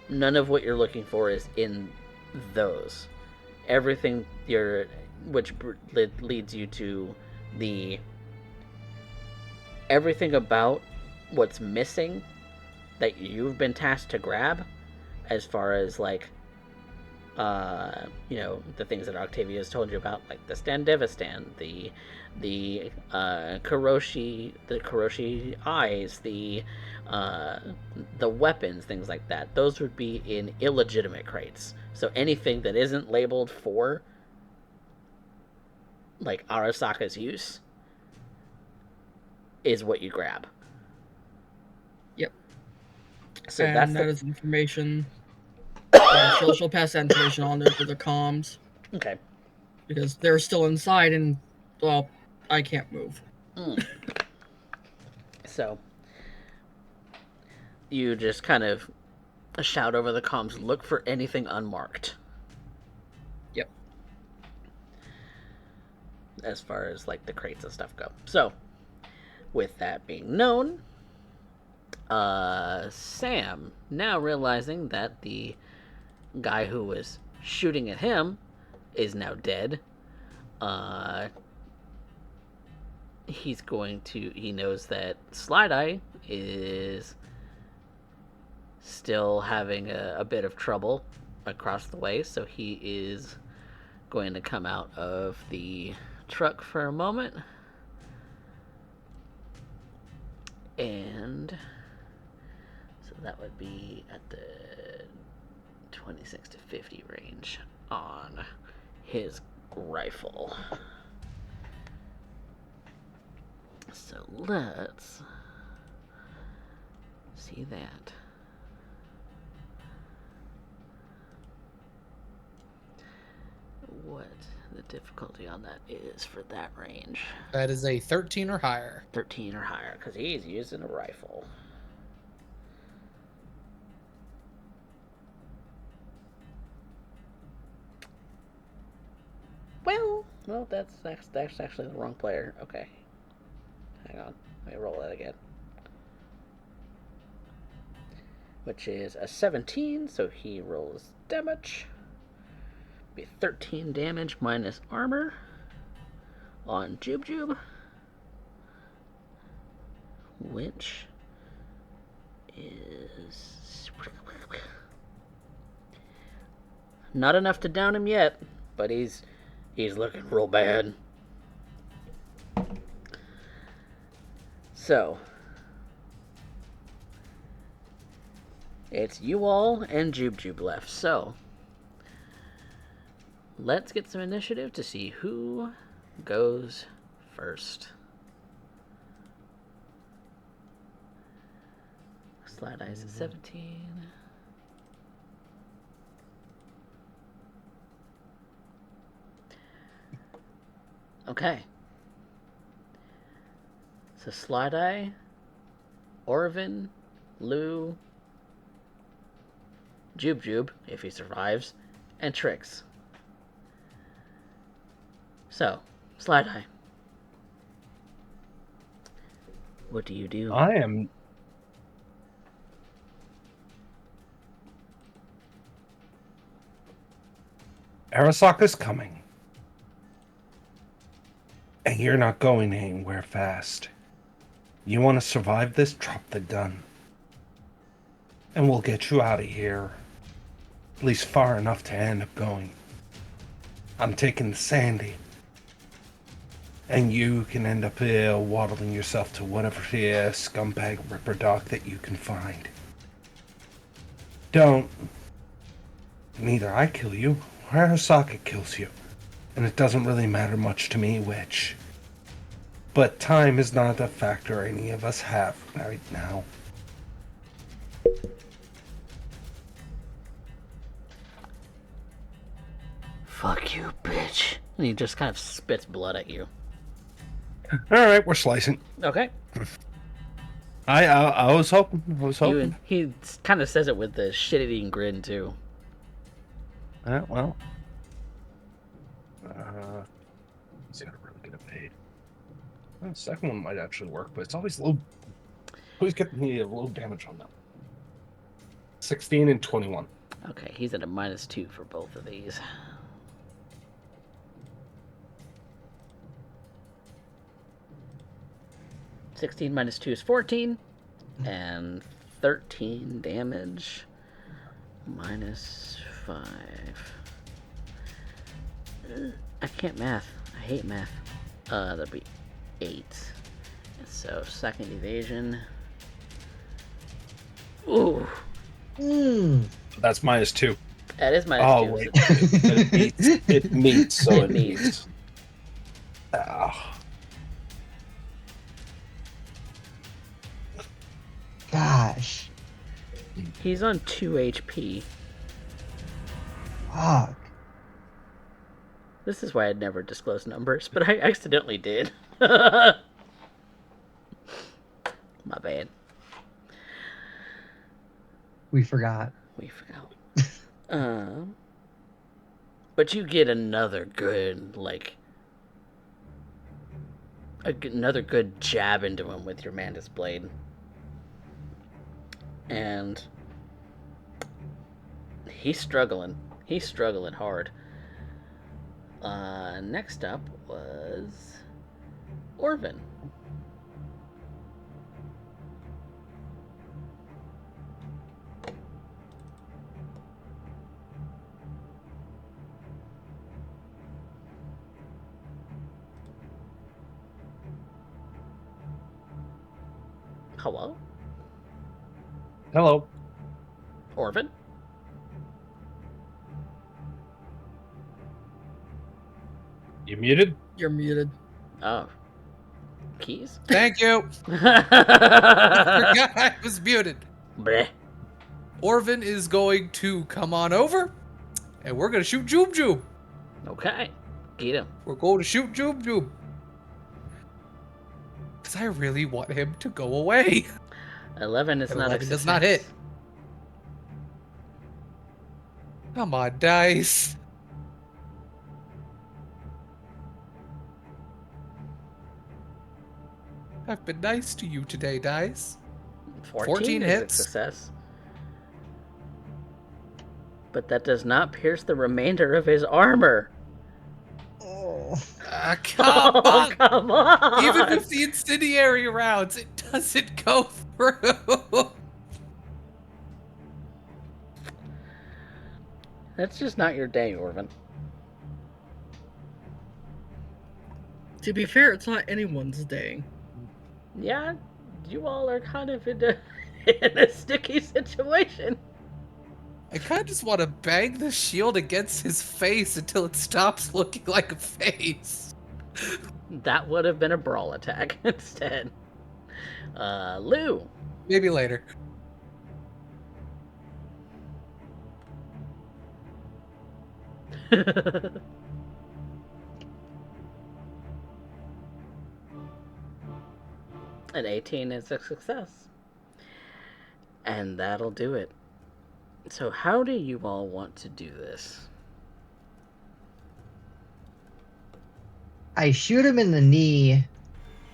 A: none of what you're looking for is in those. Everything which leads you to the everything about what's missing that you've been tasked to grab, as far as like the things that Octavia has told you about, like the Standevistan, the Kuroshi eyes, the weapons, things like that. Those would be in illegitimate crates. So anything that isn't labeled for like Arasaka's use is what you grab.
E: Yep.
A: So
E: that is information. She'll pass that information on to the comms.
A: Okay.
E: Because they're still inside, and well, I can't move.
A: So you just kind of shout over the comms, look for anything unmarked.
E: Yep.
A: As far as like the crates and stuff go. So with that being known, Sam, now realizing that the guy who was shooting at him is now dead, he knows that Slideye is still having a bit of trouble across the way, so he is going to come out of the truck for a moment. And so that would be at the 26 to 50 range on his rifle. So let's see that. What the difficulty on that is for that range.
C: That is a 13 or higher.
A: 13 or higher, because he's using a rifle. Well, that's actually the wrong player. Okay. Hang on. Let me roll that again. Which is a 17, so he rolls damage. Be 13 damage minus armor on Jube, which is not enough to down him yet, but he's looking real bad. So it's you all and Jube left. So let's get some initiative to see who goes first. Slideye's at 17. Okay. So Slideye, Orvan, Loup, Jube, if he survives, and Trix. So, Slideye. What do you do?
D: I am... Arasaka's coming. And you're not going anywhere fast. You want to survive this? Drop the gun. And we'll get you out of here. At least far enough to end up going. I'm taking the Sandy. And you can end up waddling yourself to whatever scumbag ripper doc that you can find. Don't. Neither I kill you, or Arasaka kills you. And it doesn't really matter much to me which. But time is not a factor any of us have right now.
A: Fuck you, bitch. And he just kind of spits blood at you.
D: Alright, we're slicing.
A: Okay.
D: I was hoping.
A: He kind of says it with the shit-eating grin, too.
D: Well. He's got to really get it paid. Well, the second one might actually work, but it's always low. Always getting me low damage on them. 16 and 21.
A: Okay, he's at a -2 for both of these. (16 minus 2 is 14, and 13 damage minus 5. I can't math. I hate math. That'd be 8. And so second evasion. Ooh.
D: That's -2.
A: That is -2.
D: Oh, wait. It meets, so
A: It
D: it meets.
B: Gosh.
A: He's on 2 HP.
B: Fuck.
A: This is why I'd never disclose numbers, but I accidentally did. My bad.
B: We forgot.
A: But you get another good, another good jab into him with your Mantis Blade. And he's struggling. He's struggling hard. Next up was Orvan. Hello?
D: Hello.
A: Orvan?
D: You muted?
E: You're muted.
A: Oh. Keys?
C: Thank you.
A: Bleh.
C: Forgot I was muted. Orvan is going to come on over, and we're going to shoot Joob Joob.
A: Okay. Get him.
C: We're going to shoot Joob Joob. Because I really want him to go away.
A: 11 is
C: And
A: not
C: 11
A: a
C: does not
A: success.
C: hit. Come on, dice. I've been nice to you today, dice. 14
A: is a
C: hits.
A: success. But that does not pierce the remainder of his armor.
B: Oh.
C: Come on.
A: Come on!
C: Even with the incendiary rounds, it doesn't go through.
A: That's just not your day, Orvan.
E: To be fair, it's not anyone's day.
A: Yeah, you all are kind of in a sticky situation.
C: I kind of just want to bang the shield against his face until it stops looking like a face.
A: That would have been a brawl attack instead. Lou.
C: Maybe later.
A: An 18 is a success. And that'll do it. So how do you all want to do this?
B: I shoot him in the knee,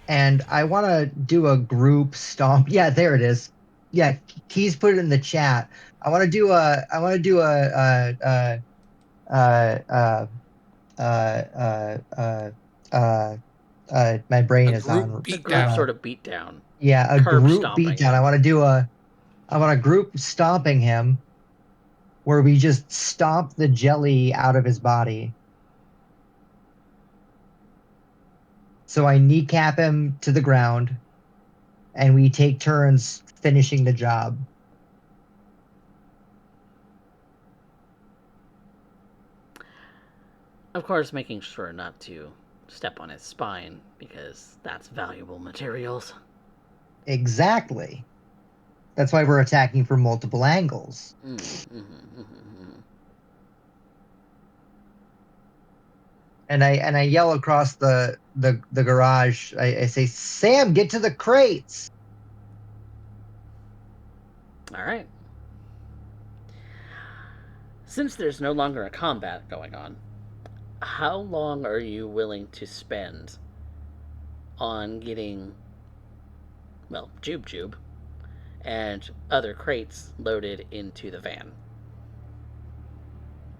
B: and I want to do a group stomp. Yeah, there it is. Yeah, Keys put it in the chat. I want to do a. My brain
C: A
B: is
C: group
B: on.
C: beat
A: Group
C: down.
A: sort of beat down.
B: Yeah, a
A: Curb
B: group
A: stomping
B: beatdown.
A: him.
B: I want a group stomping him, where we just stomp the jelly out of his body. So I kneecap him to the ground, and we take turns finishing the job.
A: Of course, making sure not to step on his spine, because that's valuable materials.
B: Exactly. That's why we're attacking from multiple angles. And I yell across the garage. I say, Sam, get to the crates.
A: All right. Since there's no longer a combat going on, how long are you willing to spend on getting, well, Joob Joob and other crates loaded into the van?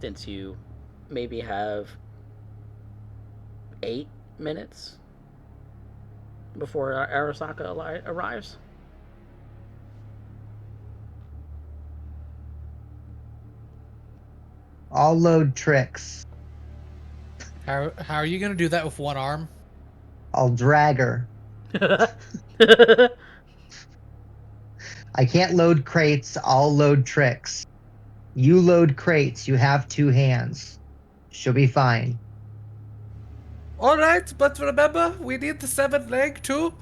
A: Since you maybe have 8 minutes before Arasaka arrives?
B: I'll load Trix.
C: How are you going to do that with one arm?
B: I'll drag her. I can't load crates. I'll load Trix. You load crates. You have 2 hands. She'll be fine.
C: All right, but remember, we need the 7th leg too.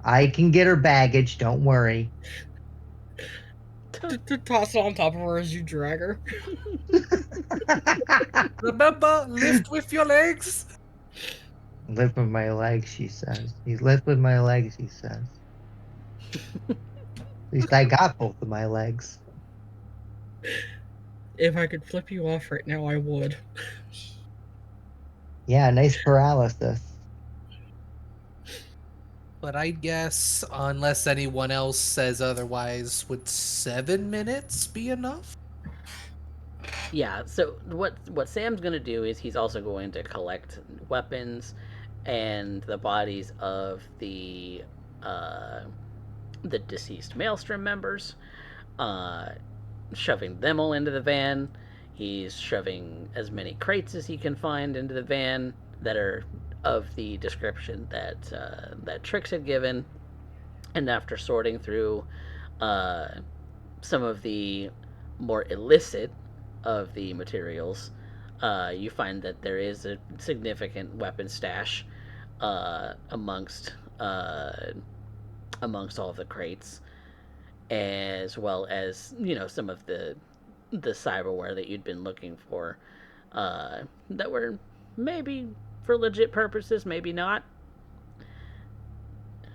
B: I can get her baggage. Don't worry.
E: To toss it on top of her as you drag her.
C: Remember, lift with your legs.
B: Lift with my legs, she says. You lift with my legs, he says. At least I got both of my legs.
E: If I could flip you off right now, I would.
B: Yeah, nice paralysis.
C: But I guess, unless anyone else says otherwise, would 7 minutes be enough?
A: Yeah, so what Sam's going to do is he's also going to collect weapons and the bodies of the deceased Maelstrom members, shoving them all into the van. He's shoving as many crates as he can find into the van that are of the description that Trix had given, And after sorting through some of the more illicit of the materials, you find that there is a significant weapon stash amongst all of the crates, as well as some of the cyberware that you'd been looking for, that were maybe for legit purposes, maybe not.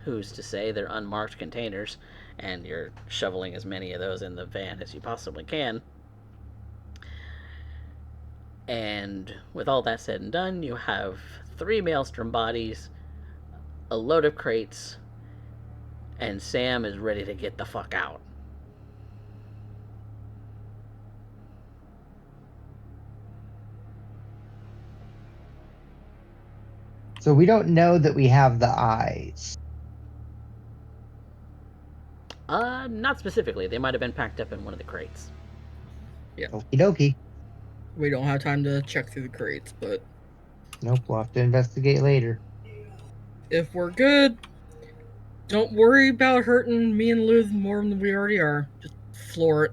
A: Who's to say? They're unmarked containers, and you're shoveling as many of those in the van as you possibly can. And with all that said and done, you have 3 maelstrom bodies, a load of crates, and Sam is ready to get the fuck out.
B: So we don't know that we have the eyes.
A: Not specifically. They might have been packed up in one of the crates.
B: Okie dokie.
E: We don't have time to check through the crates, but
B: Nope, we'll have to investigate later.
E: if we're good, don't worry about hurting me and Loup more than we already are. Just floor it.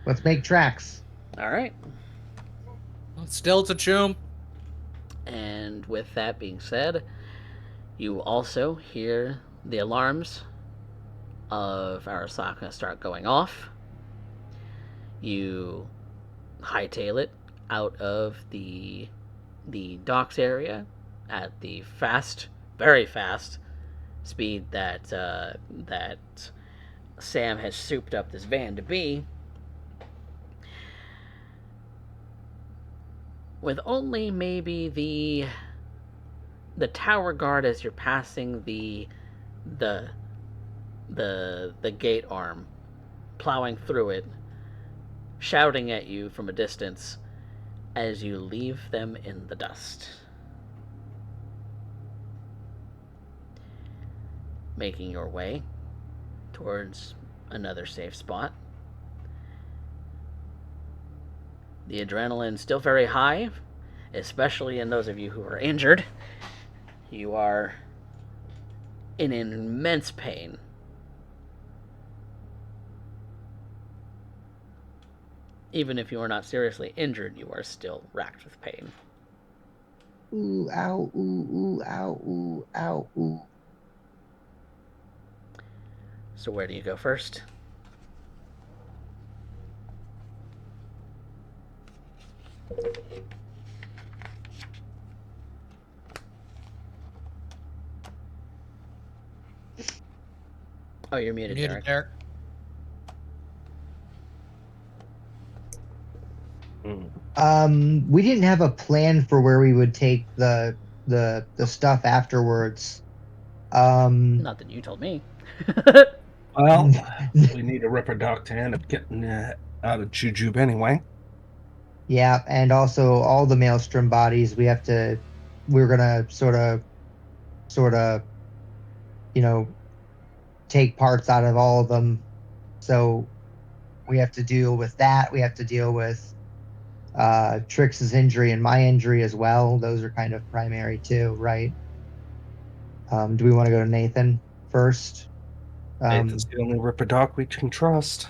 B: Let's make tracks.
A: All right.
C: Still to Choom.
A: And with that being said, you also hear the alarms of Arasaka start going off. You hightail it out of the docks area at the very fast speed that Sam has souped up this van to be, with only maybe the tower guard as you're passing the gate arm plowing through it, shouting at you from a distance as you leave them in the dust. Making your way towards another safe spot. The adrenaline still very high, especially in those of you who are injured. You are in immense pain. Even if you are not seriously injured, you are still racked with pain.
B: Ooh, ow, ooh, ooh, ow, ooh, ow, ooh.
A: So where do you go first? Oh, you're muted, Derek.
B: We didn't have a plan for where we would take the stuff afterwards.
A: Not that you told me.
D: Well, we need a ripper duck to end up getting out of Jujube anyway.
B: Yeah, and also all the maelstrom bodies we're gonna sort of take parts out of all of them. So we have to deal with that. We have to deal with Trix's injury and my injury as well. Those are kind of primary too, right? Do we want to go to Nathan first?
D: Nathan's the only ripper duck we can trust.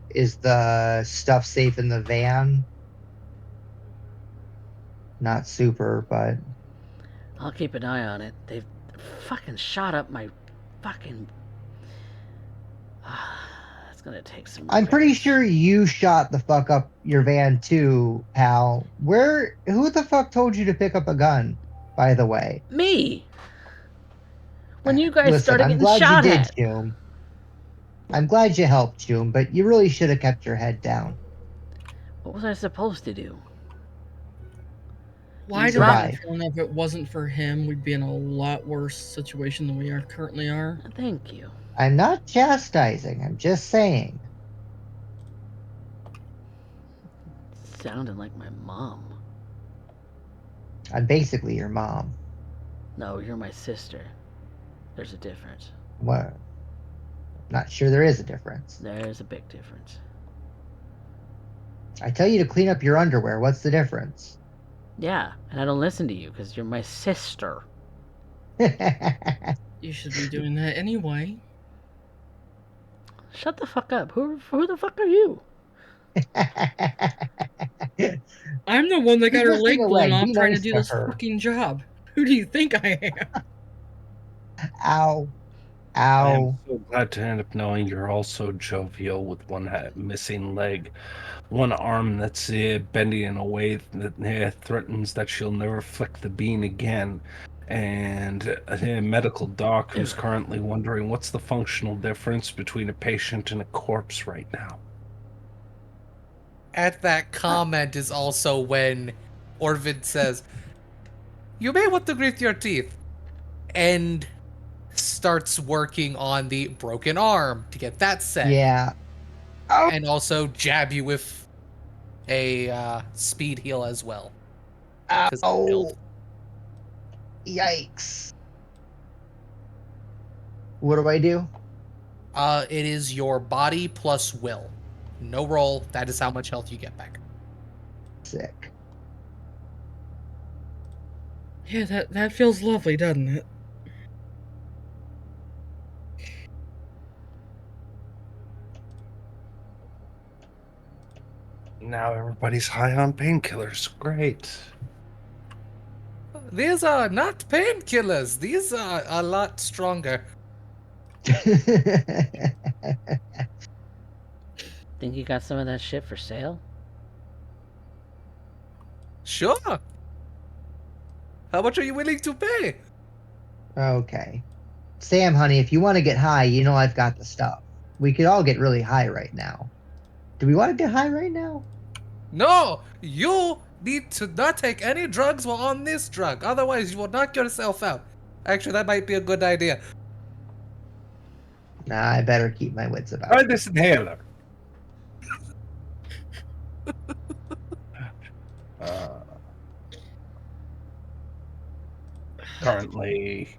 B: Is the stuff safe in the van? Not super, but
A: I'll keep an eye on it. They've fucking shot up my fucking... It's gonna take some...
B: I'm pretty sure you shot the fuck up your van too, pal. Who the fuck told you to pick up a gun, by the way?
A: Me! When you guys
B: Listen,
A: started
B: I'm
A: getting
B: glad
A: shot
B: you did,
A: at.
B: Hume. I'm glad you helped, Hume, but you really should have kept your head down.
A: What was I supposed to do?
E: Why do I have a feeling if it wasn't for him, we'd be in a lot worse situation than we currently are?
A: Thank you.
B: I'm not chastising. I'm just saying.
A: Sounded like my mom.
B: I'm basically your mom.
A: No, you're my sister. There's a difference.
B: What? Not sure there is a difference.
A: There's a big difference.
B: I tell you to clean up your underwear. What's the difference?
A: Yeah, and I don't listen to you because you're my sister.
E: You should be doing that anyway.
A: Shut the fuck up. Who the fuck are you?
E: I'm the one that got
B: She's
E: her
B: missing
E: leg
B: a
E: blown
B: leg.
E: off
B: Be
E: trying to
B: nice
E: do
B: to
E: this
B: her.
E: fucking job. Who do you think I am?
B: Ow.
D: I am
B: Ow.
D: so glad to end up knowing you're also jovial with one missing leg, one arm that's bending in a way that threatens that she'll never flick the bean again, and a medical doc who's currently wondering what's the functional difference between a patient and a corpse right now.
C: At that comment is also when Orvan says, "You may want to grit your teeth," and starts working on the broken arm to get that set.
B: Yeah. Oh.
C: And also jab you with a speed heal as well. 'Cause
B: Ow.
C: build.
B: Yikes. What do I do?
C: It is your body plus will. No roll. That is how much health you get back.
B: Sick.
E: Yeah, that feels lovely, doesn't it?
D: Now everybody's high on painkillers. Great.
C: These are not painkillers. These are a lot stronger.
A: Think you got some of that shit for sale?
C: Sure. How much are you willing to pay?
B: Okay. Sam, honey, if you want to get high, you know I've got the stuff. We could all get really high right now. Do we want to get high right now?
C: No, you need to not take any drugs while on this drug. Otherwise, you will knock yourself out. Actually, that might be a good idea.
B: Nah, I better keep my wits about
D: Try
B: me.
D: this inhaler. Currently,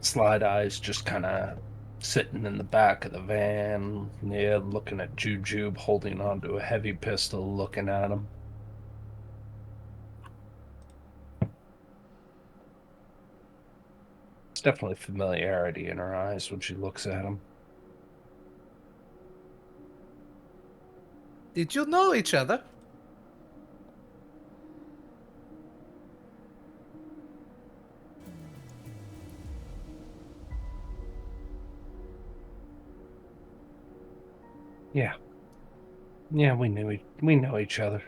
D: Slideye's just kind of sitting in the back of the van, looking at Jujube holding onto a heavy pistol, looking at him. There's definitely familiarity in her eyes when she looks at him.
C: Did you know each other?
D: Yeah. Yeah, we know each other.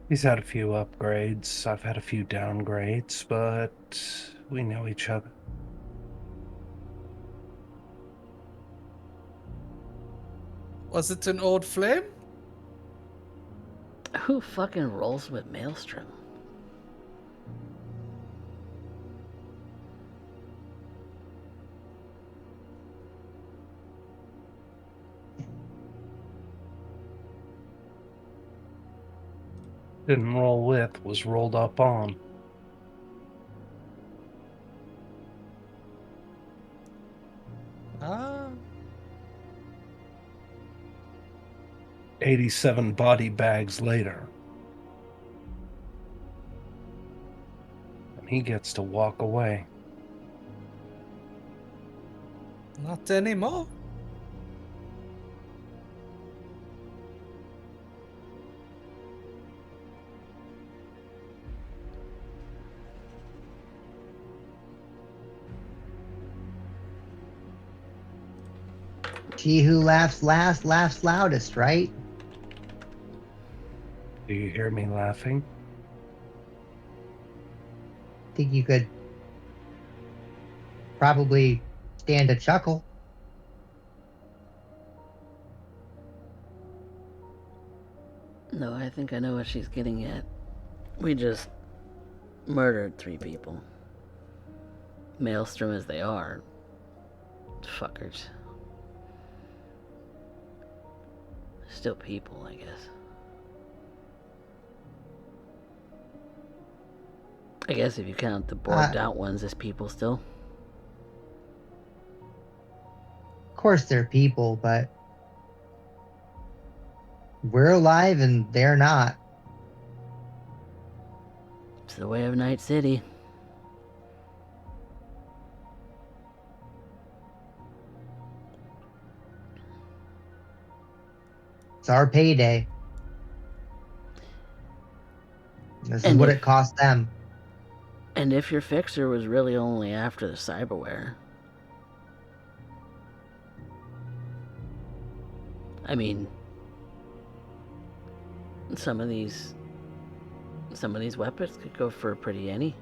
D: He's had a few upgrades, I've had a few downgrades, but we know each other.
C: Was it an old flame?
A: Who fucking rolls with Maelstrom?
D: Didn't roll with, was rolled up on.
C: Ah.
D: 87 body bags later. And he gets to walk away.
C: Not anymore.
B: She who laughs last laughs loudest, right?
D: Do you hear me laughing?
B: Think you could probably stand a chuckle.
A: No, I think I know what she's getting at. We just murdered 3 people. Maelstrom as they are. Fuckers. Still people, I guess. I guess if you count the borbed out ones as people still.
B: Of course they're people, but We're alive and they're not.
A: It's the way of Night City.
B: It's our payday. This is
A: And
B: what
A: if-
B: it cost them.
A: And if your fixer was really only after the cyberware, I mean, some of these weapons could go for a pretty penny.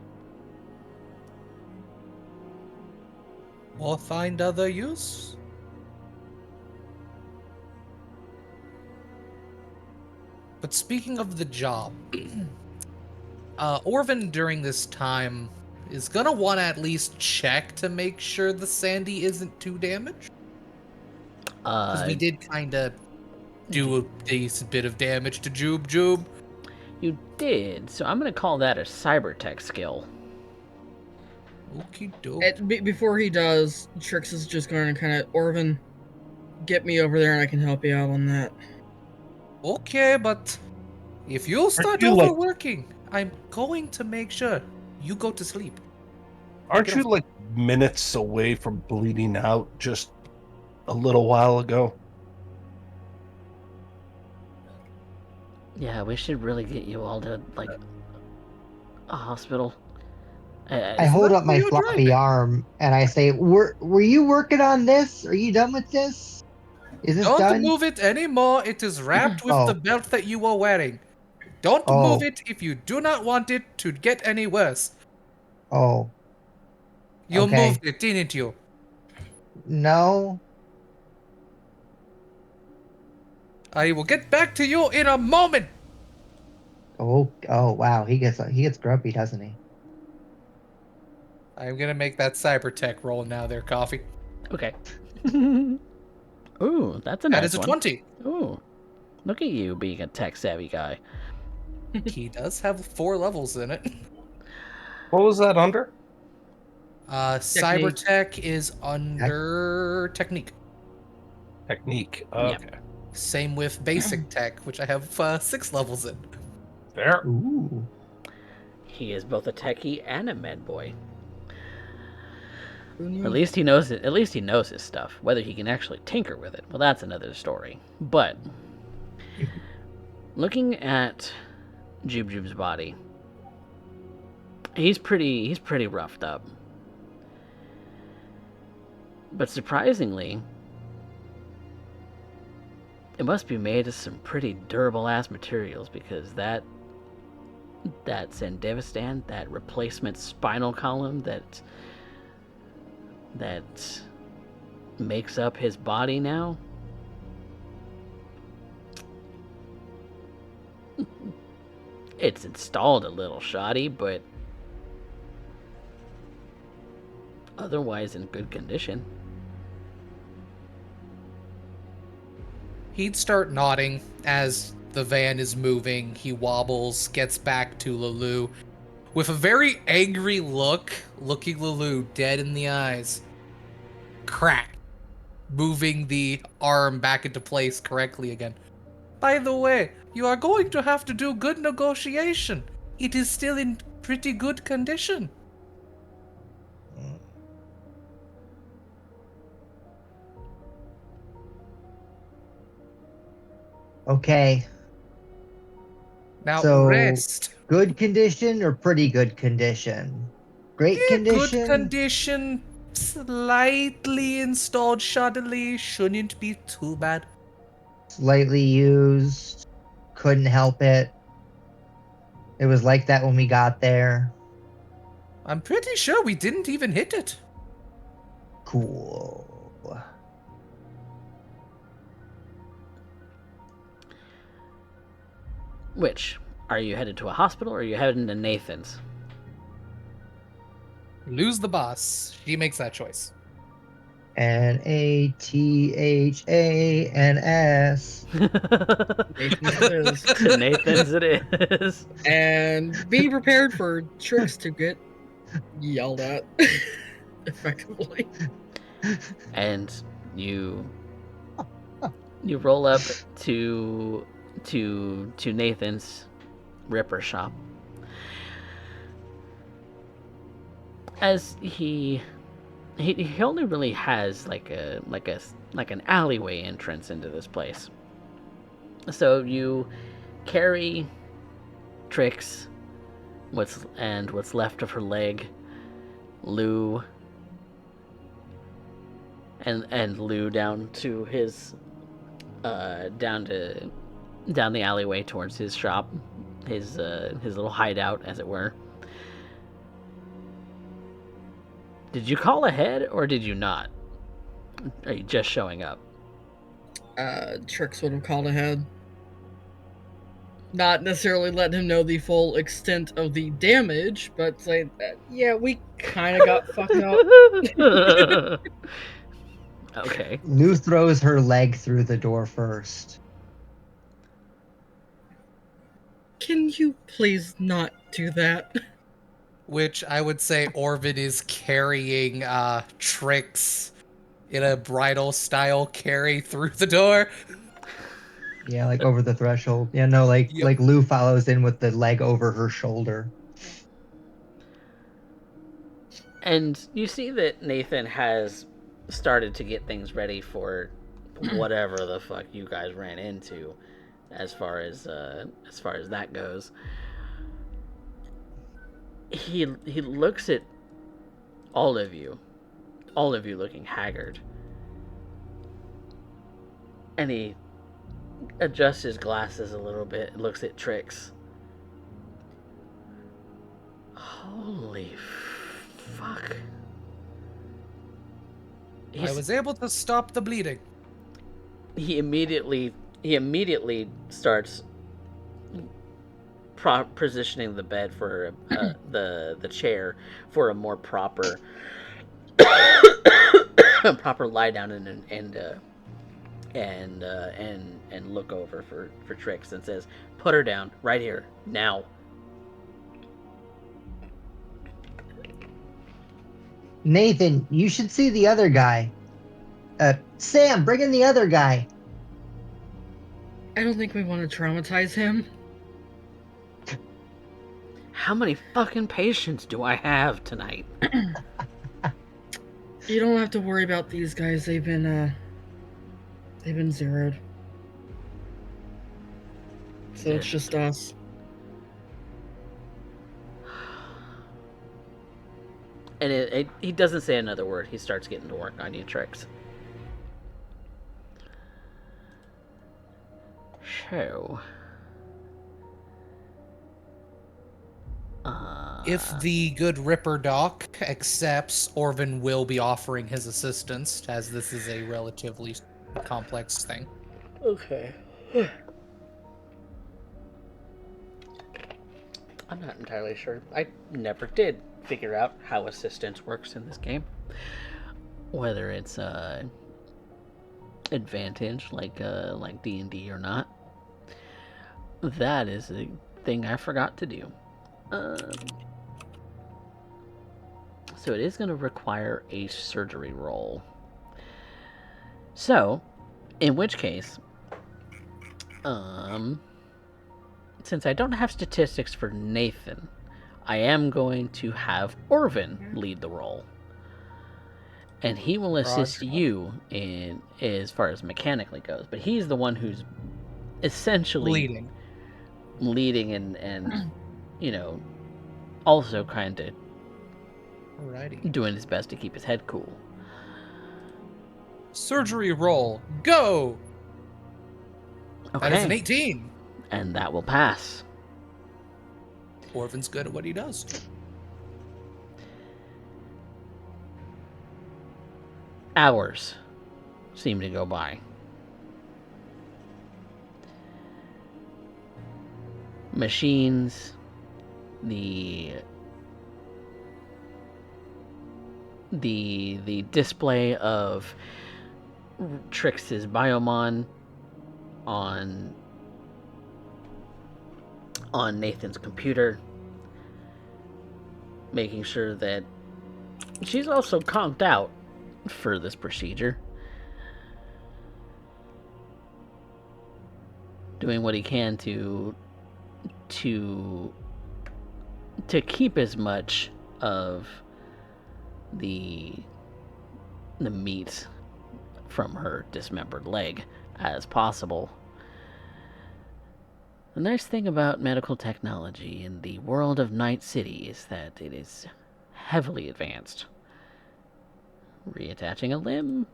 C: Or find other use. But speaking of the job, Orvan during this time is gonna want to at least check to make sure the Sandy isn't too damaged. Because we did kind of do a decent bit of damage to Jube.
A: You did, so I'm gonna call that a cybertech skill.
C: Okie doke.
E: Before he does, Trix is just going to kind of, Orvan, get me over there and I can help you out on that.
C: Okay, but if you start
D: you, like-
C: overworking, I'm going to make sure you go to sleep.
D: Aren't
C: Get
D: you
C: off-
D: like minutes away from bleeding out just a little while ago?
A: Yeah, we should really get you all to, like, a hospital.
B: I hold up my
C: you're
B: floppy
C: driving.
B: arm and I say, were you working on this? Are you done with this? Is this
C: Don't
B: done?
C: move it anymore. It is wrapped with
B: Oh.
C: the belt that you are wearing. Don't
B: Oh.
C: move it if you do not want it to get any worse.
B: Oh,
C: You
B: Okay.
C: moved it, didn't you?
B: no.
C: I will get back to you in a moment.
B: Oh, wow. He gets grumpy, doesn't he?
C: I'm gonna make that cybertech roll now there, Coffee.
A: Okay. Ooh, that's a
C: That
A: nice
C: is a
A: one.
C: 20.
A: Ooh, look at you being a tech-savvy guy.
C: He does have 4 levels in it.
D: What was that under?
C: Cybertech is under technique.
D: Technique.
A: Yep.
D: Okay.
C: Same with basic tech, which I have 6 levels in.
D: Fair.
B: Ooh.
A: He is both a techie and a med boy.
E: Who knew?
A: At least he knows it. At least he knows his stuff. Whether he can actually tinker with it, well, that's another story. But looking at Jube's body, he's pretty roughed up. But surprisingly, it must be made of some pretty durable ass materials, because that Sandevistan, that replacement spinal column that makes up his body now, it's installed a little shoddy, but otherwise in good condition.
C: He'd start nodding as the van is moving. He wobbles, gets back to Lulu with a very angry look, looking Lulu dead in the eyes. Crack. Moving the arm back into place correctly again. By the way, you are going to have to do good negotiation. It is still in pretty good condition.
B: Okay.
C: Now
B: So-
C: rest.
B: Good condition or pretty good condition? Great condition?
C: Good condition. Slightly installed shoddily. Shouldn't be too bad.
B: Slightly used. Couldn't help it. It was like that when we got there.
C: I'm pretty sure we didn't even hit it.
B: Cool.
A: Which, are you headed to a hospital or are you headed to Nathan's?
C: Lose the boss. She makes that choice.
B: Nathan's.
E: Nathan's it is.
A: To Nathan's it is.
E: And be prepared for Trix to get yelled at effectively.
A: And you roll up to to Nathan's Ripper shop. As he only really has like an alleyway entrance into this place. So you carry Trix, what's left of her leg, Lou, and Lou down to his down the alleyway towards his shop, his little hideout, as it were. Did you call ahead or did you not? Are you just showing up?
E: Trix would have called ahead. Not necessarily letting him know the full extent of the damage, but saying, yeah, we kind of got fucked up.
A: Okay.
B: Lou throws her leg through the door first.
E: Can you please not do that?
C: Which I would say Orvan is carrying Trix in a bridal style carry through the door.
B: Yeah, like over the threshold. Yeah, no, like
C: Yep.
B: like Lou follows in with the leg over her shoulder.
A: And you see that Nathan has started to get things ready for whatever the fuck you guys ran into, as far as that goes. He looks at all of you looking haggard, and he adjusts his glasses a little bit and looks at Trix. Holy fuck.
C: I was able to stop the bleeding.
A: He immediately starts positioning the bed for the chair for a more proper proper lie down and look over for Trix, and says, "Put her down right here now."
B: Nathan, you should see the other guy. Sam, bring in the other guy.
E: I don't think we want to traumatize him.
A: How many fucking patients do I have tonight?
E: You don't have to worry about these guys. They've been zeroed. So it's just us.
A: And he doesn't say another word. He starts getting to work on you, Trix. So,
C: If the good Ripper Doc accepts, Orvan will be offering his assistance, as this is a relatively complex thing.
A: Okay. I'm not entirely sure. I never did figure out how assistance works in this game. Whether it's advantage like D&D or not. That is a thing I forgot to do. So it is going to require a surgery roll. So, in which case, since I don't have statistics for Nathan, I am going to have Orvan lead the roll. And he will assist you in as far as mechanically goes, but he's the one who's essentially leading and you know, also kind of doing his best to keep his head cool.
C: Surgery roll, go!
A: Okay.
C: That is an 18.
A: And that will pass.
C: Orvan's good at what he does.
A: Hours seem to go by. Machines, the display of Trix's Biomon on Nathan's computer, making sure that she's also conked out for this procedure. doing what he can to keep as much of the meat from her dismembered leg as possible. The nice thing about medical technology in the world of Night City is that it is heavily advanced. Reattaching a limb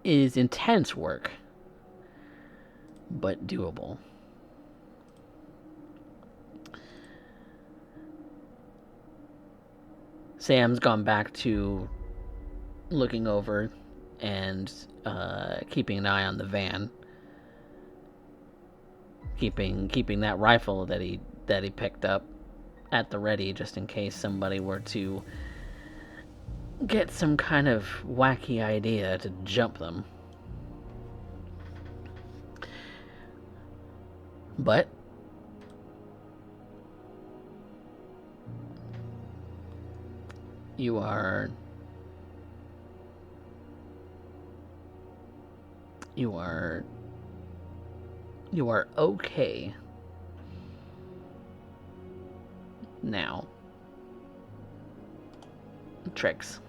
A: is intense work, but doable. Sam's gone back to looking over and keeping an eye on the van, keeping that rifle that he picked up at the ready, just in case somebody were to get some kind of wacky idea to jump them. But you are okay now. Trix.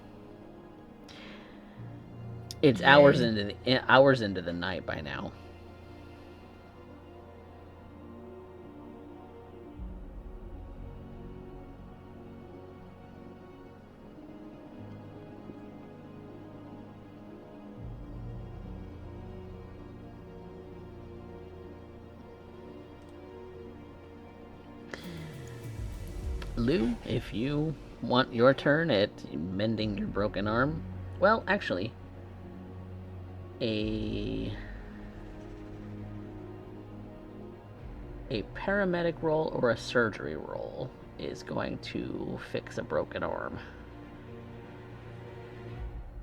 A: It's hours into the night by now. Lou, if you want your turn at mending your broken arm, well, actually, a paramedic roll or a surgery roll is going to fix a broken arm.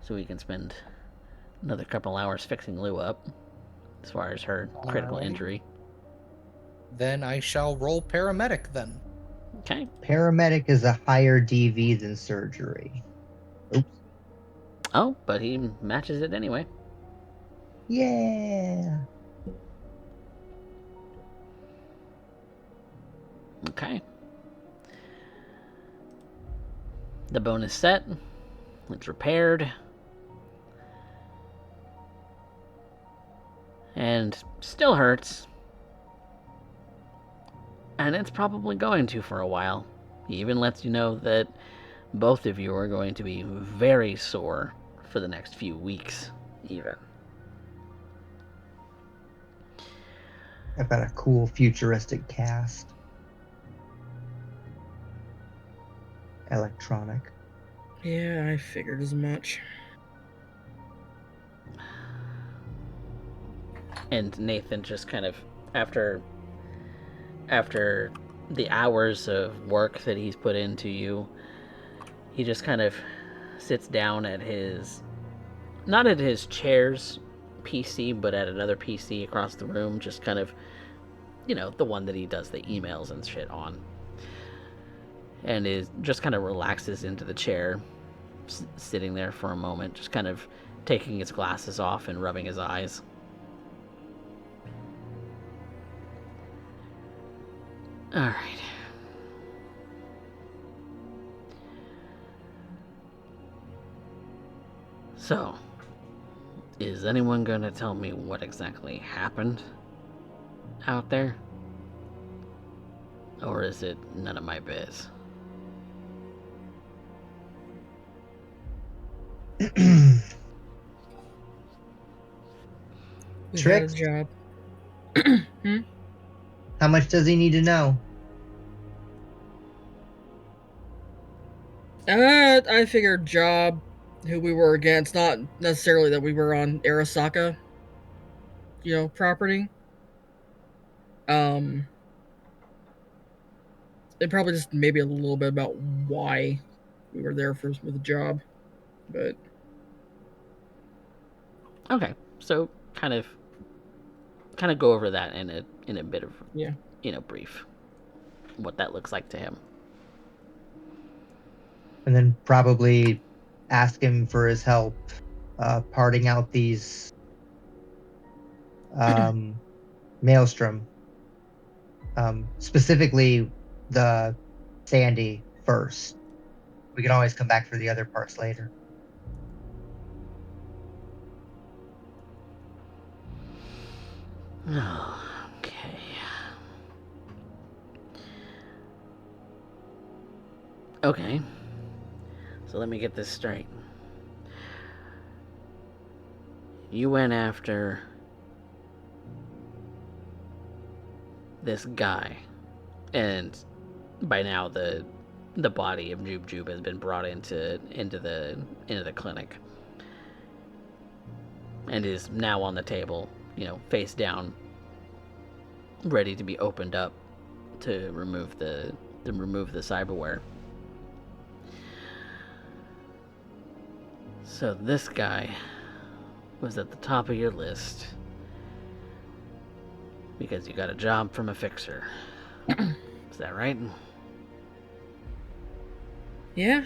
A: So we can spend another couple hours fixing Lou up as far as her critical injury.
C: Then I shall roll paramedic then.
A: Okay.
B: Paramedic is a higher DV than surgery. Oops.
A: Oh, but he matches it anyway.
B: Yeah.
A: Okay. The bone is set. It's repaired. And still hurts. And it's probably going to for a while. He even lets you know that both of you are going to be very sore for the next few weeks, even.
B: I've got a cool futuristic cast. Electronic.
E: Yeah, I figured as much.
A: And Nathan just kind of, after the hours of work that he's put into you, he just kind of sits down at his, not at his chair's PC, but at another PC across the room, just kind of, the one that he does the emails and shit on. And is just kind of relaxes into the chair, sitting there for a moment, just kind of taking his glasses off and rubbing his eyes. All right. So, is anyone going to tell me what exactly happened out there? Or is it none of my biz?
B: Trix?
E: Job.
B: How much does he need to know?
E: I figured job, who we were against, not necessarily that we were on Arasaka, property. And probably just maybe a little bit about why we were there with the job, but
A: okay. So kind of go over that in a bit of brief, what that looks like to him.
B: And then probably ask him for his help parting out these Maelstrom. Specifically the Sandy first. We can always come back for the other parts later.
A: Oh, okay. Okay. So let me get this straight. You went after this guy, and by now the body of Jube Jube has been brought into the clinic, and is now on the table, face down, ready to be opened up to remove the cyberware. So this guy was at the top of your list because you got a job from a fixer. Is that right?
E: Yeah.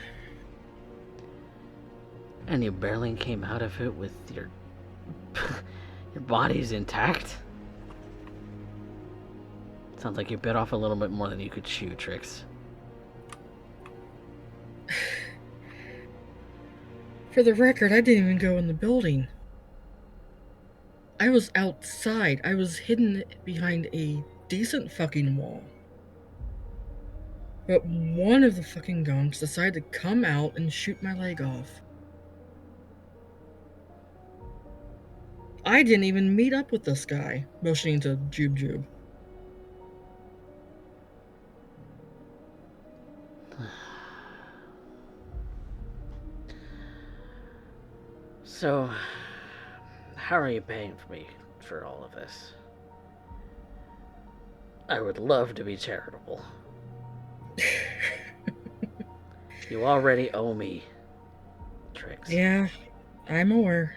A: And you barely came out of it with your your body's intact? Sounds like you bit off a little bit more than you could chew, Trix.
E: For the record, I didn't even go in the building. I was outside. I was hidden behind a decent fucking wall. But one of the fucking gunks decided to come out and shoot my leg off. I didn't even meet up with this guy, motioning to Jube Jube.
A: So, how are you paying for me for all of this? I would love to be charitable. You already owe me, Trix.
E: Yeah, I'm aware.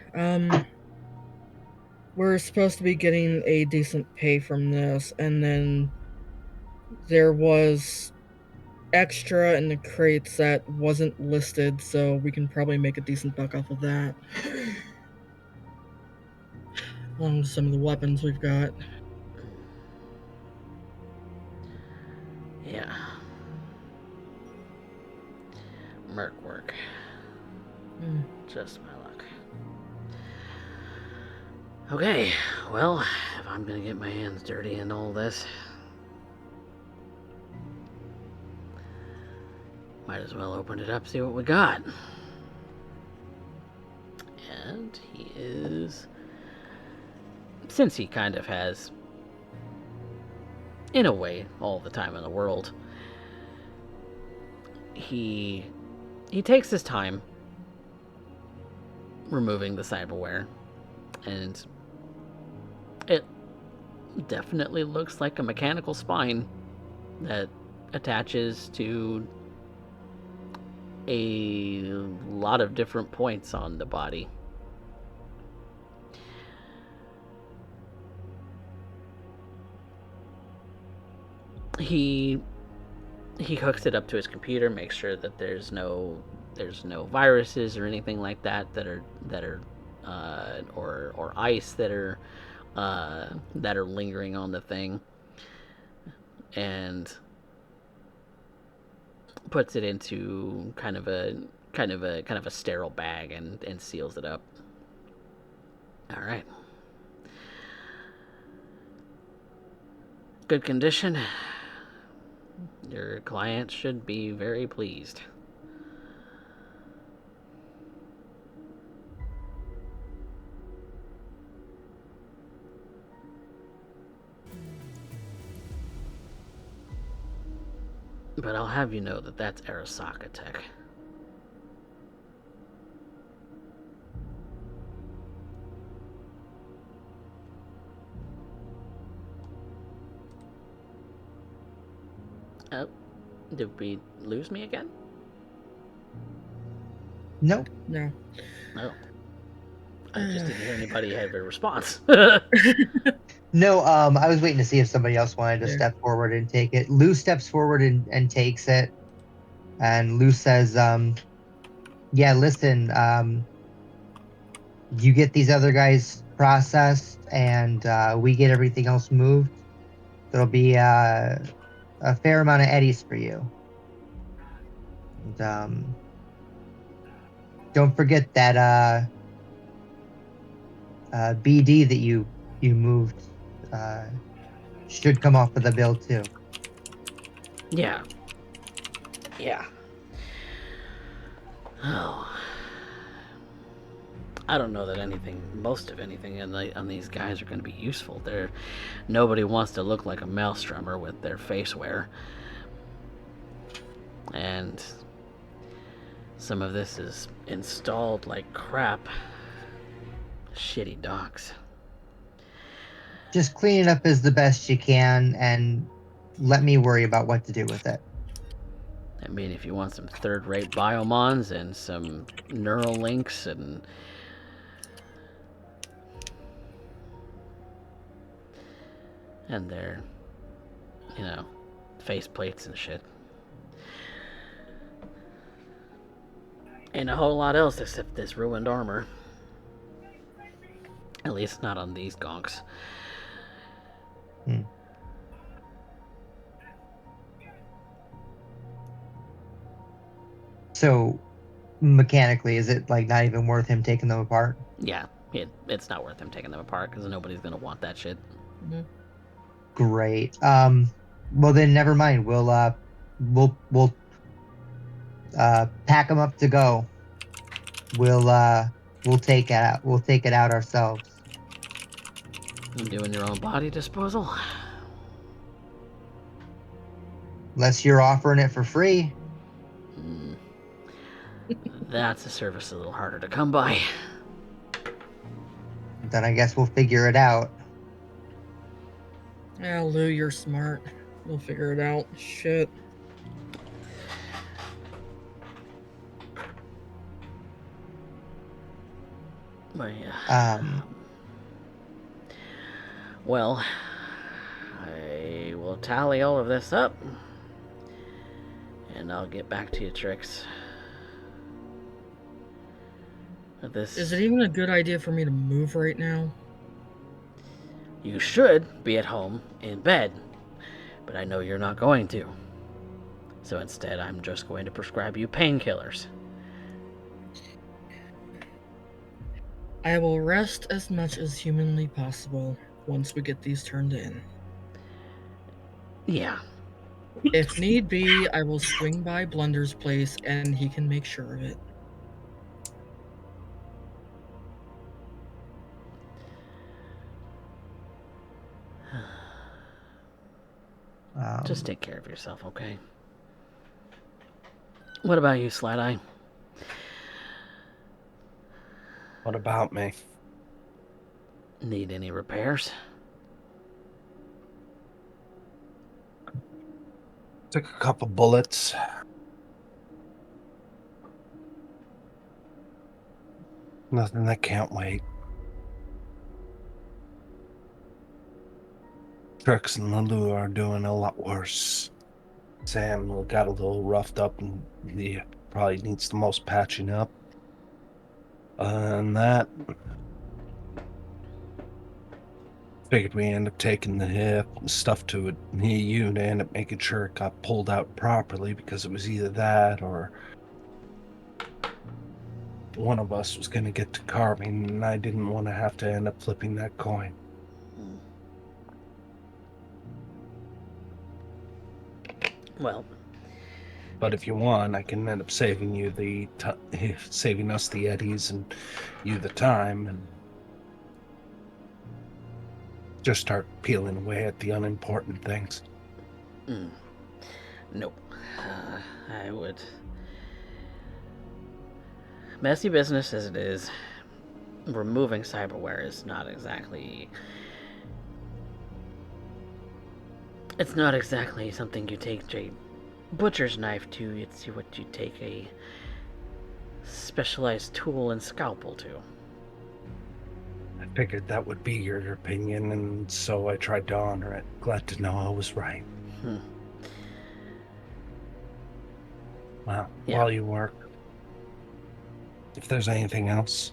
E: We're supposed to be getting a decent pay from this, and then there was extra in the crates that wasn't listed, so we can probably make a decent buck off of that. Along with some of the weapons we've got.
A: Yeah. Merc work. Just my luck. Okay, well, if I'm gonna get my hands dirty in all this, might as well open it up, see what we got. And he is... Since he kind of has, in a way, all the time in the world, he takes his time removing the cyberware, and it definitely looks like a mechanical spine that attaches to a lot of different points on the body. He hooks it up to his computer, makes sure that there's no viruses or anything like that or ice that are lingering on the thing, and puts it into kind of a sterile bag and seals it up. All right. Good condition. Your client should be very pleased. But I'll have you know that that's Arasaka tech. Oh, did we lose me again?
B: No.
E: No.
A: Oh. I just didn't hear anybody have a response.
B: No, I was waiting to see if somebody else wanted to
E: Yeah.
B: step forward and take it. Lou steps forward and takes it. And Lou says, yeah, listen, you get these other guys processed and we get everything else moved, there'll be a fair amount of eddies for you. And don't forget that BD that you moved should come off of the bill too.
A: Yeah. Yeah. Oh. I don't know that most of anything on these guys are going to be useful. Nobody wants to look like a maelstrummer with their face wear. And some of this is installed like crap. Shitty docks.
B: Just clean it up as the best you can and let me worry about what to do with it.
A: I mean, if you want some third-rate biomons and some neural links and their, face plates and shit. Ain't a whole lot else except this ruined armor. At least not on these gonks.
B: So, mechanically, is it like not even worth him taking them apart?
A: Yeah, it's not worth him taking them apart because nobody's gonna want that shit.
E: Mm-hmm.
B: Great. Well then, never mind. We'll pack them up to go. We'll take it out. We'll take it out ourselves.
A: You doing your own body disposal?
B: Unless you're offering it for free.
A: That's a service a little harder to come by.
B: Then I guess we'll figure it out.
E: Yeah, Lou, you're smart. We'll figure it out. Shit.
A: Well, I will tally all of this up, and I'll get back to you, Trix.
E: Is it even a good idea for me to move right now?
A: You should be at home in bed, but I know you're not going to. So instead, I'm just going to prescribe you painkillers.
E: I will rest as much as humanly possible once we get these turned in.
A: Yeah.
E: If need be, I will swing by Blunder's place and he can make sure of it.
A: Just take care of yourself, okay? What about you, Slideye?
D: What about me?
A: Need any repairs?
D: Took a couple bullets. Nothing that can't wait. Trix and Loup are doing a lot worse. Sam got a little roughed up and he probably needs the most patching up. And that, figured we end up taking the hip and stuff to it near you to end up making sure it got pulled out properly, because it was either that or one of us was going to get to carving, and I didn't want to have to end up flipping that coin.
A: Well,
D: but if you want, I can end up saving you saving us the eddies and you the time, and just start peeling away at the unimportant things.
A: Nope. I would. Messy business as it is, removing cyberware is not exactly. It's not exactly something you take a butcher's knife to. It's what you take a specialized tool and scalpel to.
D: I figured that would be your opinion, and so I tried to honor it. Glad to know I was right. Well,
A: Yeah.
D: While you work, if there's anything else.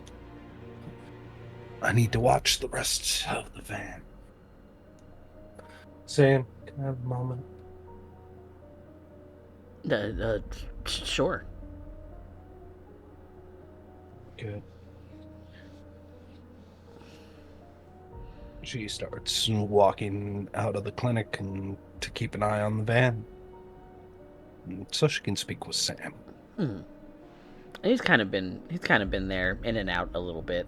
D: I need to watch the rest of the van. Sam, can I have a moment?
A: Sure.
D: Good. She starts walking out of the clinic and to keep an eye on the van, so she can speak with Sam.
A: He's kind of been there in and out a little bit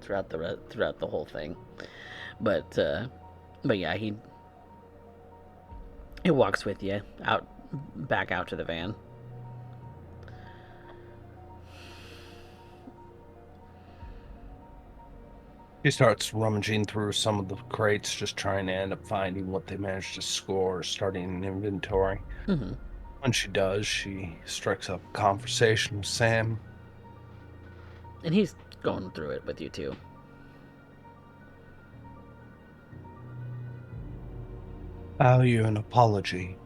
A: throughout the whole thing, but yeah, he walks with you back out to the van.
D: She starts rummaging through some of the crates, just trying to end up finding what they managed to score, starting an inventory.
A: Mm-hmm.
D: When she does, she strikes up a conversation with Sam.
A: And he's going through it with you too.
D: I owe you an apology.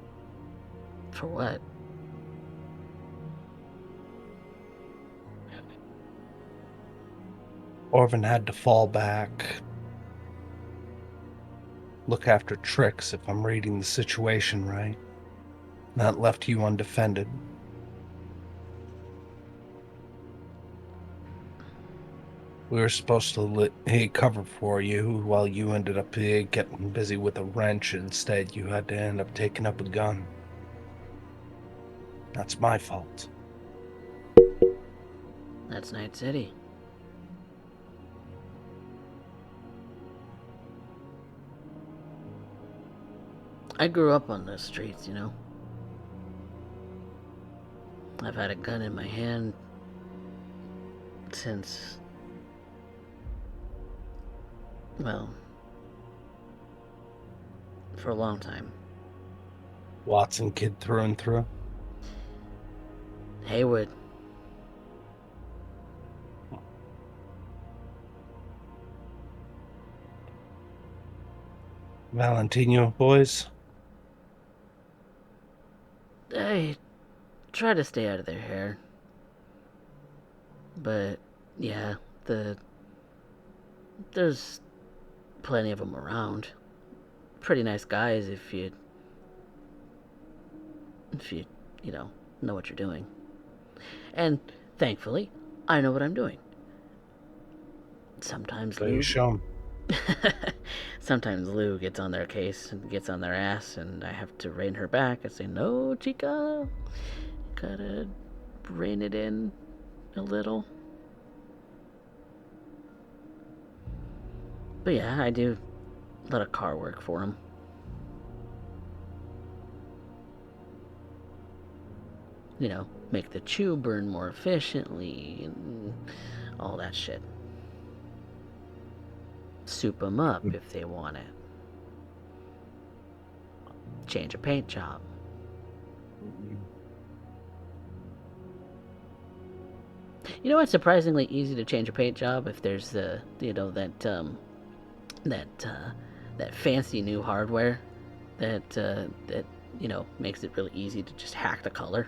A: For what?
D: Orvan had to fall back. Look after Trix, if I'm reading the situation right. That left you undefended. We were supposed to lay cover for you while you ended up getting busy with a wrench. Instead, you had to end up taking up a gun. That's my fault.
A: That's Night City. I grew up on those streets, you know. I've had a gun in my hand since, well, for a long time.
D: Watson kid through and through.
A: Haywood.
D: Valentino boys.
A: I try to stay out of their hair. But, yeah, there's plenty of them around. Pretty nice guys if you know what you're doing. And thankfully, I know what I'm doing. Sometimes
D: So you show 'em.
A: Sometimes Lou gets on their case and gets on their ass, and I have to rein her back and say, "No, chica, gotta rein it in a little." But yeah, I do let a car work for him. You know, make the chew burn more efficiently and all that shit. Soup them up if they want it. Change a paint job. You know, it's surprisingly easy to change a paint job if there's that fancy new hardware that makes it really easy to just hack the color.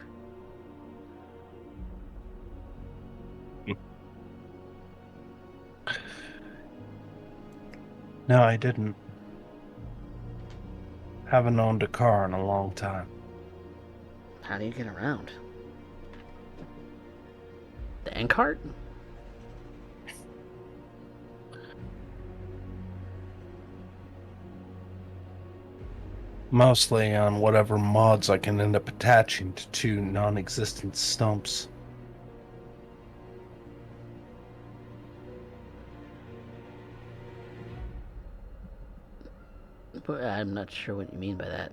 D: No, I didn't. Haven't owned a car in a long time.
A: How do you get around? The end cart?
D: Mostly on whatever mods I can end up attaching to two non-existent stumps.
A: But I'm not sure what you mean by that.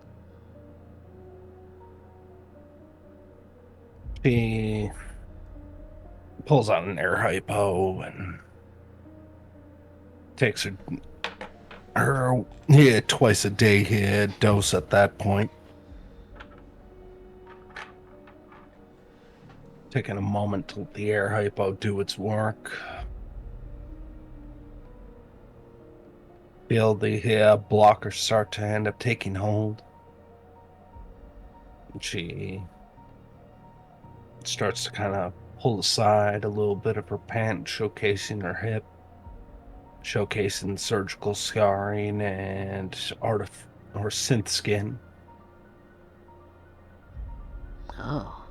D: She pulls out an air hypo and takes her twice a day dose at that point. Taking a moment to let the air hypo do its work. Feel the blocker start to end up taking hold. And she starts to kind of pull aside a little bit of her pant, showcasing her hip. showcasing surgical scarring and or synth skin.
A: Oh.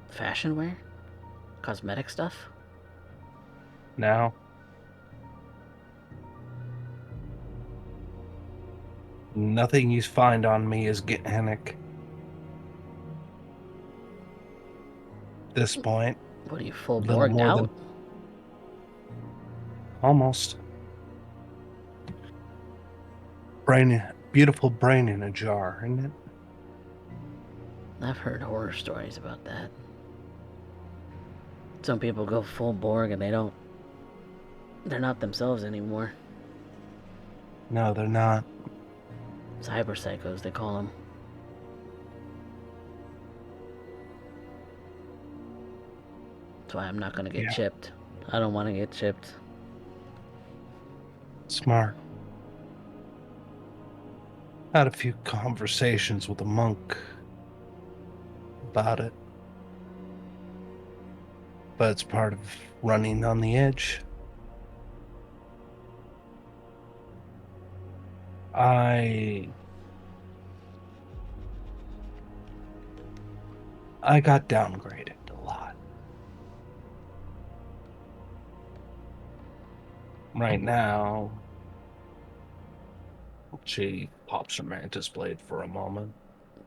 A: Fashion wear? Cosmetic stuff?
D: Now, nothing you find on me is Gehennic. At this point,
A: What are you, full
D: little
A: Borged
D: more
A: out?
D: than almost. Beautiful brain in a jar, isn't it?
A: I've heard horror stories about that. Some people go full Borg and they're not themselves anymore.
D: No, they're not.
A: Cyber psychos, they call them. That's why I'm not gonna get chipped. I don't want to get chipped.
D: Smart. Had a few conversations with a monk about it. But it's part of running on the edge. I got downgraded a lot. Right now, she pops her mantis blade for a moment.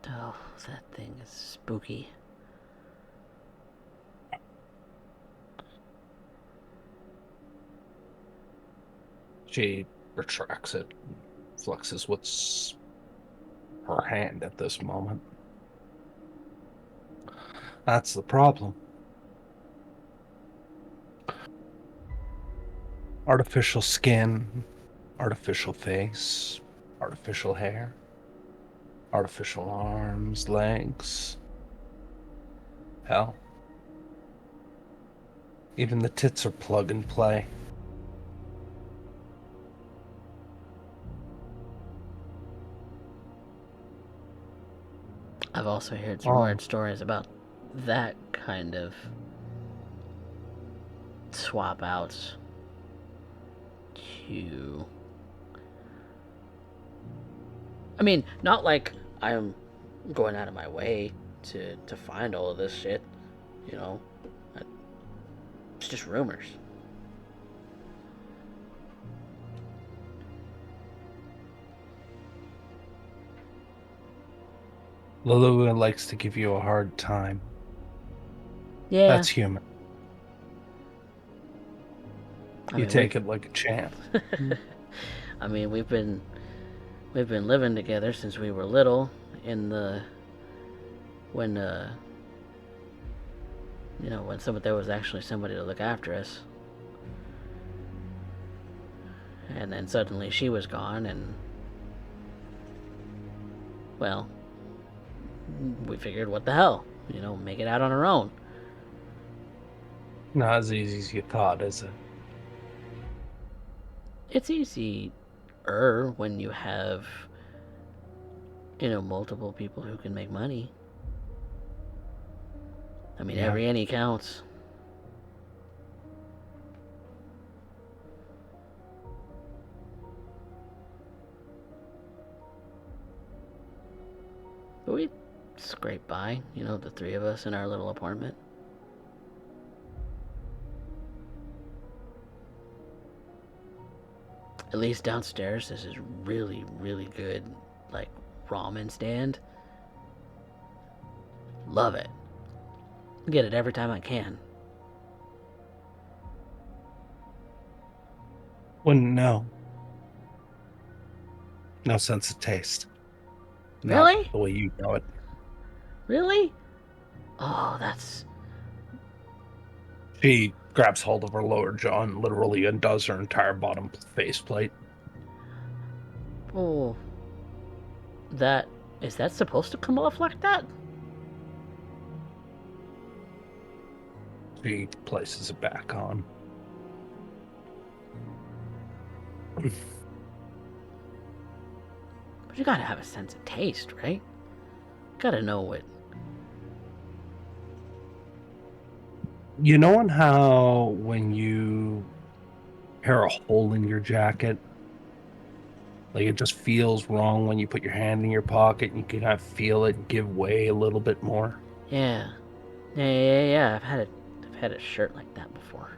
A: Oh, that thing is spooky.
D: She retracts it, flexes what's her hand at this moment. That's the problem. Artificial skin, artificial face, artificial hair, artificial arms, legs. Hell, even the tits are plug and play.
A: I've also heard some weird stories about that kind of swap outs to... I mean, not like I'm going out of my way to find all of this shit, you know. It's just rumors.
D: Lulu likes to give you a hard time.
A: Yeah.
D: That's human. You
A: mean,
D: take it like a champ.
A: I mean, we've been living together since we were little when there was actually somebody to look after us. And then suddenly she was gone, and well, we figured, what the hell, make it out on our own.
D: Not as easy as you thought, is it?
A: It's easier when you have, multiple people who can make money. I mean, every penny counts. But we scrape by, the three of us in our little apartment. At least downstairs, this is really, really good, like, ramen stand. Love it. Get it every time I can.
D: Wouldn't know. No sense of taste.
A: Really?
D: Not the way you know it.
A: Really? Oh, that's...
D: She grabs hold of her lower jaw and literally undoes her entire bottom faceplate.
A: Oh. Is that supposed to come off like that?
D: She places it back on.
A: But you gotta have a sense of taste, right? Gotta know what...
D: You know how when you tear a hole in your jacket, like it just feels wrong when you put your hand in your pocket and you can kind of feel it give way a little bit more?
A: Yeah. Yeah. I've had a shirt like that before.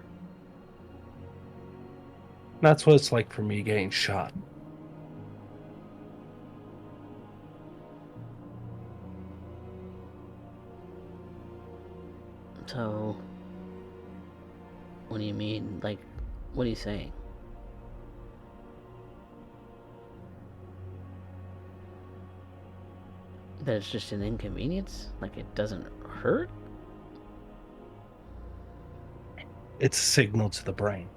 D: That's what it's like for me getting shot.
A: So, what do you mean? Like, what are you saying? That it's just an inconvenience? Like it doesn't hurt?
D: It's a signal to the brain.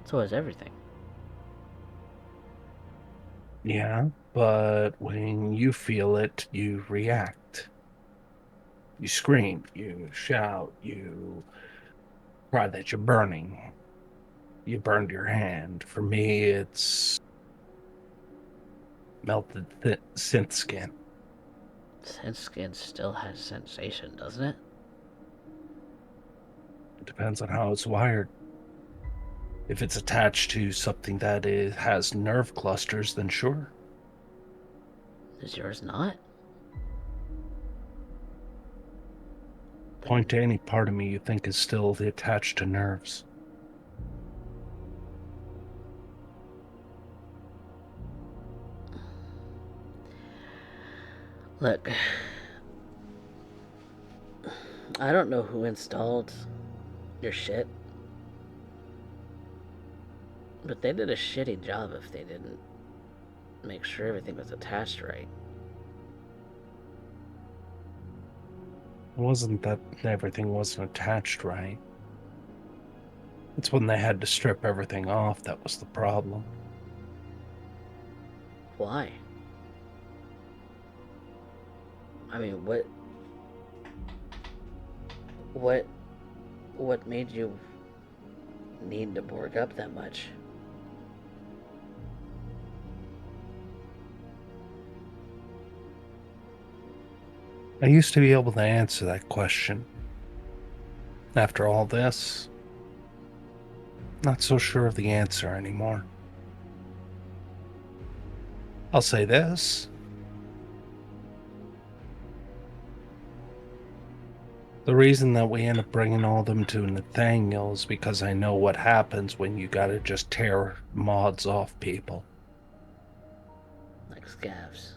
A: So is everything.
D: Yeah, but when you feel it, you react. You scream, you shout, you cry that you're burning. You burned your hand. For me, it's melted synth skin.
A: Sense skin still has sensation, doesn't it?
D: It depends on how it's wired. If it's attached to something that has nerve clusters, then sure.
A: Is yours not?
D: Point to any part of me you think is still attached to nerves.
A: Look, I don't know who installed your shit, but they did a shitty job if they didn't make sure everything was attached right.
D: It wasn't that everything wasn't attached right. It's when they had to strip everything off that was the problem.
A: Why? I mean, what made you need to Borg up that much?
D: I used to be able to answer that question. After all this, not so sure of the answer anymore. I'll say this. The reason that we end up bringing all of them to Nathaniel is because I know what happens when you gotta just tear mods off people.
A: Like scavs.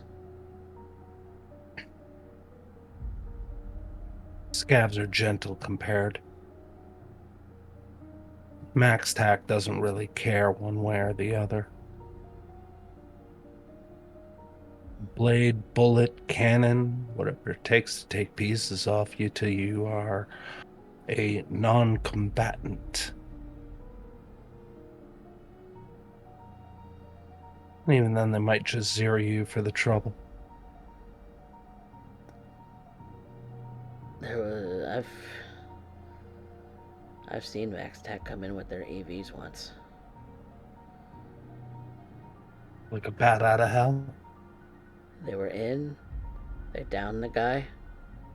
D: Scavs are gentle compared. Max Tack doesn't really care one way or the other. Blade, bullet, cannon, whatever it takes to take pieces off you till you are a non-combatant. And even then, they might just zero you for the trouble.
A: I've seen Max Tech come in with their AVs once.
D: Like a bat out of hell.
A: They were in, they downed the guy.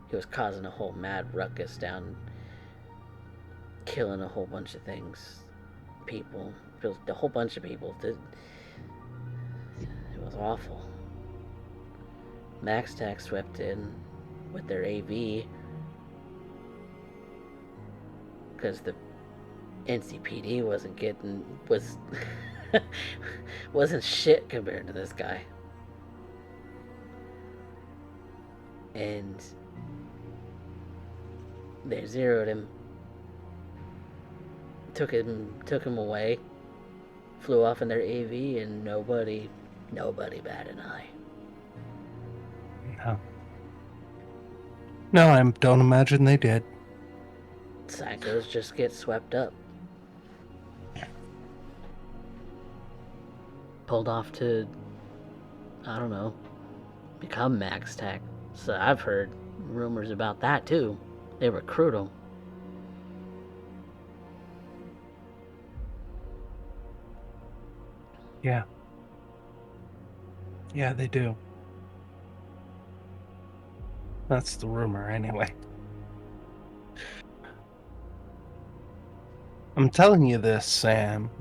A: He was causing a whole mad ruckus down, killing a whole bunch of things. People. A whole bunch of people. It was awful. Max Tech swept in with their AV because the NCPD wasn't shit compared to this guy. And they zeroed him, took him away, flew off in their AV, and nobody bat an eye.
D: No, I don't imagine they did.
A: Psychos just get swept up. Pulled off to, I don't know, become Max Tech. So I've heard rumors about that too. They recruit them.
D: Yeah. Yeah, they do. That's the rumor, anyway. I'm telling you this, Sam,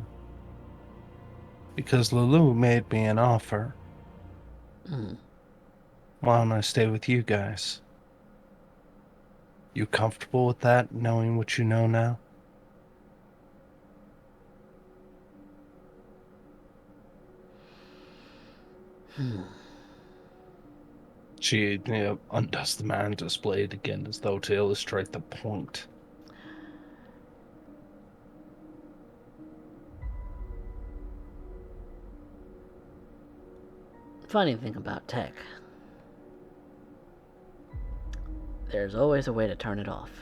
D: because Lulu made me an offer. Why don't I stay with you guys? You comfortable with that, knowing what you know now? She undoes the mantis blade again as though to illustrate the point.
A: Funny thing about tech. There's always a way to turn it off.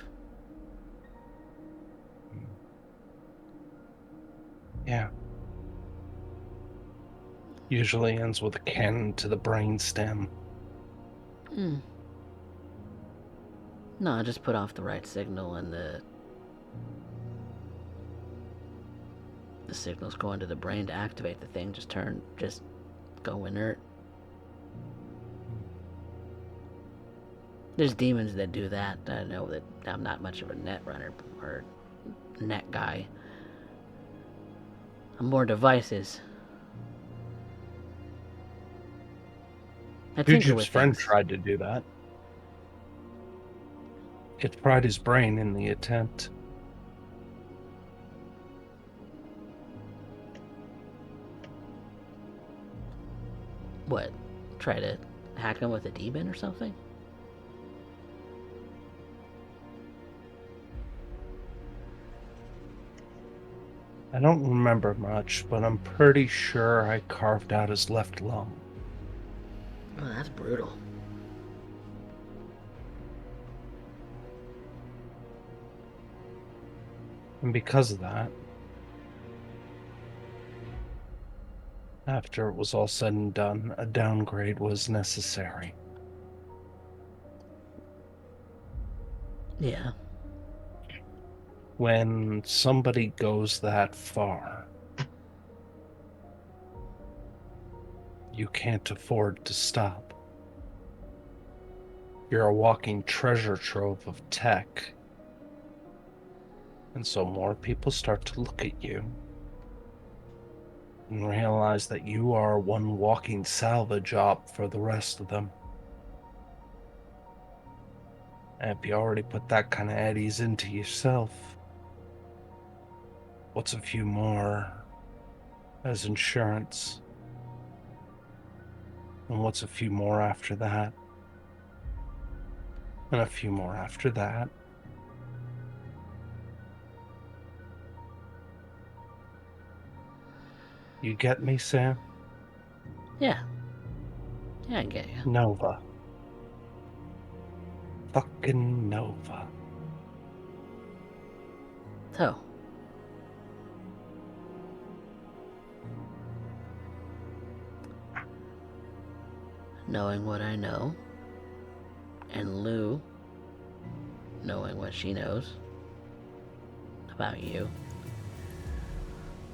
D: Yeah. Usually ends with a cannon to the brainstem.
A: No, I just put off the right signal and the signals going to the brain to activate the thing just go inert. There's demons that do that. I know that I'm not much of a net runner or net guy. I'm more devices. I tinker
D: Juju's
A: with
D: friend
A: things.
D: tried to do that. It fried his brain in the attempt.
A: What? Try to hack him with a demon or something?
D: I don't remember much, but I'm pretty sure I carved out his left lung.
A: Oh, that's brutal.
D: And because of that, after it was all said and done, a downgrade was necessary.
A: Yeah.
D: When somebody goes that far, you can't afford to stop. You're a walking treasure trove of tech. And so more people start to look at you and realize that you are one walking salvage op for the rest of them. And if you already put that kind of eddies into yourself, what's a few more as insurance? And what's a few more after that? And a few more after that. You get me, Sam?
A: Yeah. Yeah, I get you.
D: Nova. Fucking Nova.
A: So. Knowing what I know, and Lou knowing what she knows about you,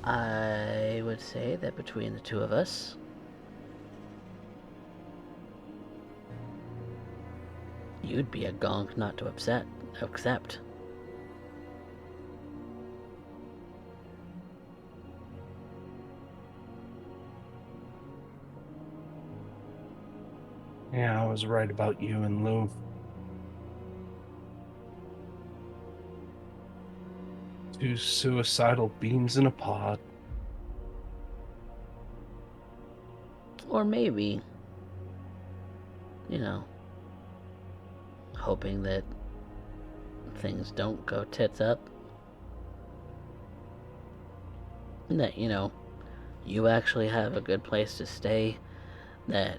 A: I would say that between the two of us, you'd be a gonk not to accept.
D: Yeah, I was right about you and Lou. Two suicidal beams in a pod.
A: Or maybe, hoping that things don't go tits up. And that, you actually have a good place to stay. That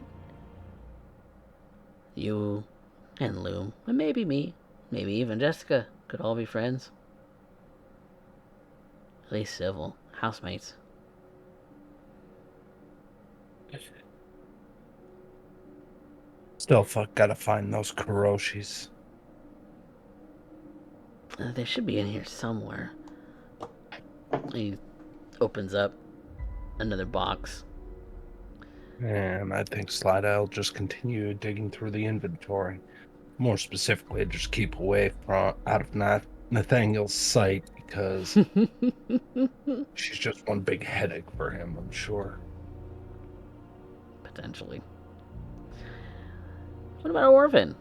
A: you and Loom, and maybe me, maybe even Jessica, could all be friends. At least civil. Housemates.
D: Still gotta find those Kuroshis.
A: They should be in here somewhere. He opens up another box.
D: And I think Slideye will just continue digging through the inventory. More specifically, just keep away from out of Nathaniel's sight, because she's just one big headache for him, I'm sure.
A: Potentially. What about Orvan?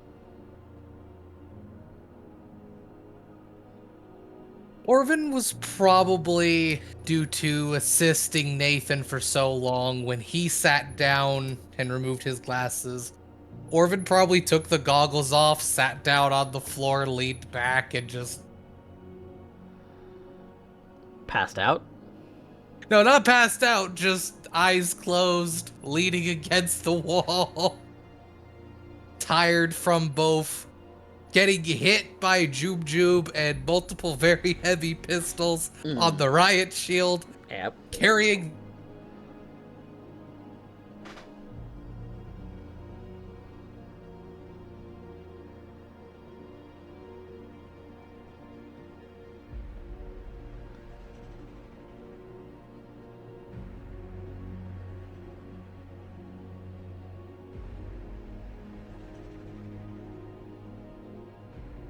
C: Orvan was probably due to assisting Nathan for so long. When he sat down and removed his glasses, Orvan probably took the goggles off, sat down on the floor, leaned back, and just...
A: Passed out?
C: No, not passed out, just eyes closed, leaning against the wall. Tired from both getting hit by Joob Joob and multiple very heavy pistols on the riot shield.
A: Yep.
C: Carrying...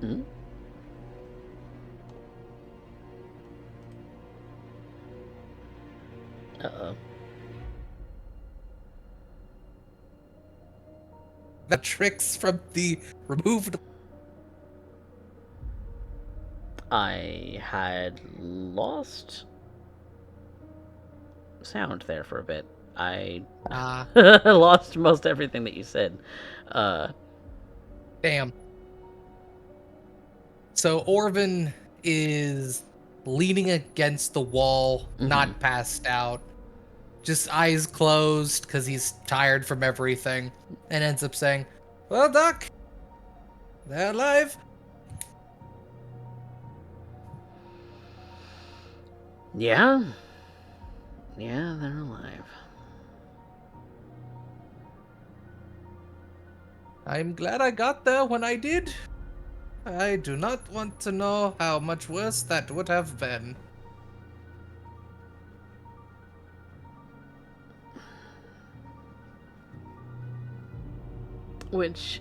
A: Hmm? Uh-oh.
C: the Trix from the removed...
A: I had lost sound there for a bit. I lost most everything that you said.
C: Damn. So Orvan is leaning against the wall, not passed out, just eyes closed because he's tired from everything, and ends up saying, "Well, Doc, they're alive."
A: Yeah? Yeah, they're alive.
C: I'm glad I got there when I did. I do not want to know how much worse that would have been.
A: Which,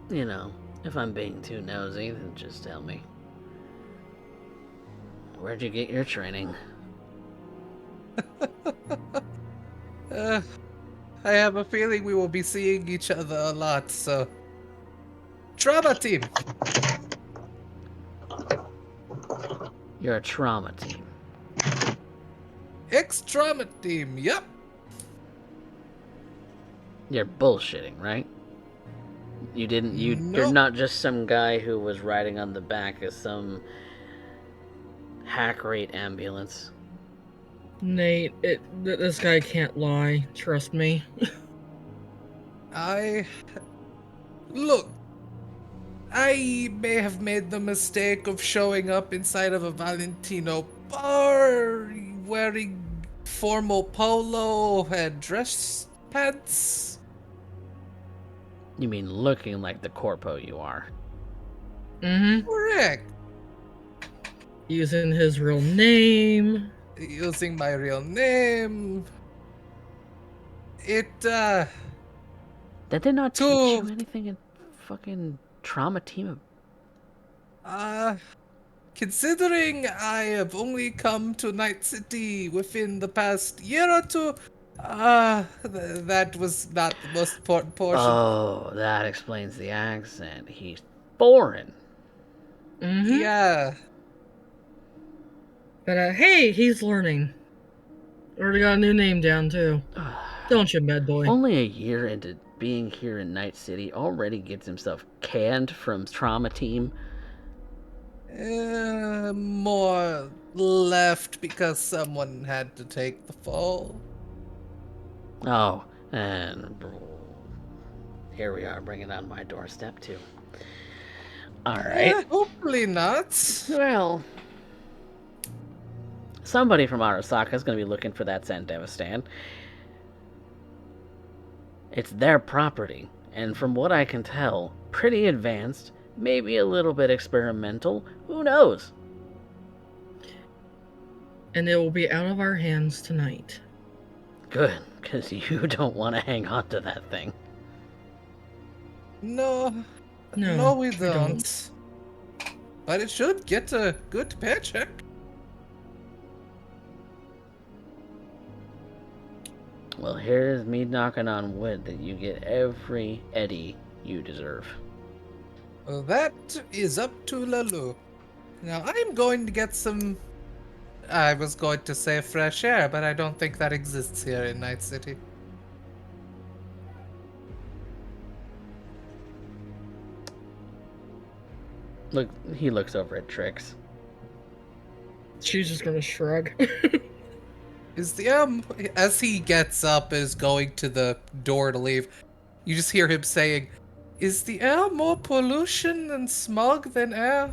A: you know, if I'm being too nosy, then just tell me. Where'd you get your training?
C: I have a feeling we will be seeing each other a lot, so... Trauma team!
A: You're a trauma team.
C: Ex-trauma team, yep!
A: You're bullshitting, right? You're
C: Nope.
A: not just some guy who was riding on the back of some hack rate ambulance.
E: Nate, this guy can't lie. Trust me.
C: Look, I may have made the mistake of showing up inside of a Valentino bar, wearing formal polo and dress pants.
A: You mean looking like the corpo you are.
E: Mm-hmm.
C: Correct.
E: Using his real name.
C: Using my real name.
A: Did they not teach
C: To-
A: you anything in fucking trauma team?
C: Considering I have only come to Night City within the past year or two, that was not the most important portion.
A: Oh, that explains the accent. He's foreign.
E: Mm-hmm.
C: Yeah.
E: But hey, he's learning. Already got a new name down too. Don't you, bad boy?
A: Only a year into being here in Night City, already gets himself canned from trauma team.
C: More left because someone had to take the fall.
A: Oh, and here we are, bringing it on my doorstep too. All right.
C: Hopefully not.
A: Well, somebody from Arasaka is going to be looking for that Sandevistan. It's their property, and from what I can tell, pretty advanced, maybe a little bit experimental, who knows?
E: And it will be out of our hands tonight.
A: Good, because you don't want to hang on to that thing.
C: No, we don't. but it should get a good paycheck.
A: Well, here's me knocking on wood that you get every eddy you deserve.
C: Well, that is up to Loup. Now, I'm going to get some... I was going to say fresh air, but I don't think that exists here in Night City.
A: Look, he looks over at Trix.
E: She's just gonna shrug.
C: Is the as he gets up, is going to the door to leave, you just hear him saying, "Is the air more pollution and smog than air,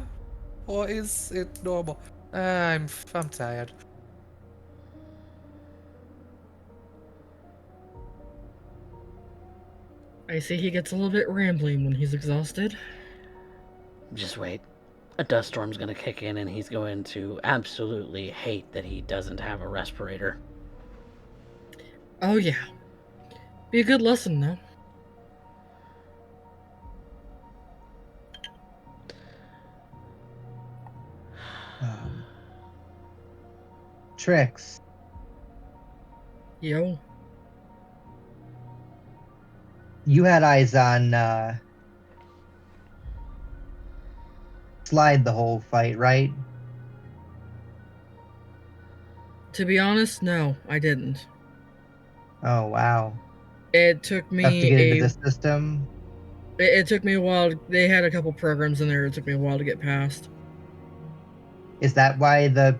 C: or is it normal?" I'm tired.
E: I see he gets a little bit rambling when he's exhausted.
A: Just wait. A dust storm's gonna kick in and he's going to absolutely hate that he doesn't have a respirator.
E: Oh yeah. Be a good lesson, though.
B: Trix,
E: Yo.
B: you had eyes on Slide the whole fight, right?
E: To be honest, no, I didn't.
B: Oh wow.
E: It took
B: Enough to
E: me
B: get into the system.
E: It took me a while. They had a couple programs in there. It took me a while to get past.
B: Is that why the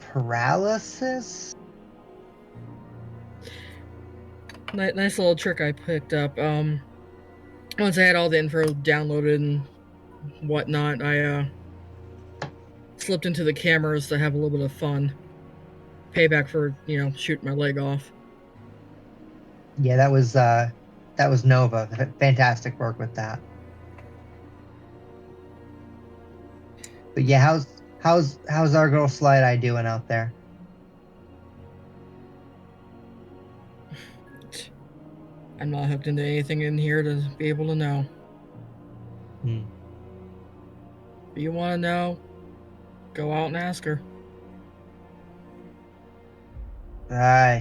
B: paralysis?
E: Nice little trick I picked up. Once I had all the info downloaded and whatnot, I slipped into the cameras to have a little bit of fun. Payback for, shooting my leg off.
B: Yeah, that was Nova. Fantastic work with that. But yeah, how's our girl Slideye doing out there?
E: I'm not hooked into anything in here to be able to know. If you want to know, go out and ask her.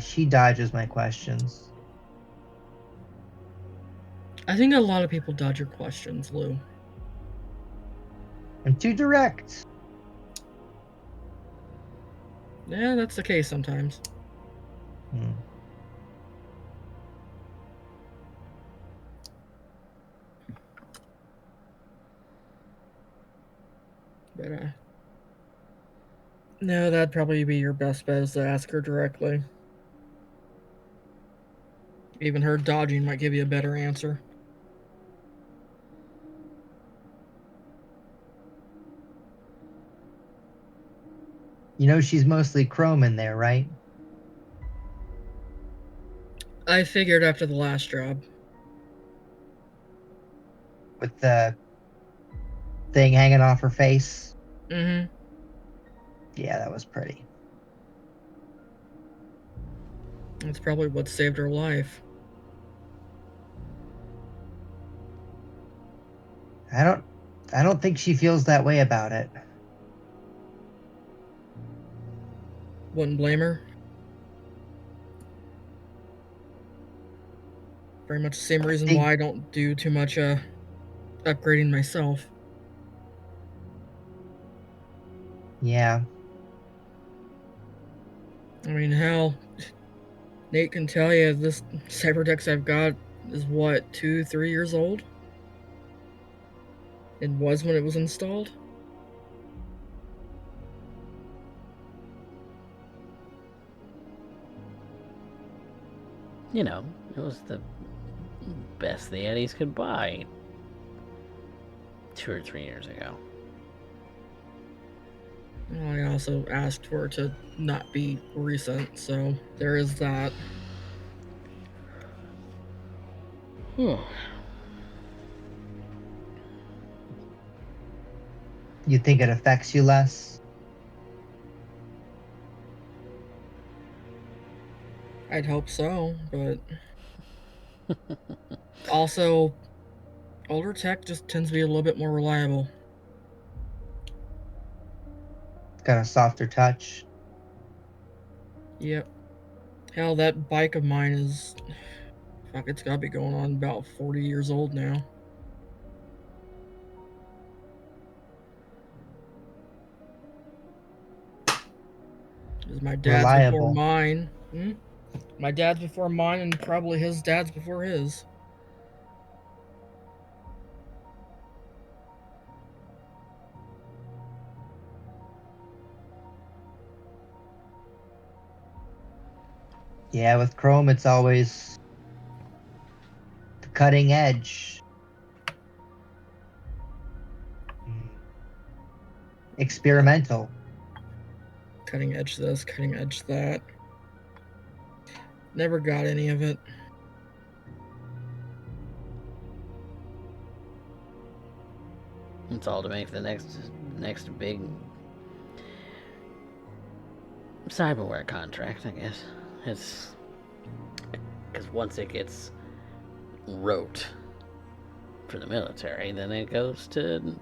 B: She dodges my questions.
E: I think a lot of people dodge your questions, Lou.
B: I'm too direct.
E: Yeah, that's the case sometimes. But, no, that'd probably be your best bet is to ask her directly. Even her dodging might give you a better answer.
B: You know she's mostly chrome in there, right?
E: I figured after the last job.
B: With the thing hanging off her face.
E: Mm-hmm.
B: Yeah, that was pretty.
E: That's probably what saved her life.
B: I don't think she feels that way about it.
E: Wouldn't blame her. Very much the same reason why I don't do too much upgrading myself.
B: Yeah.
E: I mean, hell, Nate can tell you this Cyberdex I've got is what, 2-3 years old? It was when it was installed?
A: You know, it was the best the Eddies could buy 2 or 3 years ago.
E: Well, I also asked for it to not be recent, so there is that.
A: Hmm.
B: You think it affects you less?
E: I'd hope so, but also older tech just tends to be a little bit more reliable.
B: got a softer touch.
E: Yep. Hell, that bike of mine is... Fuck, it's gotta be going on about 40 years old now. It was my dad's before
B: Reliable.
E: mine. My dad's before mine, and probably his dad's before his.
B: Yeah, with Chrome, it's always the cutting edge. Experimental.
E: Cutting edge this, cutting edge that. Never got any of it.
A: It's all to make the next big cyberware contract, I guess. It's because once it gets wrote for the military, then it goes to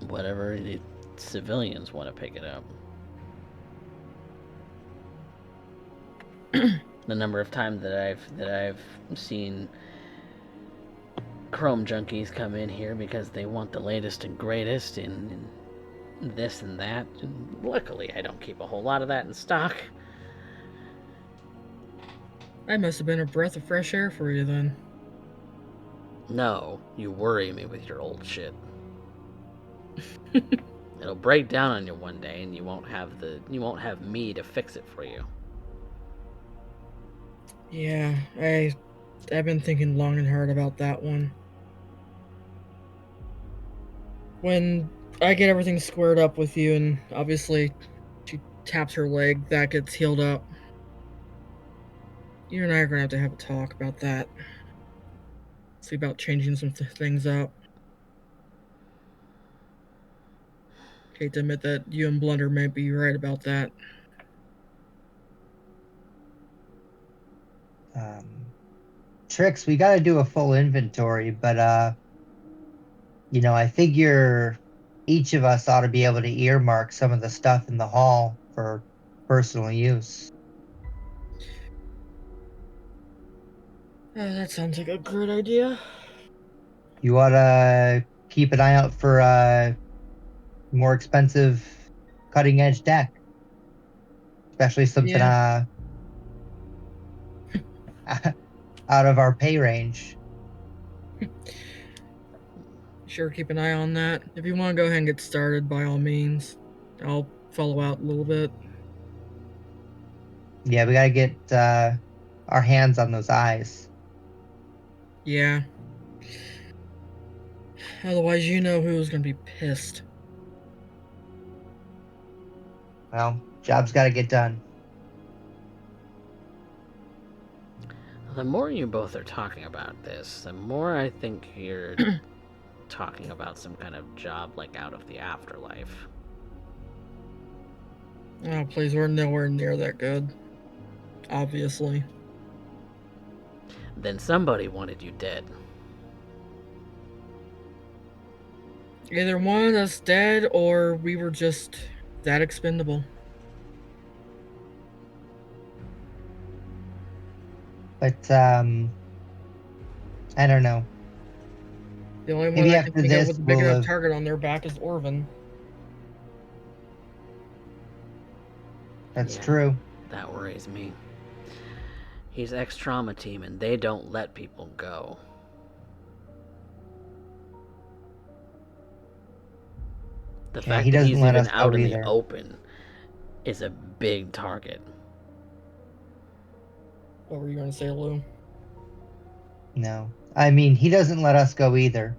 A: whatever the civilians want to pick it up. The number of times that I've seen Chrome junkies come in here because they want the latest and greatest in this and that. And luckily, I don't keep a whole lot of that in stock.
E: That must have been a breath of fresh air for you then.
A: No, you worry me with your old shit. It'll break down on you one day, and you won't have me to fix it for you.
E: Yeah, I've been thinking long and hard about that one. When I get everything squared up with you, and obviously she taps her leg, that gets healed up. You and I are gonna have a talk about that. See about changing some things up. Hate to admit that you and Blunder may be right about that.
B: Trix, we got to do a full inventory, but I figure each of us ought to be able to earmark some of the stuff in the hall for personal use.
E: That sounds like a great idea.
B: You ought to keep an eye out for more expensive cutting edge deck, especially something out of our pay range.
E: Sure, keep an eye on that. If you want to go ahead and get started, by all means. I'll follow out a little bit.
B: Yeah, we gotta get our hands on those eyes.
E: Yeah. Otherwise, you know who's gonna be pissed.
B: Well, job's gotta get done.
A: The more you both are talking about this, the more I think you're talking about some kind of job like out of the afterlife.
E: Oh, please, we're nowhere near that good. Obviously.
A: Then somebody wanted you dead.
E: Either one of us dead, or we were just that expendable.
B: But I don't know.
E: The only one
B: Maybe
E: I can
B: after
E: think of
B: this
E: with a big
B: we'll
E: enough
B: have...
E: target on their back is Orvan.
B: That's
A: Yeah.
B: true.
A: That worries me. He's ex-trauma team, and they don't let people go. The
B: Yeah,
A: fact
B: he
A: that
B: doesn't
A: he's
B: let
A: even
B: us
A: out
B: go
A: in
B: either.
A: the open is a big target.
E: What were you going to say, Lou?
B: No. I mean, he doesn't let us go either.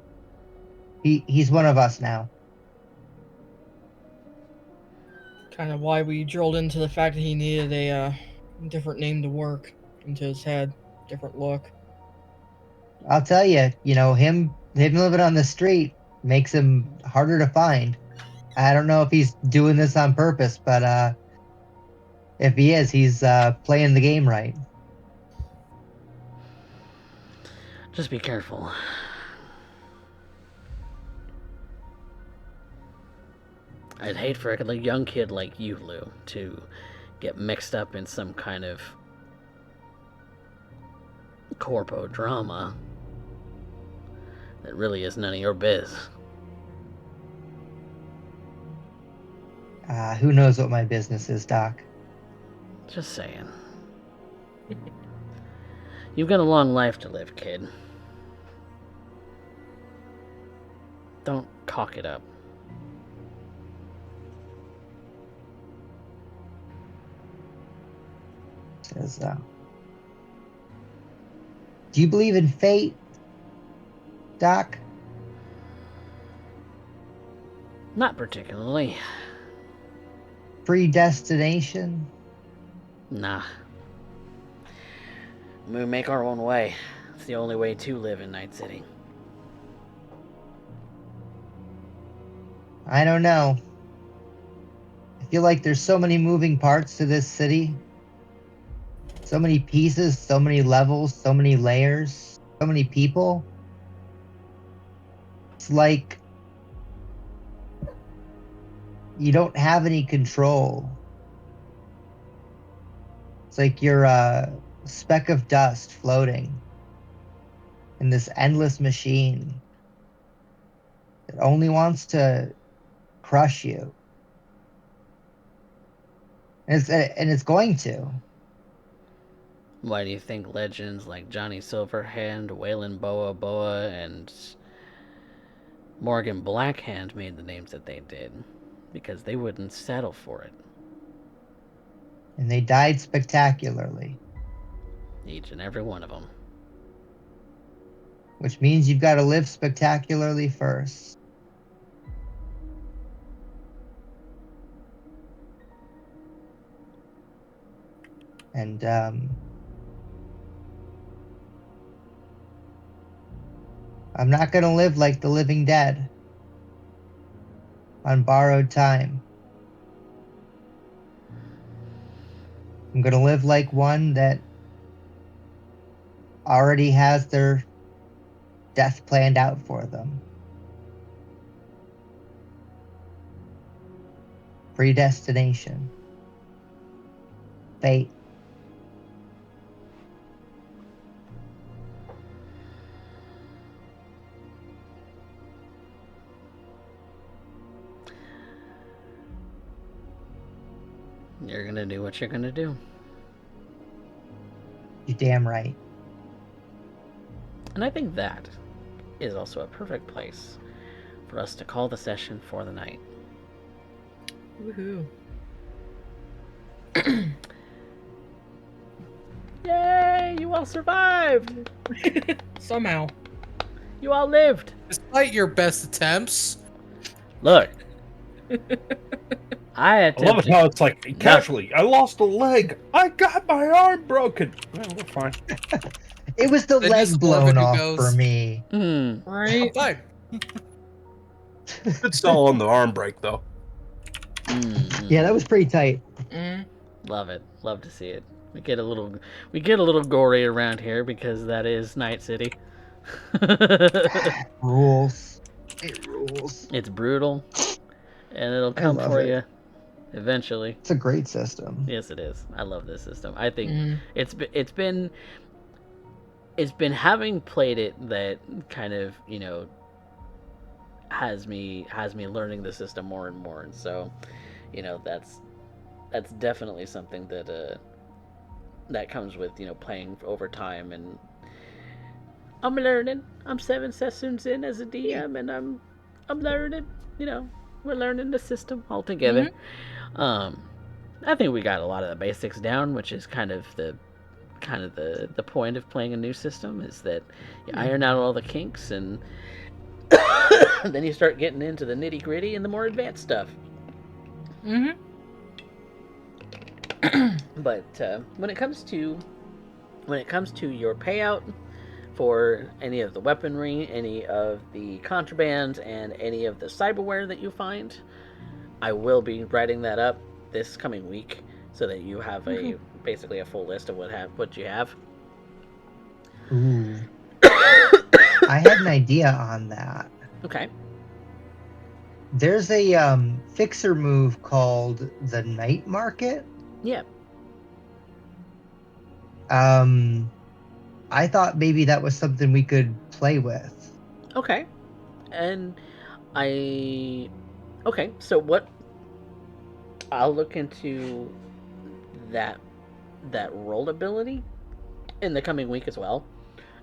B: He's one of us now.
E: Kind of why we drilled into the fact that he needed a different name to work into his head, different look.
B: I'll tell you, him living on the street makes him harder to find. I don't know if he's doing this on purpose, but if he is, he's playing the game right.
A: Just be careful. I'd hate for a young kid like you, Lou, to get mixed up in some kind of corpo drama that really is none of your biz.
B: Who knows what my business is, Doc?
A: Just saying. You've got a long life to live, kid. Don't cock it up.
B: Says, do you believe in fate, Doc?
A: Not particularly.
B: Predestination?
A: Nah. We make our own way. It's the only way to live in Night City.
B: I don't know. I feel like there's so many moving parts to this city. So many pieces, so many levels, so many layers, so many people. It's like you don't have any control. It's like you're a speck of dust floating in this endless machine that only wants to crush you. And it's going to.
A: Why do you think legends like Johnny Silverhand, Waylon Boa Boa, and Morgan Blackhand made the names that they did? Because they wouldn't settle for it.
B: And they died spectacularly.
A: Each and every one of them.
B: Which means you've got to live spectacularly first. And I'm not going to live like the living dead on borrowed time. I'm going to live like one that already has their death planned out for them. Predestination. Fate.
A: You're gonna do what you're gonna do.
B: You're damn right.
A: And I think that is also a perfect place for us to call the session for the night.
E: Woohoo.
A: Yay! You all survived!
E: Somehow.
A: You all lived!
C: Despite your best attempts.
A: Look. I
D: I
A: attempted.
D: love it how it's like casually. I lost a leg. I got my arm broken. Well, we're fine.
B: It was the
C: Then
B: leg
C: just
B: blown
C: Orvan who
B: off
C: goes,
B: for me.
E: Right?
C: Fine.
D: It's all on the arm break though.
B: Yeah, that was pretty tight.
A: Love it. Love to see it. We get a little gory around here because that is Night City.
B: Rules. It rules.
A: It's brutal, and it'll come
B: love
A: for
B: it.
A: you eventually.
B: It's a great system.
A: Yes, it is. I love this system. I think it's been having played it that kind of, you know, has me learning the system more and more, and so, you know, that's definitely something that that comes with, you know, playing over time. And I'm learning. I'm 7 sessions in as a DM, and I'm learning. You know, we're learning the system all together. I think we got a lot of the basics down, which is kind of the point of playing a new system, is that you iron out all the kinks, and then you start getting into the nitty gritty and the more advanced stuff. But when it comes to your payout for any of the weaponry, any of the contraband, and any of the cyberware that you find, I will be writing that up this coming week so that you have basically a full list of what you have.
B: Ooh. I had an idea on that.
A: Okay.
B: There's a fixer move called the Night Market.
A: Yeah.
B: I thought maybe that was something we could play with.
A: Okay. And okay, so what I'll look into that role ability in the coming week as well,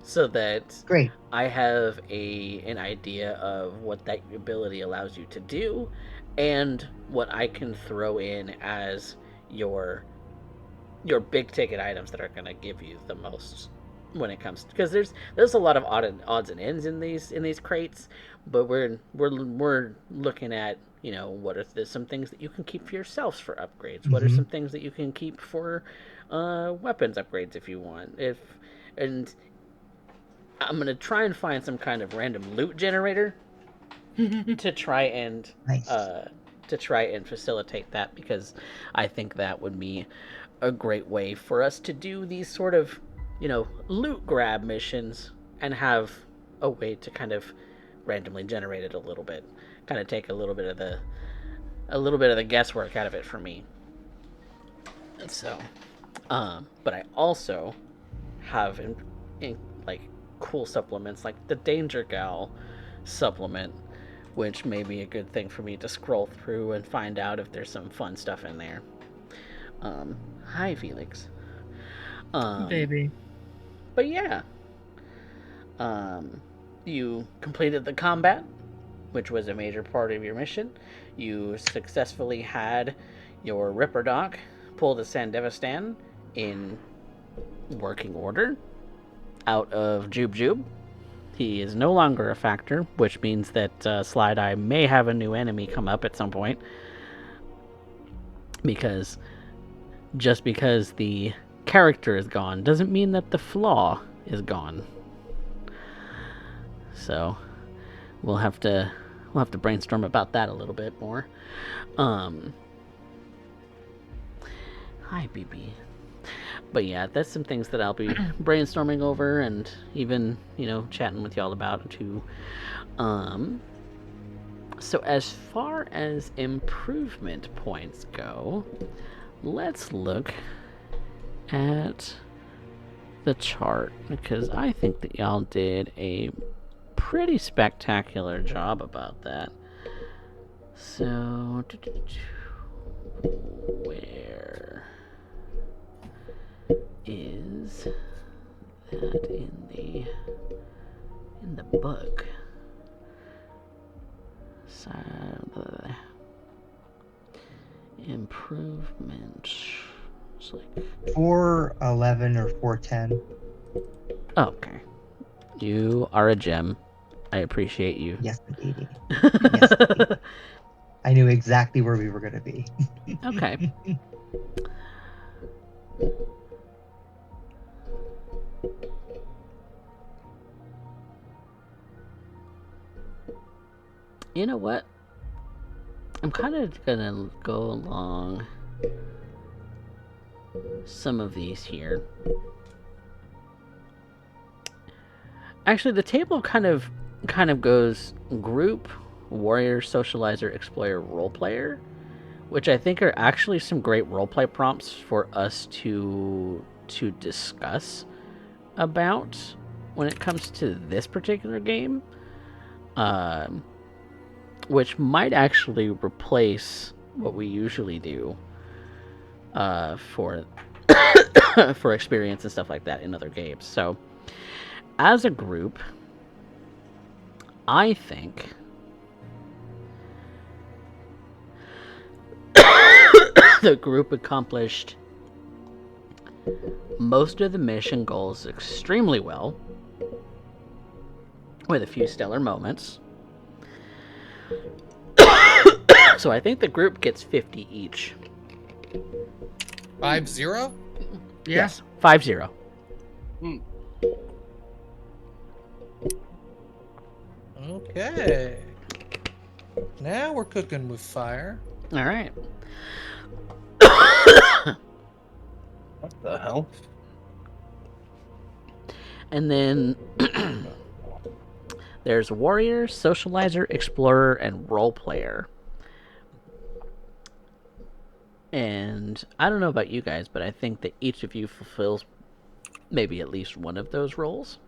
A: so that
B: Great.
A: I have an idea of what that ability allows you to do, and what I can throw in as your big ticket items that are going to give you the most when it comes, because there's a lot of odds and ends in these crates, but we're looking at, you know, what are some things that you can keep for yourselves for upgrades. What are some things that you can keep for weapons upgrades if you want. And I'm gonna try and find some kind of random loot generator to try and
B: Nice.
A: facilitate that, because I think that would be a great way for us to do these sort of, you know, loot grab missions and have a way to kind of randomly generate it a little bit, kind of take a little bit of the guesswork out of it for me. So, but I also have in like cool supplements like the Danger Gal supplement, which may be a good thing for me to scroll through and find out if there's some fun stuff in there. Hi, Felix.
E: Baby.
A: But yeah, you completed the combat, which was a major part of your mission. You successfully had your Ripper Doc pull the Sandevistan in working order out of Jube Jube. He is no longer a factor, which means that Slideye may have a new enemy come up at some point. Because just because the character is gone doesn't mean that the flaw is gone. So we'll have to brainstorm about that a little bit more. Hi, BB. But yeah, that's some things that I'll be brainstorming over and even, you know, chatting with y'all about too. So as far as improvement points go, let's look at the chart, because I think that y'all did a pretty spectacular job about that. So, where is that in the book? So, improvement. It's like
B: 411 or 410.
A: Okay. You are a gem. I appreciate you.
B: Yes, indeed. Yes, indeed. I knew exactly where we were going to be.
A: Okay. You know what? I'm kind of gonna go along some of these here. Actually, the table kind of goes group, warrior, socializer, explorer, role player, which I think are actually some great roleplay prompts for us to discuss about when it comes to this particular game, which might actually replace what we usually do for for experience and stuff like that in other games. So, as a group, I think the group accomplished most of the mission goals extremely well, with a few stellar moments. So I think the group gets 50 each.
C: 5-0?
E: Yeah.
A: Yes, 5-0.
C: Okay. Now we're cooking with fire.
A: All right.
D: What the hell?
A: And then There's warrior, socializer, explorer, and role player. And I don't know about you guys, but I think that each of you fulfills maybe at least one of those roles.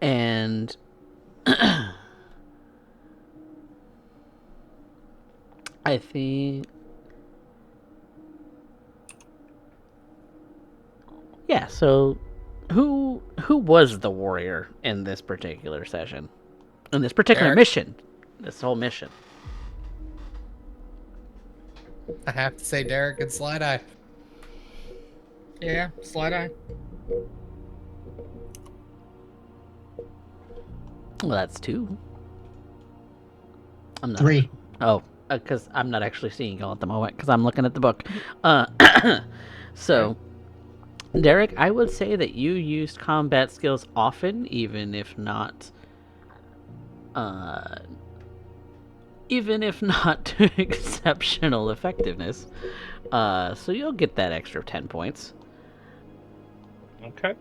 A: And I think, yeah, so who was the warrior in this particular session? In this particular
C: Derek.
A: mission? This whole mission.
C: I have to say Derek and Slideye.
E: Yeah, Slideye.
A: Well, that's 2. I'm not.
B: 3.
A: Oh, because I'm not actually seeing y'all at the moment because I'm looking at the book. So, Derek, I would say that you used combat skills often, even if not to exceptional effectiveness. So you'll get that extra 10 points.
D: Okay.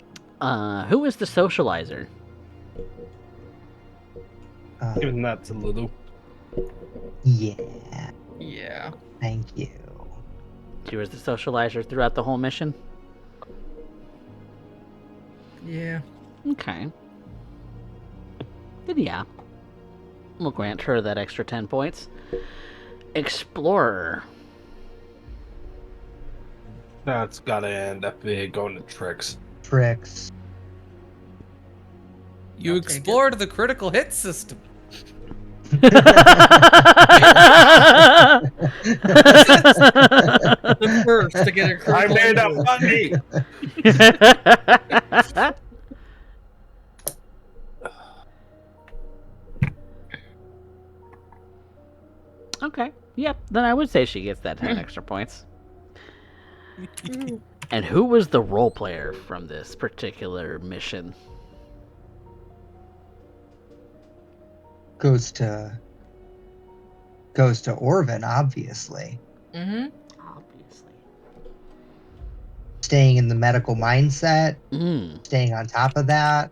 A: Who is the socializer?
D: Giving that to Lulu.
B: Yeah.
E: Yeah.
B: Thank you.
A: She was the socializer throughout the whole mission?
E: Yeah.
A: Okay. Then yeah. We'll grant her that extra 10 points. Explorer.
D: That's gotta end up going to Trix.
B: Trix.
C: You
E: I'll take
C: explored the critical hit system.
E: The first to get a
D: I
E: critical
D: made
E: hit.
D: up money!
A: Okay. Yep. Then I would say she gets that 10 extra points. And who was the role player from this particular mission?
B: Goes to Orvan, obviously.
E: Mm-hmm.
A: Obviously.
B: Staying in the medical mindset,
A: Mm.
B: staying on top of that.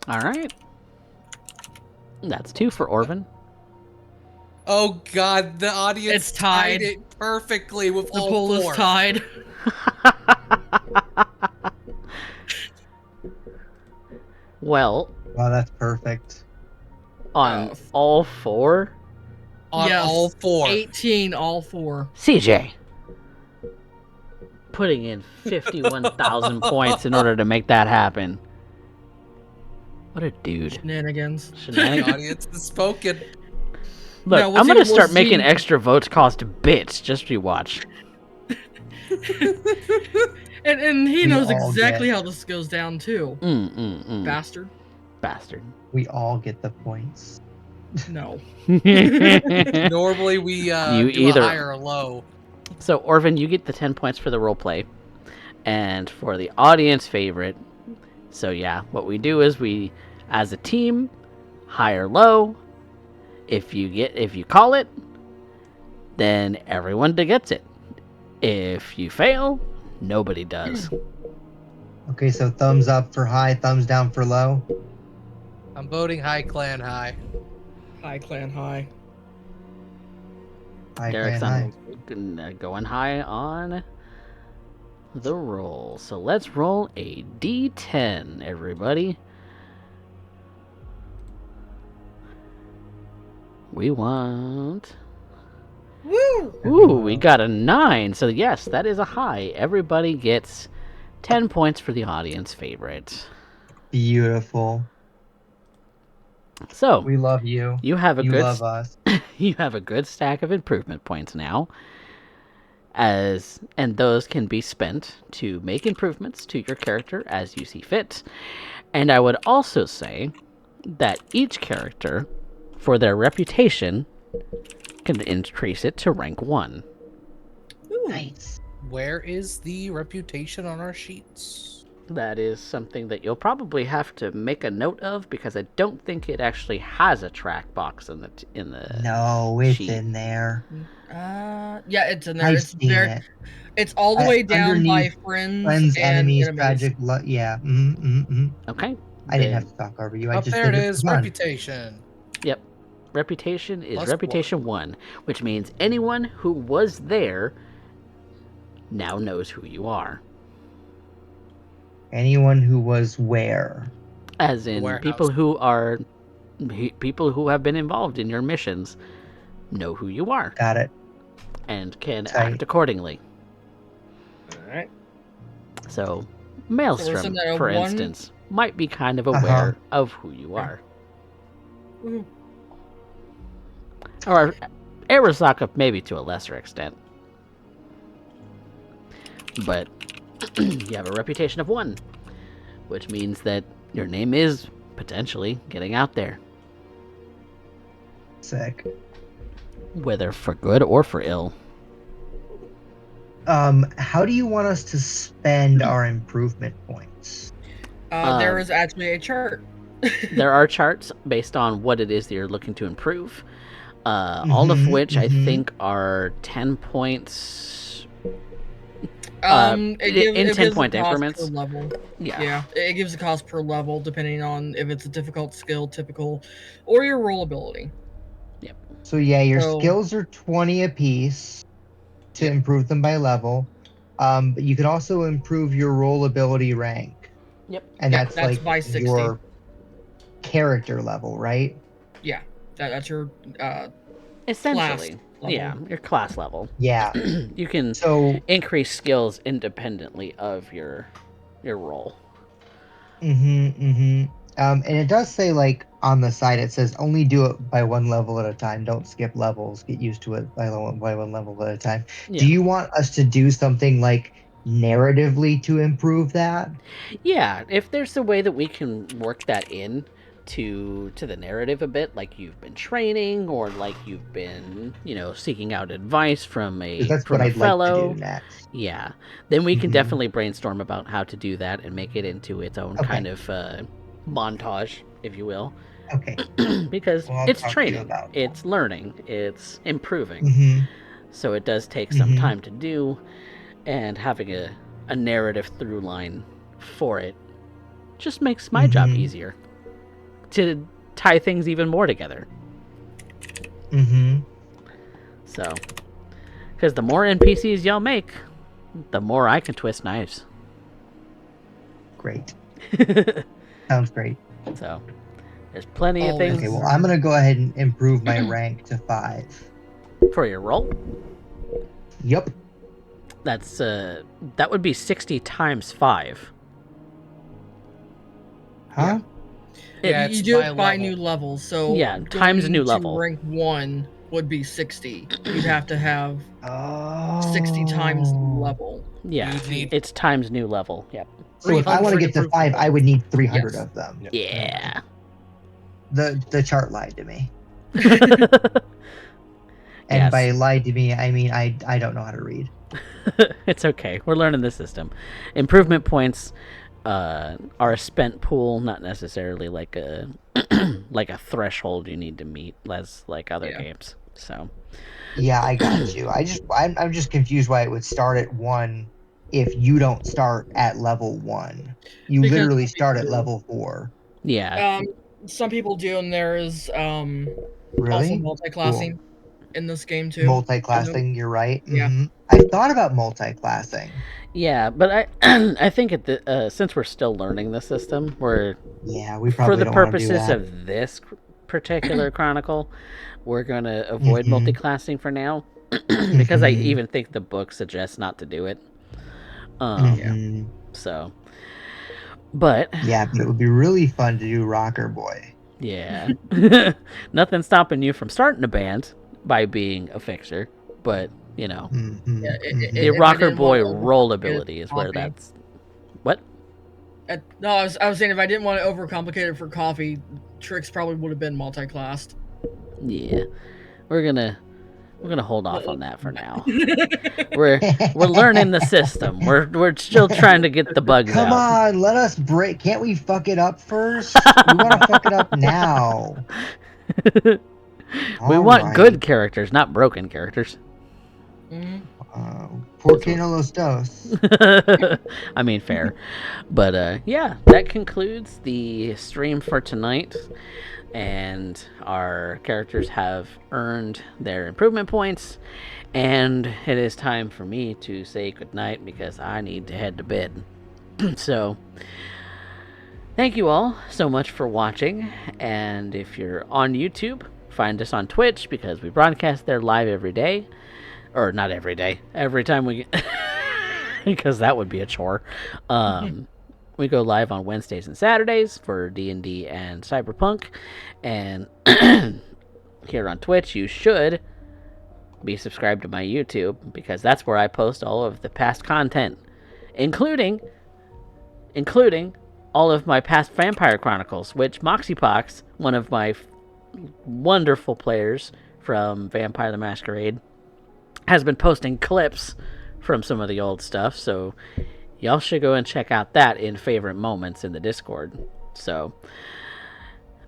A: All right. That's 2 for Orvan.
C: Oh god, the audience
E: It's tied.
C: it perfectly with
E: The
C: all
E: pool is
C: 4.
E: tied.
A: Well,
B: Wow, that's perfect.
A: on
E: Oh.
A: all 4,
C: On
E: Yes,
C: all 4.
E: 18, all 4.
A: CJ. Putting in 51,000 points in order to make that happen. What a dude.
E: Shenanigans.
C: The
A: Shenanigans.
C: audience has spoken.
A: Look,
E: Now,
A: I'm
E: what's
A: gonna
E: even
A: start
E: worse,
A: making
E: he-
A: extra votes cost bits. Just you watch.
E: And he
B: We
E: knows
B: all
E: exactly
B: get-
E: how this goes down, too. Bastard.
A: Bastard.
B: We all get the points.
E: No.
C: Normally we
A: You
C: do
A: either-
C: a high or a low.
A: So, Orvan, you get the 10 points for the roleplay. And for the audience favorite, so yeah, what we do is we, as a team, high or low. If you call it, then everyone gets it. If you fail, nobody does.
B: Okay, so thumbs up for high, thumbs down for low.
C: I'm voting high clan high.
E: High clan high.
B: High,
A: Derek's
B: clan, high.
A: going high on the roll. So let's roll a d10, everybody. We want...
E: Woo!
A: Ooh, we got a 9. So yes, that is a high. Everybody gets 10 points for the audience favorite.
B: Beautiful.
A: So,
B: We love you.
A: you have a
B: You
A: good
B: love us.
A: you have a good stack of improvement points now. And those can be spent to make improvements to your character as you see fit. And I would also say that each character, for their reputation, can increase it to rank 1.
B: Nice.
C: Where is the reputation on our sheets?
A: That is something that you'll probably have to make a note of because I don't think it actually has a track box in the
B: No, it's
A: sheet.
B: in there.
E: Yeah, it's in there.
B: I've
E: It's
B: seen it.
E: It's all the way down by
B: Underneath
E: friends,
B: enemies,
E: and
B: tragic. Yeah.
A: Okay.
B: I didn't have to talk over you. I
C: Up
B: just
C: there
B: did
C: it
B: it for
C: is,
B: fun.
C: reputation.
A: Yep. Reputation is
C: Plus
A: reputation 1, which means anyone who was there now knows who you are.
B: Anyone who was where?
A: As in
C: Warehouse.
A: people who have been involved in your missions know who you are
B: Got it.
A: and can
B: Tight.
A: act accordingly.
D: All right.
A: So
E: So
A: Maelstrom,
E: isn't that a
A: for
E: 1?
A: instance, might be kind of aware of who you are.
E: Mhm.
A: Or Arasaka maybe to a lesser extent. But you have a reputation of 1, which means that your name is potentially getting out there,
B: Sick.
A: whether for good or for ill.
B: How do you want us to spend our improvement points?
E: There is actually a chart.
A: There are charts based on what it is that you're looking to improve, all of which I think are 10 points.
E: It
A: in 10
E: gives
A: point
E: a cost
A: increments.
E: per level.
A: Yeah.
E: Yeah, it gives a cost per level depending on if it's a difficult skill, typical, or your roll ability.
B: So yeah, your
E: So-
B: skills are 20 apiece to
E: Yeah.
B: improve them by level. But you can also improve your roll ability rank.
A: Yep.
B: And
E: Yeah,
B: that's
E: that's
B: like
E: by 60.
B: your character level, right?
E: Yeah, that's your
A: Essentially.
E: level.
A: Yeah, your class level.
B: Yeah.
A: You can
B: So
A: increase skills independently of your role.
B: and it does say, like, on the side, it says only do it by 1 level at a time. Don't skip levels. Get used to it by 1 level at a time.
A: Yeah.
B: Do you want us to do something like narratively to improve that?
A: Yeah, if there's a way that we can work that in to the narrative a bit, like you've been training or like you've been, seeking out advice from a
B: 'Cause that's
A: from
B: what
A: a
B: I'd like
A: fellow.
B: to do next.
A: Yeah, then we can
B: Mhm.
A: definitely brainstorm about how to do that and make it into its own
B: Okay.
A: kind of montage, if you will,
B: Okay.
A: because
B: Well, I'll
A: it's
B: talk to you
A: training,
B: about that.
A: it's learning, it's improving.
B: Mhm.
A: So it does take some
B: Mhm.
A: time to do, and having a narrative through line for it just makes my job
B: Mhm.
A: easier to tie things even more together.
B: Mhm.
A: So, because the more NPCs y'all make, the more I can twist knives.
B: Great. Sounds great.
A: So, there's plenty of
E: Always.
A: things
B: Okay, well, I'm gonna go ahead and improve my rank to 5.
A: for your roll.
B: Yep.
A: That's that would be 60 times 5.
B: Huh?
C: Yeah,
E: you
C: it's
E: do
C: by
E: it by
C: level.
E: new level. So
A: Yeah, times
E: going
A: new
E: to
A: level.
E: rank 1 would be 60. You'd have to have
B: Oh.
E: 60 times the level.
A: Yeah,
C: You'd need
A: it's times new level. Yep.
B: So if I want to
C: 300
B: get to
C: improvement
B: 5, I would need 300
A: Yes.
B: of them.
D: Yep.
A: Yeah.
B: The chart lied to me. And
A: Yes.
B: by lied to me, I mean I don't know how to read.
A: It's okay. We're learning the system. Improvement points are a spent pool, not necessarily like a like a threshold you need to meet, as like other
E: Yeah.
A: games. So
B: Yeah, I got you. I'm just confused why it would start at 1 if you don't start at level 1. You
E: Because
B: literally
E: some
B: start at
E: people-
B: level 4.
A: yeah,
E: Some people do, and there is also
B: Really?
E: multi-classing in this game too.
B: Multi-classing, you're right.
E: Yeah.
B: I've thought about multi-classing.
A: yeah. But I I think since we're still learning the system, we're
B: Yeah, we
A: for
B: probably
A: the
B: don't want to do
A: purposes
B: that.
A: of this particular chronicle, we're gonna avoid multi-classing for now because I even think the book suggests not to do it. So, but
B: Yeah, but it would be really fun to do Rocker Boy.
A: yeah, nothing stopping you from starting a band by being a fixer, but
E: Yeah,
A: the
E: if I
A: Rocker
E: didn't
A: Boy
E: want to
A: roll
E: overcomplicate
A: ability is where
E: coffee.
A: that's what.
E: No, I was saying if I didn't want to overcomplicate it for coffee, Trix probably would have been multi-classed.
A: Yeah, we're gonna We're gonna hold off on that for now. We're learning the system. We're still trying to get the bugs
B: Come
A: out.
B: on, let us break. Can't we fuck it up first? We want to fuck it up now.
A: We
B: All
A: want
B: right.
A: good characters, not broken characters.
B: ¿Por qué no los dos?
A: I mean, fair. But yeah, that concludes the stream for tonight. And our characters have earned their improvement points. And it is time for me to say goodnight because I need to head to bed. So, thank you all so much for watching. And if you're on YouTube, find us on Twitch because we broadcast there live every day. Or not every day. Every time we get... because that would be a chore. We go live on Wednesdays and Saturdays for D&D and Cyberpunk. And here on Twitch, you should be subscribed to my YouTube because that's where I post all of the past content, including all of my past Vampire Chronicles, which Moxiepox, one of my wonderful players from Vampire the Masquerade, has been posting clips from some of the old stuff, so y'all should go and check out that in favorite moments in the Discord. So,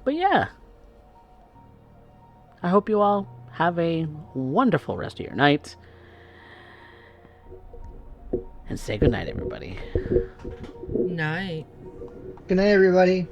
A: but yeah, I hope you all have a wonderful rest of your night, and say goodnight, everybody.
E: Night.
B: Good night, everybody.